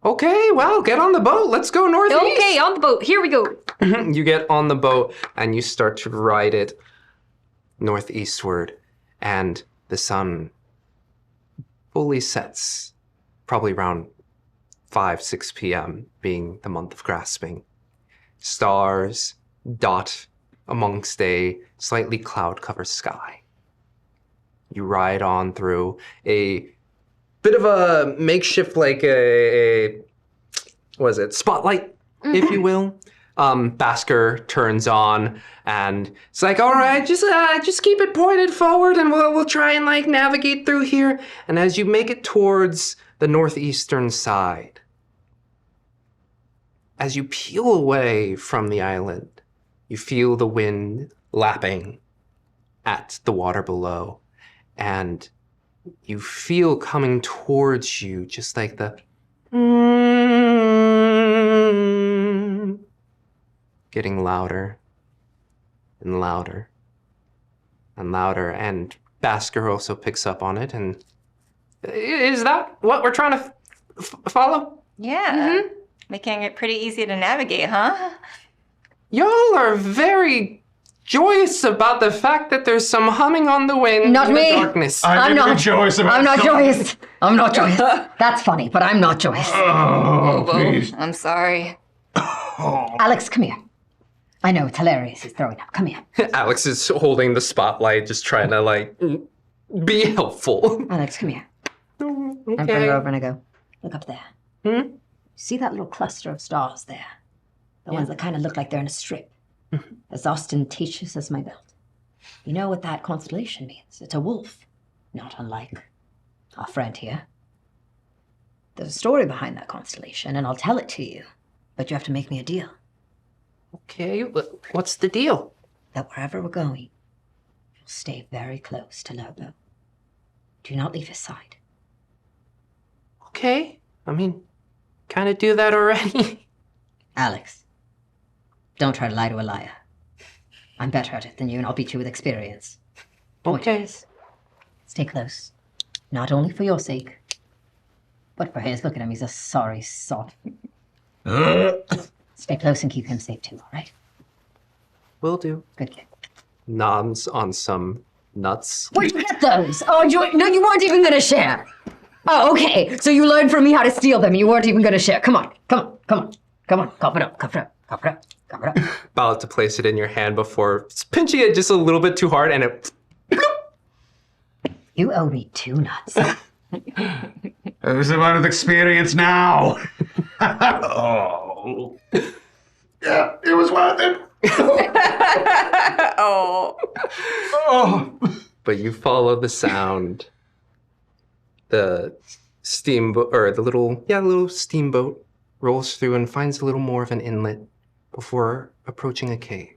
okay. Well, get on the boat. Let's go northeast. Okay, on the boat. Here we go. You get on the boat and you start to ride it northeastward, and the sun fully sets, probably around 5-6 p.m., being the month of grasping. Stars dot amongst a slightly cloud-covered sky. You ride on through a bit of a makeshift, like what is it, spotlight, if you will. Basker turns on, and it's like, all right, just keep it pointed forward, and we'll try and like navigate through here. And as you make it towards the northeastern side, as you peel away from the island, you feel the wind lapping at the water below, and you feel coming towards you, just like the getting louder and louder and louder, and Basker also picks up on it. And is that what we're trying to follow? Yeah. Making it pretty easy to navigate, huh? Y'all are very joyous about the fact that there's some humming on the wind Not in me. the darkness. I'm not joyous about I'm not something. joyous. I'm not joyous. That's funny, but I'm not joyous. Oh, please. I'm sorry. Alex, come here. I know it's hilarious. He's throwing up. Come here. Alex is holding the spotlight, just trying to like be helpful. Alex, come here. I bring Okay. her over and I go, look up there. See that little cluster of stars there? The ones that kind of look like they're in a strip. As ostentatious as my belt. You know what that constellation means? It's a wolf. Not unlike our friend here. There's a story behind that constellation, and I'll tell it to you. But you have to make me a deal. Okay, what's the deal? That wherever we're going, you'll stay very close to Lobo. Do not leave his side. Okay, I mean, kind of do that already. Alex, don't try to lie to a liar. I'm better at it than you, and I'll beat you with experience. Okay. Stay close. Not only for your sake, but for his. Look at him, he's a sorry sod. Stay close and keep him safe too, all right? Will do. Good kid. Noms on some nuts. Where'd you get those? Oh, no, you weren't even gonna share. Oh, okay. So you learned from me how to steal them. You weren't even gonna share. Come on. Cough it up. About to place it in your hand before pinching it just a little bit too hard, and it. You owe me 2 nuts. Who's about with experience now? Oh. Yeah, it was worth it. Oh. But you follow the sound. The steamboat, or the little steamboat rolls through and finds a little more of an inlet before approaching a cave.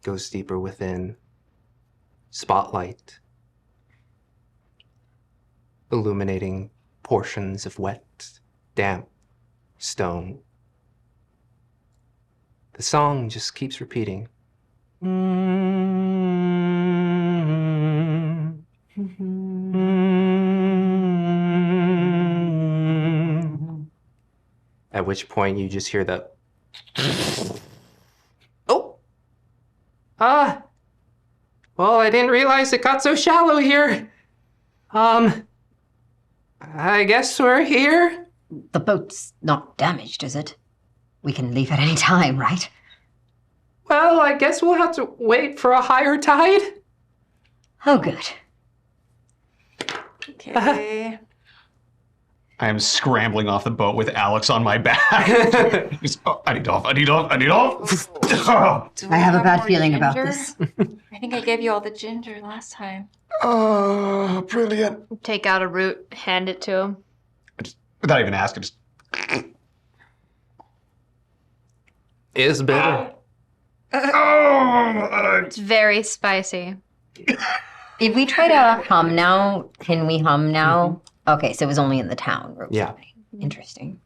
Goes deeper within. Spotlight illuminating portions of wet, damp stone. The song just keeps repeating. At which point you just hear the oh! Well, I didn't realize it got so shallow here. I guess we're here? The boat's not damaged, is it? We can leave at any time, right? Well, I guess we'll have to wait for a higher tide. Oh, good. Okay. I am scrambling off the boat with Alex on my back. Just, I need off. I have a bad feeling about this. I think I gave you all the ginger last time. Oh, brilliant. Take out a root, hand it to him. Without even asking, just... It's bitter. It's very spicy. If we try to hum now, can we hum now? Okay, so it was only in the town. Yeah. Interesting.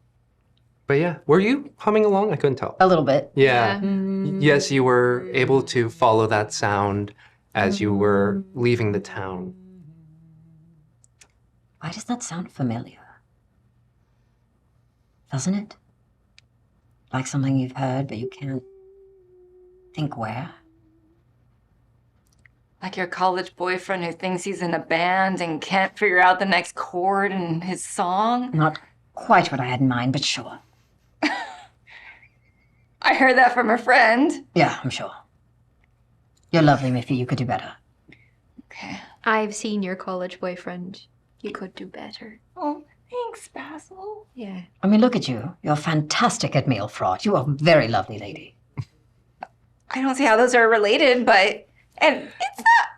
But yeah, were you humming along? I couldn't tell. A little bit. Yeah. Yes, you were able to follow that sound as you were leaving the town. Why does that sound familiar? Doesn't it? Like something you've heard, but you can't think where? Like your college boyfriend who thinks he's in a band and can't figure out the next chord in his song? Not quite what I had in mind, but sure. I heard that from a friend. Yeah, I'm sure. You're lovely, Miffy. You could do better. Okay. I've seen your college boyfriend. You could do better. Oh, thanks, Basil. Yeah. I mean, look at you. You're fantastic at mail fraud. You are a very lovely lady. I don't see how those are related, but... And it's not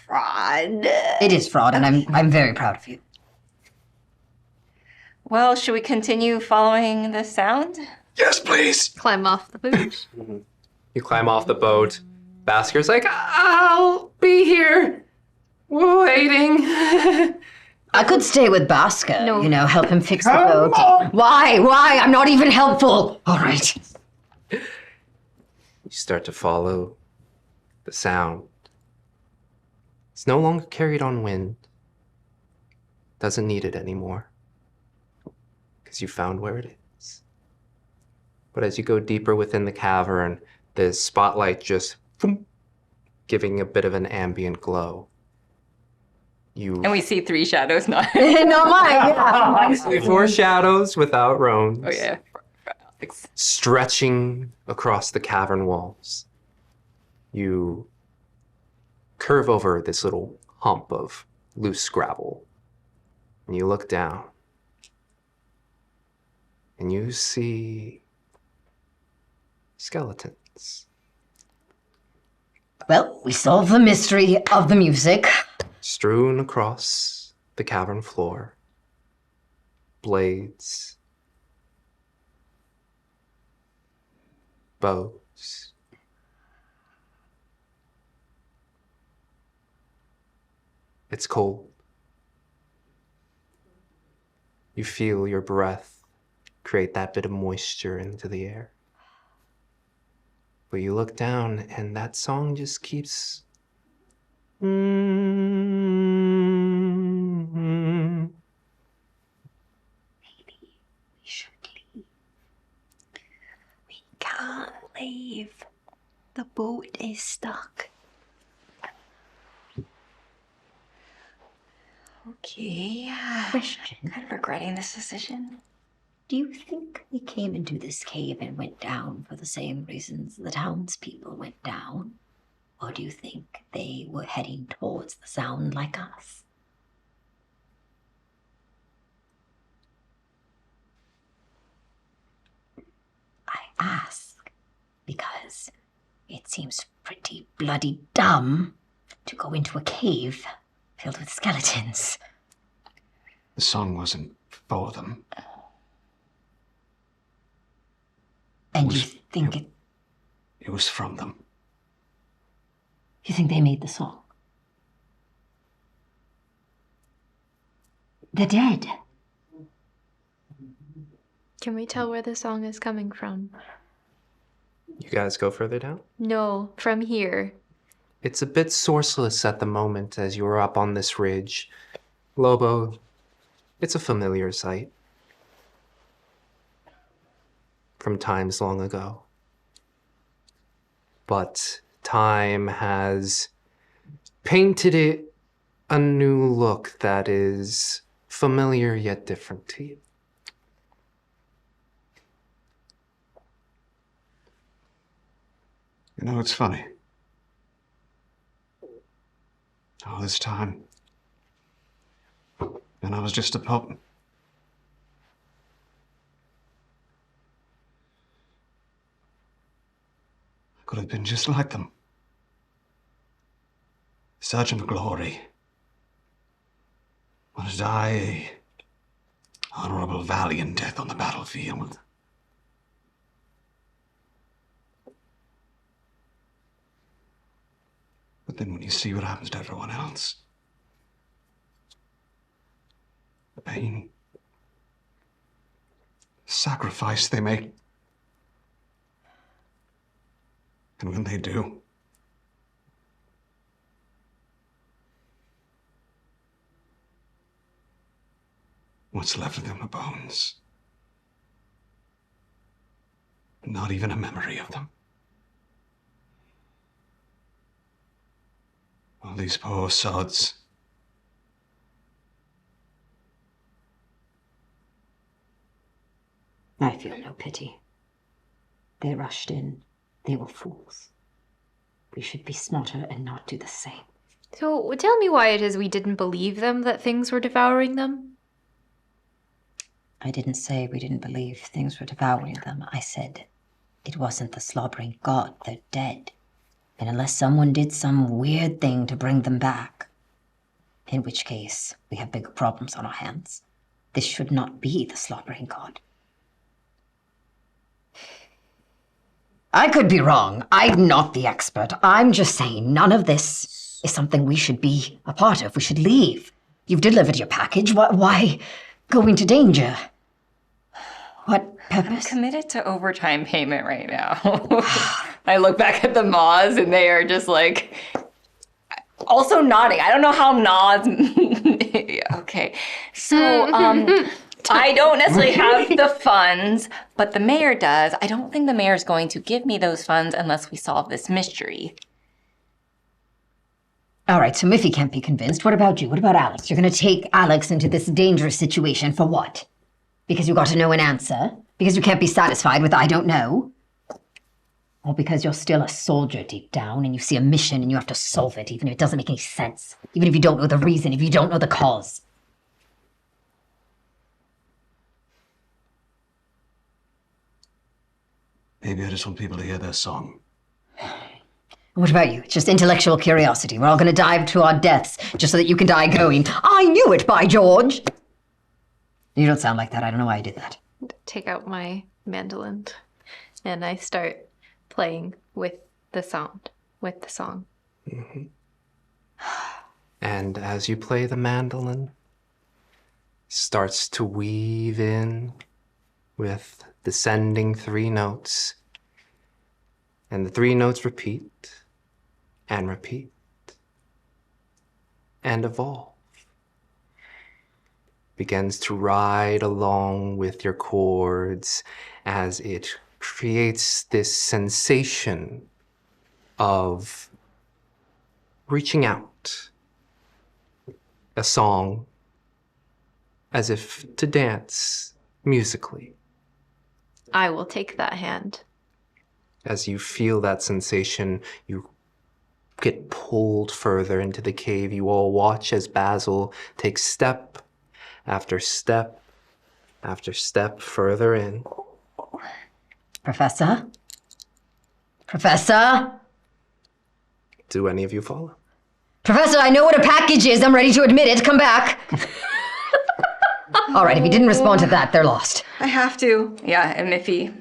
fraud. It is fraud, and I'm very proud of you. Well, should we continue following the sound? Yes, please. Climb off the boot. You climb off the boat. Basker's like, I'll be here. Waiting. I could stay with Basker, No. help him fix the boat. Why? I'm not even helpful. All right. You start to follow the sound. It's no longer carried on wind. Doesn't need it anymore. Because you found where it is. But as you go deeper within the cavern, the spotlight just boom, giving a bit of an ambient glow. And we see 3 shadows, not. Not mine. See 4 shadows without roans. Oh, yeah. Stretching across the cavern walls. You curve over this little hump of loose gravel. And you look down. And you see skeletons. Well, we solved the mystery of the music. Strewn across the cavern floor. Blades. Bows. It's cold. You feel your breath create that bit of moisture into the air. But you look down and that song just keeps. We should leave. We can't leave. The boat is stuck. Okay. I'm regretting this decision. Do you think we came into this cave and went down for the same reasons the townspeople went down? Or do you think they were heading towards the sound like us? I ask because it seems pretty bloody dumb to go into a cave filled with skeletons. The song wasn't for them. And you think It was from them. you think they made the song? They're dead. Can we tell where the song is coming from? You guys go further down? No, from here. It's a bit sourceless at the moment as you are up on this ridge. Lobo, it's a familiar sight. From times long ago. But time has painted it a new look that is familiar yet different to you. You know, it's funny. All this time. And I was just a pup. I could have been just like them. Sergeant Glory. Want to die a honorable, valiant death on the battlefield. But then when you see what happens to everyone else, the pain, the sacrifice they make, and when they do, what's left of them are bones. Not even a memory of them. All these poor sods. I feel no pity. They rushed in. They were fools. We should be smarter and not do the same. So tell me why it is we didn't believe them that things were devouring them? I didn't say we didn't believe things were devouring them. I said it wasn't the slobbering god. They're dead. And unless someone did some weird thing to bring them back, in which case we have bigger problems on our hands. This should not be the slobbering god. I could be wrong. I'm not the expert. I'm just saying none of this is something we should be a part of. We should leave. You've delivered your package. Why go into danger? What I'm purpose? committed to overtime payment right now. I look back at the Maws and they are just like, also nodding. I don't know how nods. Okay. So, I don't necessarily have the funds, but the mayor does. I don't think the mayor's going to give me those funds unless we solve this mystery. All right, so Miffy can't be convinced. What about you? What about Alex? You're going to take Alex into this dangerous situation for what? Because you got to know an answer? Because you can't be satisfied with I don't know? Or because you're still a soldier deep down and you see a mission and you have to solve it, even if it doesn't make any sense? Even if you don't know the reason, if you don't know the cause? Maybe I just want people to hear their song. What about you? It's just intellectual curiosity. We're all going to dive to our deaths just so that you can die going, I knew it, by George! You don't sound like that. I don't know why I did that. Take out my mandolin and I start playing with the sound, with the song. Mm-hmm. And as you play the mandolin, starts to weave in with descending 3 notes. And the 3 notes repeat and repeat and evolve. Begins to ride along with your chords as it creates this sensation of reaching out. A song as if to dance musically. I will take that hand. As you feel that sensation, you get pulled further into the cave. You all watch as Basil takes step after step after step further in. Professor? Professor? Do any of you follow? Professor, I know what a package is. I'm ready to admit it. Come back. All right, if you didn't respond to that, they're lost. I have to. Yeah, and Miffy.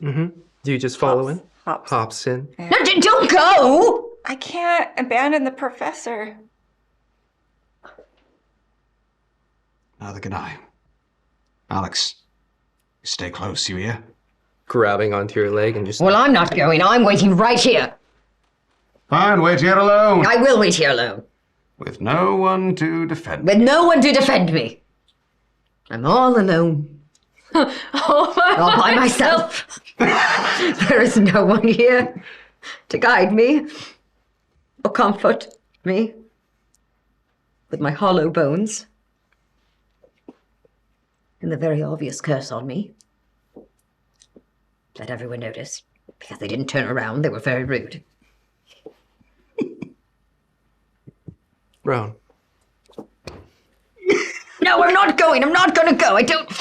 Mm-hmm. Do you just follow in? Hops. Hops in. Yeah. No, don't go! I can't abandon the professor. Neither can I. Alex, stay close, you hear? Grabbing onto your leg and just... Well, I'm not going. I'm waiting right here. Fine, wait here alone. I will wait here alone. With no one to defend. With no one to defend me. I'm all alone. All by myself. There is no one here to guide me or comfort me with my hollow bones and the very obvious curse on me. Let everyone notice, because they didn't turn around. They were very rude. Roan. No, I'm not going. I'm not going to go. I don't...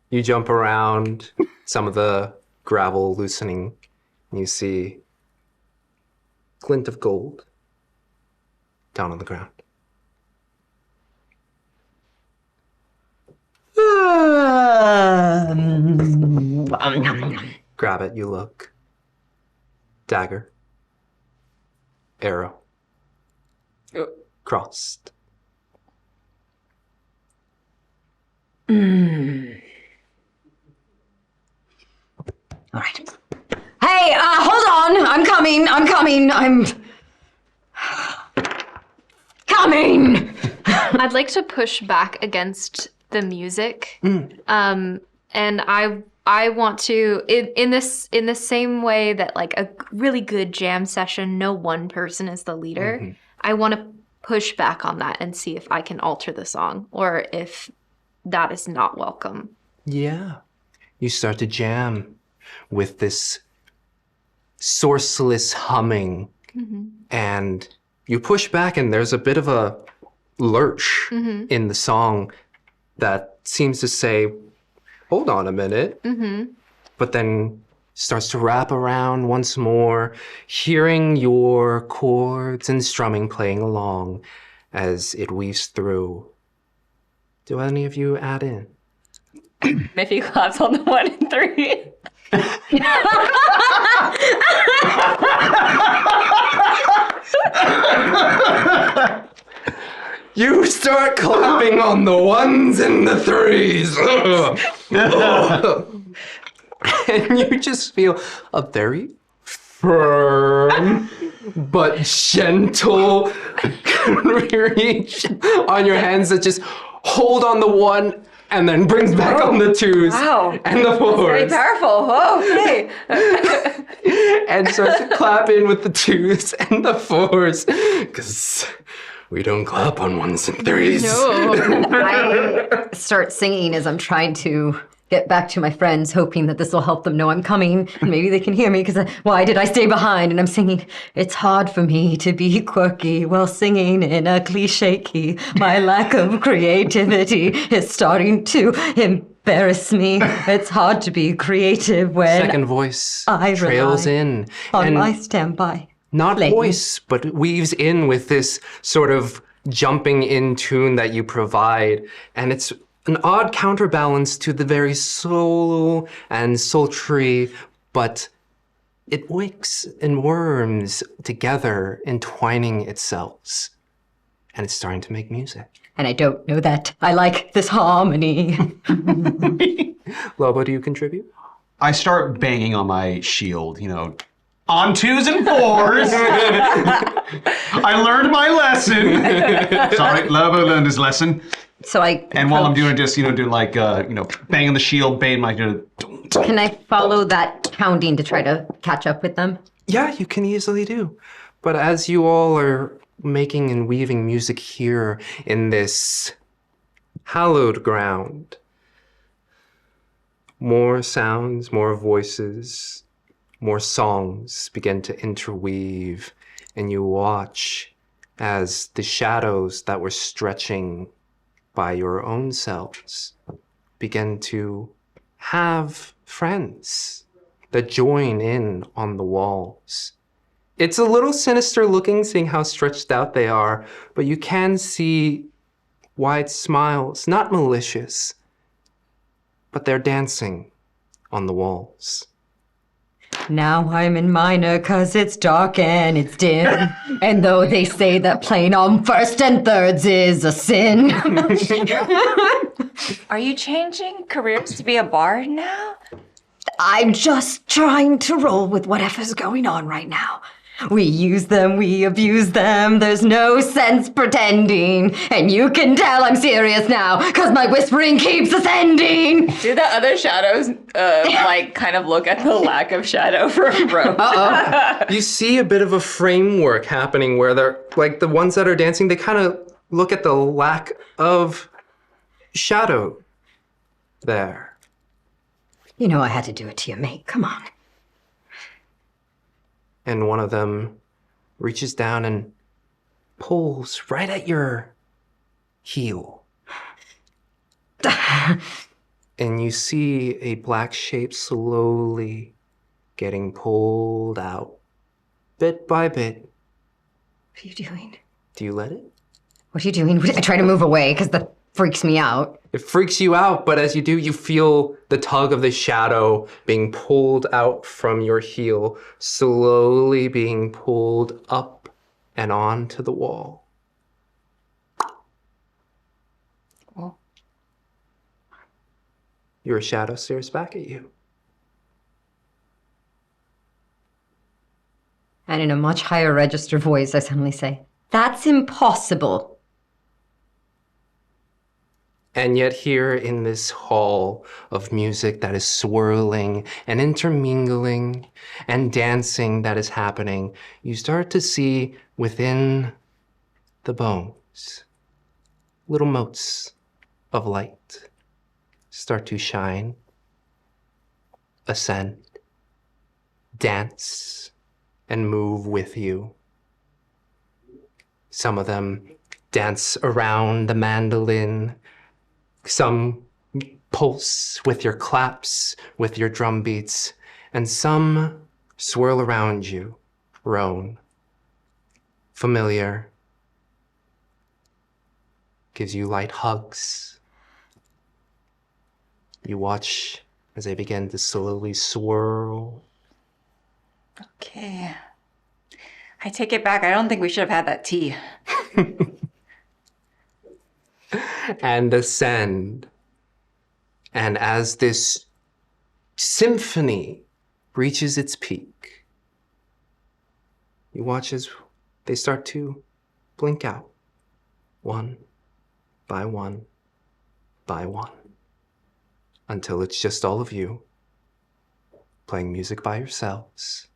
You jump around, some of the gravel loosening, and you see glint of gold down on the ground. Grab it, you look. Dagger. Arrow. Crossed. All right. Hey, hold on. I'm coming. I'm coming. I'm coming. I'd like to push back against the music. And I want to in the same way that like a really good jam session, no one person is the leader. Mm-hmm. I want to push back on that and see if I can alter the song or if that is not welcome. Yeah. You start to jam with this sourceless humming. Mm-hmm. And you push back and there's a bit of a lurch mm-hmm. in the song that seems to say, hold on a minute. Mm-hmm. But then starts to wrap around once more, hearing your chords and strumming playing along as it weaves through. Do any of you add in? Miffy claps on the 1 and 3. You start clapping on the ones and the threes. And you just feel a very firm but gentle reach on your hands that just hold on the one and then brings back on the twos and the fours. Very powerful. Whoa, okay. And starts to clap in with the twos and the fours. Because we don't clap on ones and threes. I start singing as I'm trying to get back to my friends, hoping that this will help them know I'm coming. And maybe they can hear me, because why did I stay behind? And I'm singing, it's hard for me to be quirky while singing in a cliche key. My lack of creativity is starting to embarrass me. It's hard to be creative when Second voice I trails rely in. on and my standby. not lane. voice, but weaves in with this sort of jumping in tune that you provide. And it's an odd counterbalance to the very solo and sultry, but it wicks and worms together, entwining itself. And it's starting to make music. And I don't know that I like this harmony. Lobo, do you contribute? I start banging on my shield, on twos and fours. I learned my lesson. Sorry, Lobo learned his lesson. So And while I'm doing it, just, doing like, banging the shield, banging my, Can I follow that pounding to try to catch up with them? Yeah, you can easily do. But as you all are making and weaving music here in this hallowed ground, more sounds, more voices, more songs begin to interweave, and you watch as the shadows that were stretching by your own selves begin to have friends that join in on the walls. It's a little sinister looking, seeing how stretched out they are, but you can see wide smiles, not malicious, but they're dancing on the walls. Now I'm in minor 'cause it's dark and it's dim. And though they say that playing on first and thirds is a sin. Are you changing careers to be a bard now? I'm just trying to roll with whatever's going on right now. We use them, we abuse them, there's no sense pretending. And you can tell I'm serious now, 'cause my whispering keeps ascending. Do the other shadows, kind of look at the lack of shadow from Rose? You see a bit of a framework happening where they're, like the ones that are dancing, they kind of look at the lack of shadow there. You know I had to do it to you, mate. Come on. And one of them reaches down and pulls right at your heel. And you see a black shape slowly getting pulled out, bit by bit. What are you doing? Do you let it? What are you doing? I try to move away because that freaks me out. It freaks you out, but as you do, you feel the tug of the shadow being pulled out from your heel, slowly being pulled up and onto the wall. Oh. Your shadow stares back at you. And in a much higher register voice, I suddenly say, that's impossible. And yet here in this hall of music that is swirling and intermingling and dancing that is happening, you start to see within the bones little motes of light start to shine, ascend, dance, and move with you. Some of them dance around the mandolin. Some pulse with your claps, with your drum beats, and some swirl around you, Roan. Familiar. Gives you light hugs. You watch as they begin to slowly swirl. Okay. I take it back. I don't think we should have had that tea. and ascend. And as this symphony reaches its peak, you watch as they start to blink out, one by one by one, until it's just all of you playing music by yourselves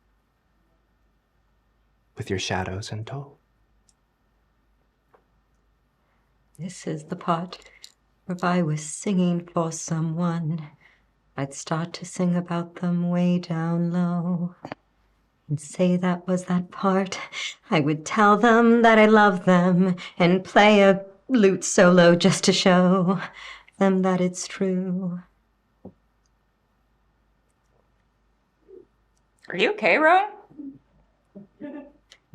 with your shadows in tow. This is the part where if I was singing for someone, I'd start to sing about them way down low. And say that was that part. I would tell them that I love them and play a lute solo just to show them that it's true. Are you okay, Rowan?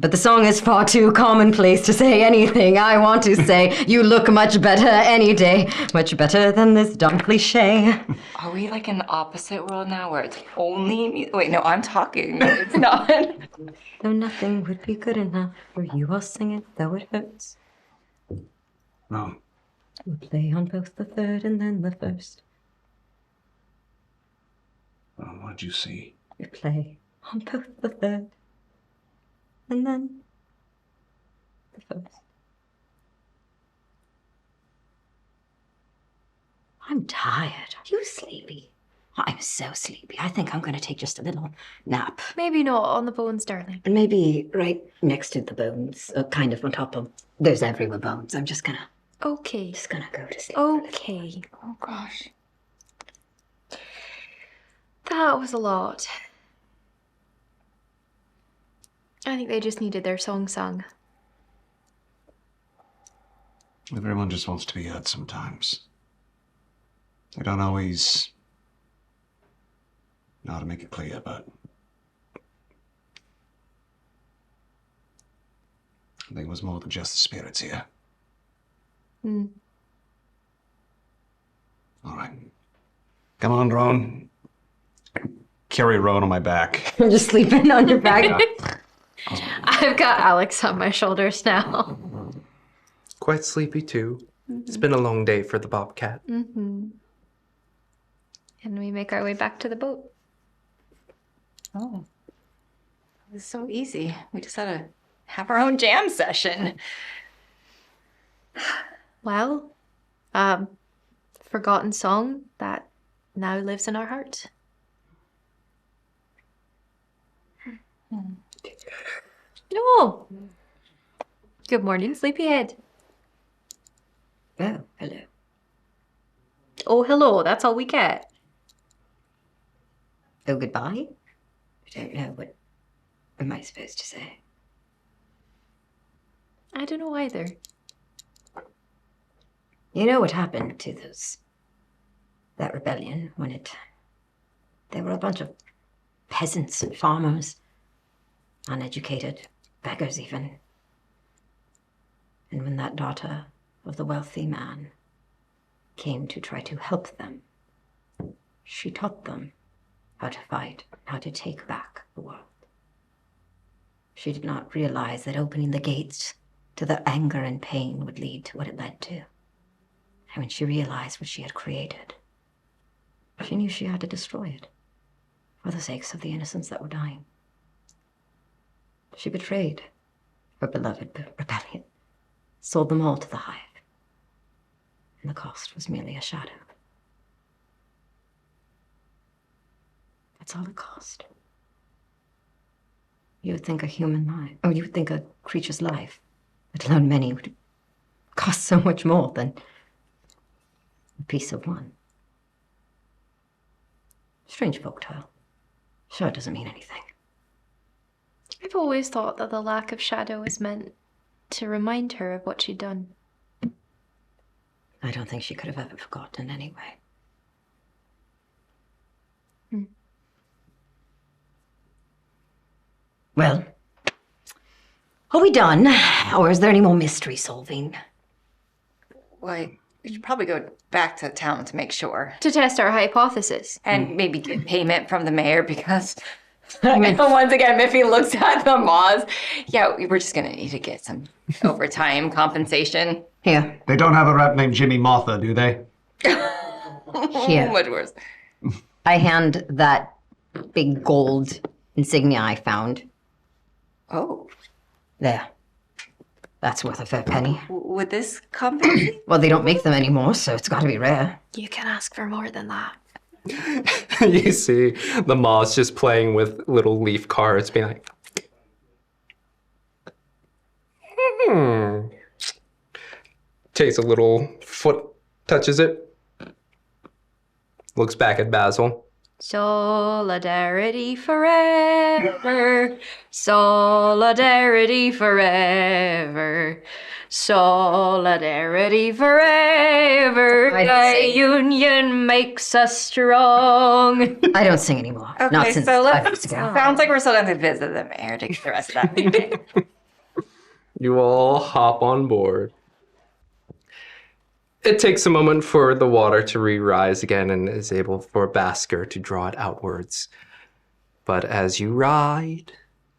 But the song is far too commonplace to say anything I want to say. You look much better any day, much better than this dumb cliche. Are we like in the opposite world now where it's only me? Wait, no, I'm talking. It's not. Though nothing would be good enough for you, I'll sing it though it hurts. No. We'll play on both the third and then the first. Well, what'd you see? We play on both the third and then the first. I'm tired. Are you sleepy? I'm so sleepy. I think I'm going to take just a little nap. Maybe not on the bones, darling. And maybe right next to the bones, kind of on top of. There's everywhere bones. I'm just gonna Okay. go to sleep. Okay. Oh, gosh. That was a lot. I think they just needed their song sung. Everyone just wants to be heard sometimes. They don't always know how to make it clear, but I think it was more than just the spirits here. All right. Come on, Roan. Carry Roan on my back. I'm just sleeping on your back. I've got Alex on my shoulders now. Quite sleepy too. It's been a long day for the bobcat. And we make our way back to the boat. Oh. It was so easy. We just had to have our own jam session. Well, forgotten song that now lives in our hearts. No. Good morning, sleepyhead. Oh, hello. Oh, hello. That's all we get. Oh, goodbye? I don't know. What am I supposed to say? I don't know either. You know what happened to that rebellion when there were a bunch of peasants and farmers, uneducated, beggars even. And when that daughter of the wealthy man came to try to help them, she taught them how to fight, how to take back the world. She did not realize that opening the gates to the anger and pain would lead to what it led to. And when she realized what she had created, she knew she had to destroy it for the sakes of the innocents that were dying. She betrayed her beloved rebellion, sold them all to the hive, and the cost was merely a shadow. That's all it cost. You would think a human life, or you would think a creature's life, let alone many, would cost so much more than a piece of one. Strange folktale. Sure, it doesn't mean anything. I've always thought that the lack of shadow is meant to remind her of what she'd done. I don't think she could have ever forgotten anyway. Well, are we done? Or is there any more mystery solving? Well, we should probably go back to town to make sure. To test our hypothesis. And maybe get payment from the mayor because once again, Miffy looks at the moths. Yeah, we're just going to need to get some overtime compensation. Here. They don't have a rat named Jimmy Martha, do they? Here. Much worse. I hand that big gold insignia I found. Oh. There. That's worth a fair penny. Would this compensate? Well, they don't make them anymore, so it's got to be rare. You can ask for more than that. You see the moths just playing with little leaf cards, being like, Takes a little foot, touches it, looks back at Basil. Solidarity forever. Solidarity forever. Solidarity forever. The union makes us strong. I don't sing anymore. Okay, Not since so 5 years ago. sounds like we're still going to visit the mayor to get the rest of that meeting. You all hop on board. It takes a moment for the water to re-rise again and is able for Basker to draw it outwards. But as you ride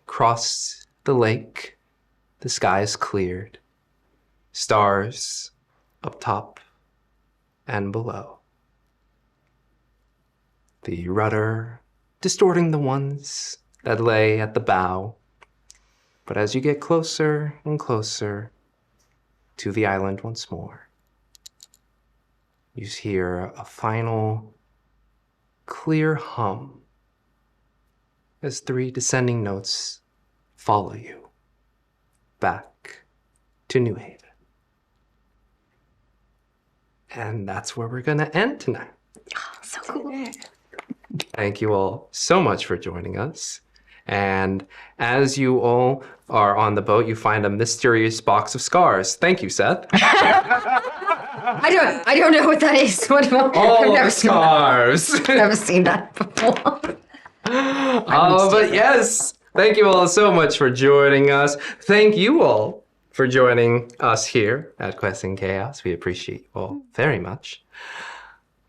across the lake, the sky is cleared. Stars up top and below. The rudder distorting the ones that lay at the bow. But as you get closer and closer to the island once more, you hear a final clear hum as 3 descending notes follow you back to New Haven. And that's where we're gonna end tonight. So cool. Thank you all so much for joining us. And as you all are on the boat, you find a mysterious box of scars. Thank you, Seth. I don't know what that is. What All I've of never the seen that. scars. I've never seen that before. But yes, thank you all so much for joining us. Thank you all for joining us here at Quest and Chaos. We appreciate you all very much.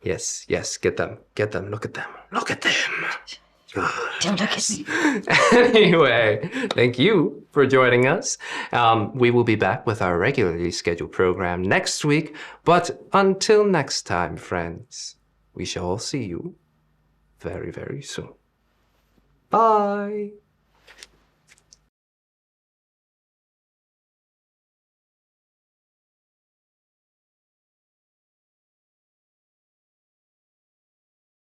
Yes, get them, look at them. Good. Don't look at me. Anyway, thank you for joining us. We will be back with our regularly scheduled program next week. But until next time, friends, we shall all see you very, very soon. Bye.